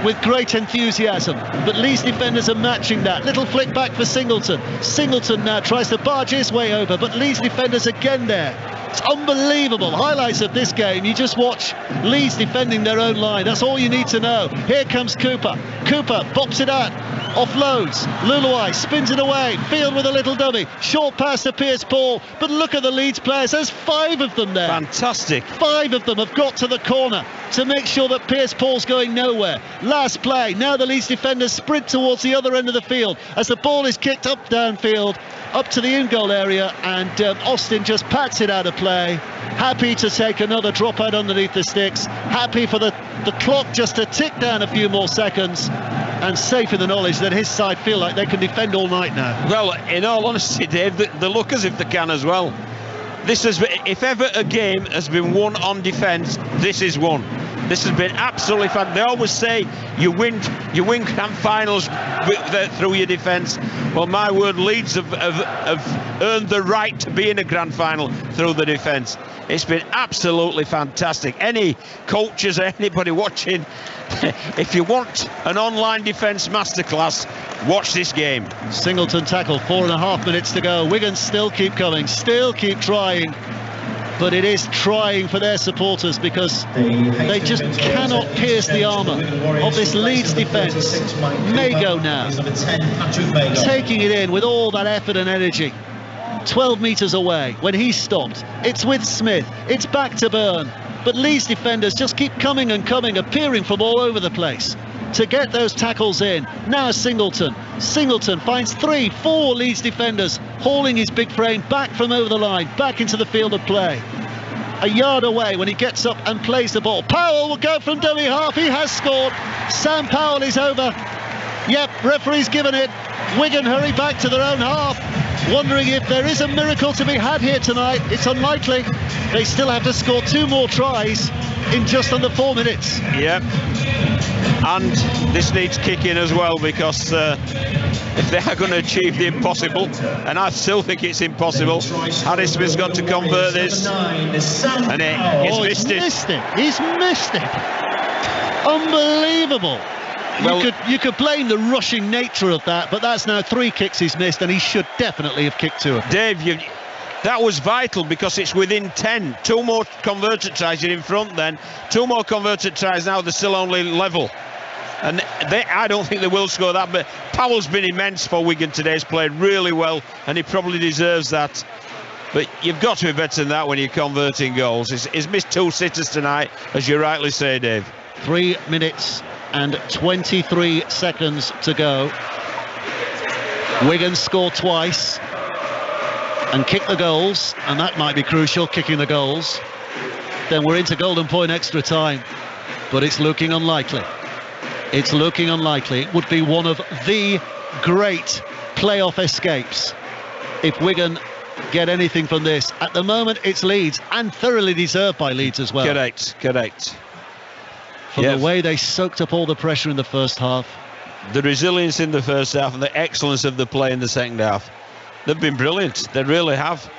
with great enthusiasm, but Leeds defenders are matching that. Little flick back for Singleton. Singleton now tries to barge his way over, but Leeds defenders again there. It's unbelievable. Highlights of this game, you just watch Leeds defending their own line. That's all you need to know. Here comes Cooper. Cooper bops it out, offloads. Luluai spins it away. Field with a little dummy. Short pass to Pierce Paul, but look at the Leeds players. There's 5 of them there. Fantastic. 5 of them have got to the corner to make sure that Pierce Paul's going nowhere. Last play. Now the Leeds defenders sprint towards the other end of the field as the ball is kicked up downfield, up to the in-goal area, and Austin just pats it out of play. Happy to take another drop out underneath the sticks. Happy for the clock just to tick down a few more seconds, and safe in the knowledge that his side feel like they can defend all night now. Well, in all honesty, Dave, they look as if they can as well. This has been, if ever a game has been won on defence, this is one. This has been absolutely fun. They always say you win grand finals through your defence. Well, my word, Leeds have earned the right to be in a grand final through the defence. It's been absolutely fantastic. Any coaches or anybody watching, if you want an online defence masterclass, watch this game. Singleton tackle, 4.5 minutes to go. Wigan still keep coming, still keep trying. But it is trying for their supporters because they just cannot pierce the armour of this Leeds defence. Mago now, taking it in with all that effort and energy. 12 metres away when he stopped. It's with Smith, it's back to Byrne. But Leeds defenders just keep coming and coming, appearing from all over the place to get those tackles in. Now Singleton finds 3-4 Leeds defenders hauling his big frame back from over the line, back into the field of play. A yard away when he gets up and plays the ball. Powell will go from dummy half. He has scored. Sam Powell is over. Yep, referee's given it. Wigan hurry back to their own half, wondering if there is a miracle to be had here tonight. It's unlikely. They still have to score 2 more tries in just under 4 minutes. Yep. And this needs kicking as well, because if they are going to achieve the impossible, and I still think it's impossible, Harry Smith's got to convert this, and he's missed it. He's missed it. Unbelievable. Well, you could blame the rushing nature of that, but that's now 3 kicks he's missed, and he should definitely have kicked 2 of them. Dave, that was vital, because it's within 10. 2 more converted tries, you're in front then. 2 more converted tries now, they're still only level. And I don't think they will score that, but Powell's been immense for Wigan today. He's played really well, and he probably deserves that. But you've got to be better than that when you're converting goals. He's missed 2 sitters tonight, as you rightly say, Dave. 3 minutes and 23 seconds to go. Wigan score twice and kick the goals, and that might be crucial, kicking the goals. Then we're into golden point extra time, but it's looking unlikely. It's looking unlikely. It would be one of the great playoff escapes if Wigan get anything from this. At the moment, it's Leeds, and thoroughly deserved by Leeds as well. Correct. From the way they soaked up all the pressure in the first half. The resilience in the first half and the excellence of the play in the second half. They've been brilliant. They really have.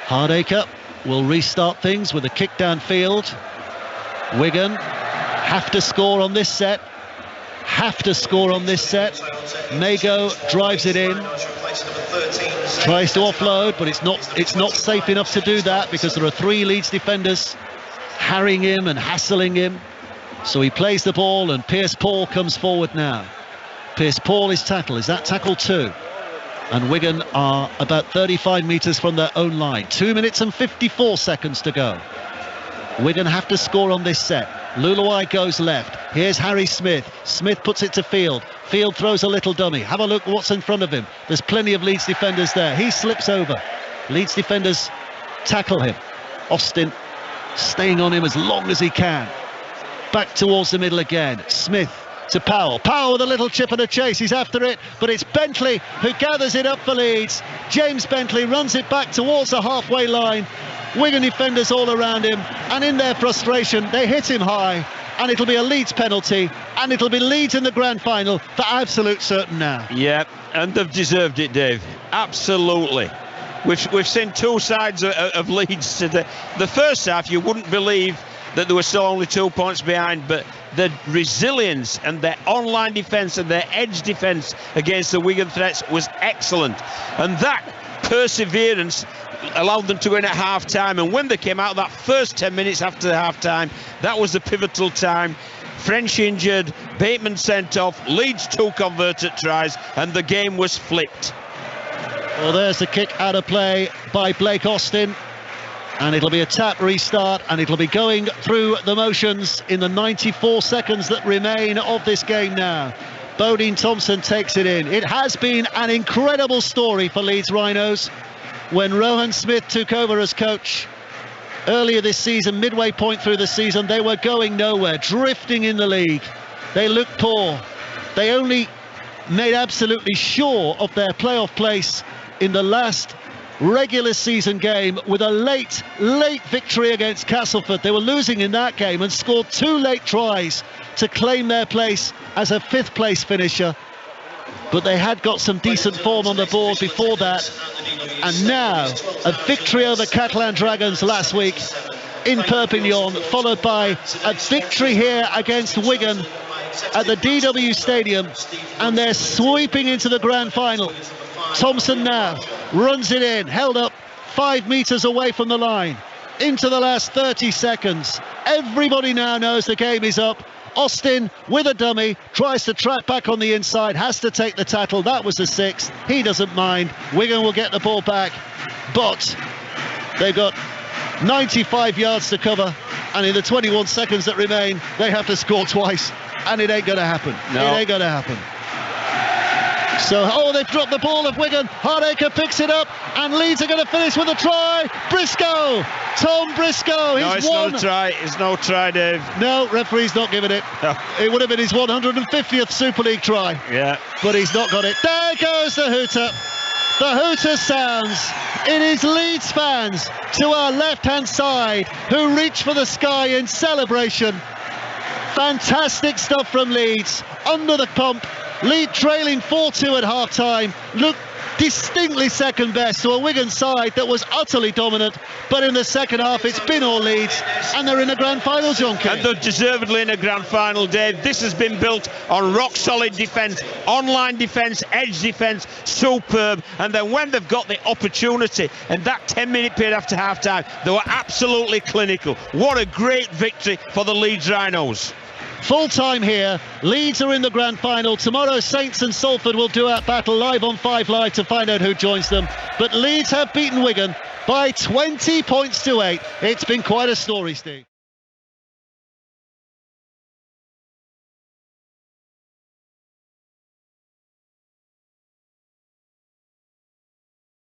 Hardacre will restart things with a kick downfield. Wigan have to score on this set. Mago drives it in, tries to offload, but it's not safe enough to do that, because there are 3 Leeds defenders harrying him and hassling him. So he plays the ball, and Pierce-Paul comes forward now. Pierce-Paul is tackled. Is that tackle 2? And Wigan are about 35 metres from their own line. 2 minutes and 54 seconds to go. Wigan have to score on this set. Luluai goes left. Here's Harry Smith. Smith puts it to Field. Field throws a little dummy. Have a look what's in front of him. There's plenty of Leeds defenders there. He slips over. Leeds defenders tackle him. Austin staying on him as long as he can. Back towards the middle again. Smith to Powell. Powell with a little chip and a chase. He's after it, but it's Bentley who gathers it up for Leeds. James Bentley runs it back towards the halfway line. Wigan defenders all around him, and in their frustration they hit him high, and it'll be a Leeds penalty, and it'll be Leeds in the grand final for absolute certain now. Yeah, and they've deserved it, Dave. Absolutely. We've seen 2 sides of Leeds today. The first half, you wouldn't believe that there were still only 2 points behind, but the resilience and their online defence and their edge defence against the Wigan threats was excellent, and that perseverance allowed them to win at half-time. And when they came out, that first 10 minutes after half-time, that was the pivotal time. French injured, Bateman sent off, Leeds 2 converted tries, and the game was flipped. Well, there's the kick out of play by Blake Austin, and it'll be a tap restart, and it'll be going through the motions in the 94 seconds that remain of this game now. Bodine Thompson takes it in. It has been an incredible story for Leeds Rhinos. When Rohan Smith took over as coach earlier this season, midway point through the season, they were going nowhere, drifting in the league. They looked poor. They only made absolutely sure of their playoff place in the last regular season game with a late victory against Castleford. They were losing in that game and scored 2 late tries to claim their place as a 5th place finisher. But they had got some decent form on the board before that, and now a victory over Catalan Dragons last week in Perpignan, followed by a victory here against Wigan at the DW Stadium, and they're sweeping into the grand final. Thompson now runs it in, held up 5 metres away from the line, into the last 30 seconds. Everybody now knows the game is up. Austin with a dummy tries to track back on the inside, has to take the tackle. That was the 6th. He doesn't mind. Wigan will get the ball back, but they've got 95 yards to cover, and in the 21 seconds that remain they have to score twice, and it ain't going to happen. No. It ain't going to happen. So, they've dropped the ball of Wigan. Hardacre picks it up, and Leeds are going to finish with a try. Briscoe Tom Briscoe. No, it's not a try. It's no try, Dave. No, referee's not giving it. No. It would have been his 150th Super League try. Yeah. But he's not got it. There goes the hooter. The hooter sounds. It is Leeds fans to our left-hand side who reach for the sky in celebration. Fantastic stuff from Leeds. Under the pump. Leeds trailing 4-2 at half-time. Look distinctly second best to a Wigan side that was utterly dominant, but in the second half it's been all Leeds, and they're in the grand final, John King. And they're deservedly in the grand final, Dave. This has been built on rock solid defence, online defence, edge defence, superb. And then when they've got the opportunity, and that 10-minute period after half time, they were absolutely clinical. What a great victory for the Leeds Rhinos. Full time here. Leeds are in the grand final. Tomorrow Saints and Salford will do out battle live on 5 Live to find out who joins them. But Leeds have beaten Wigan by 20 points to 8. It's been quite a story, Steve.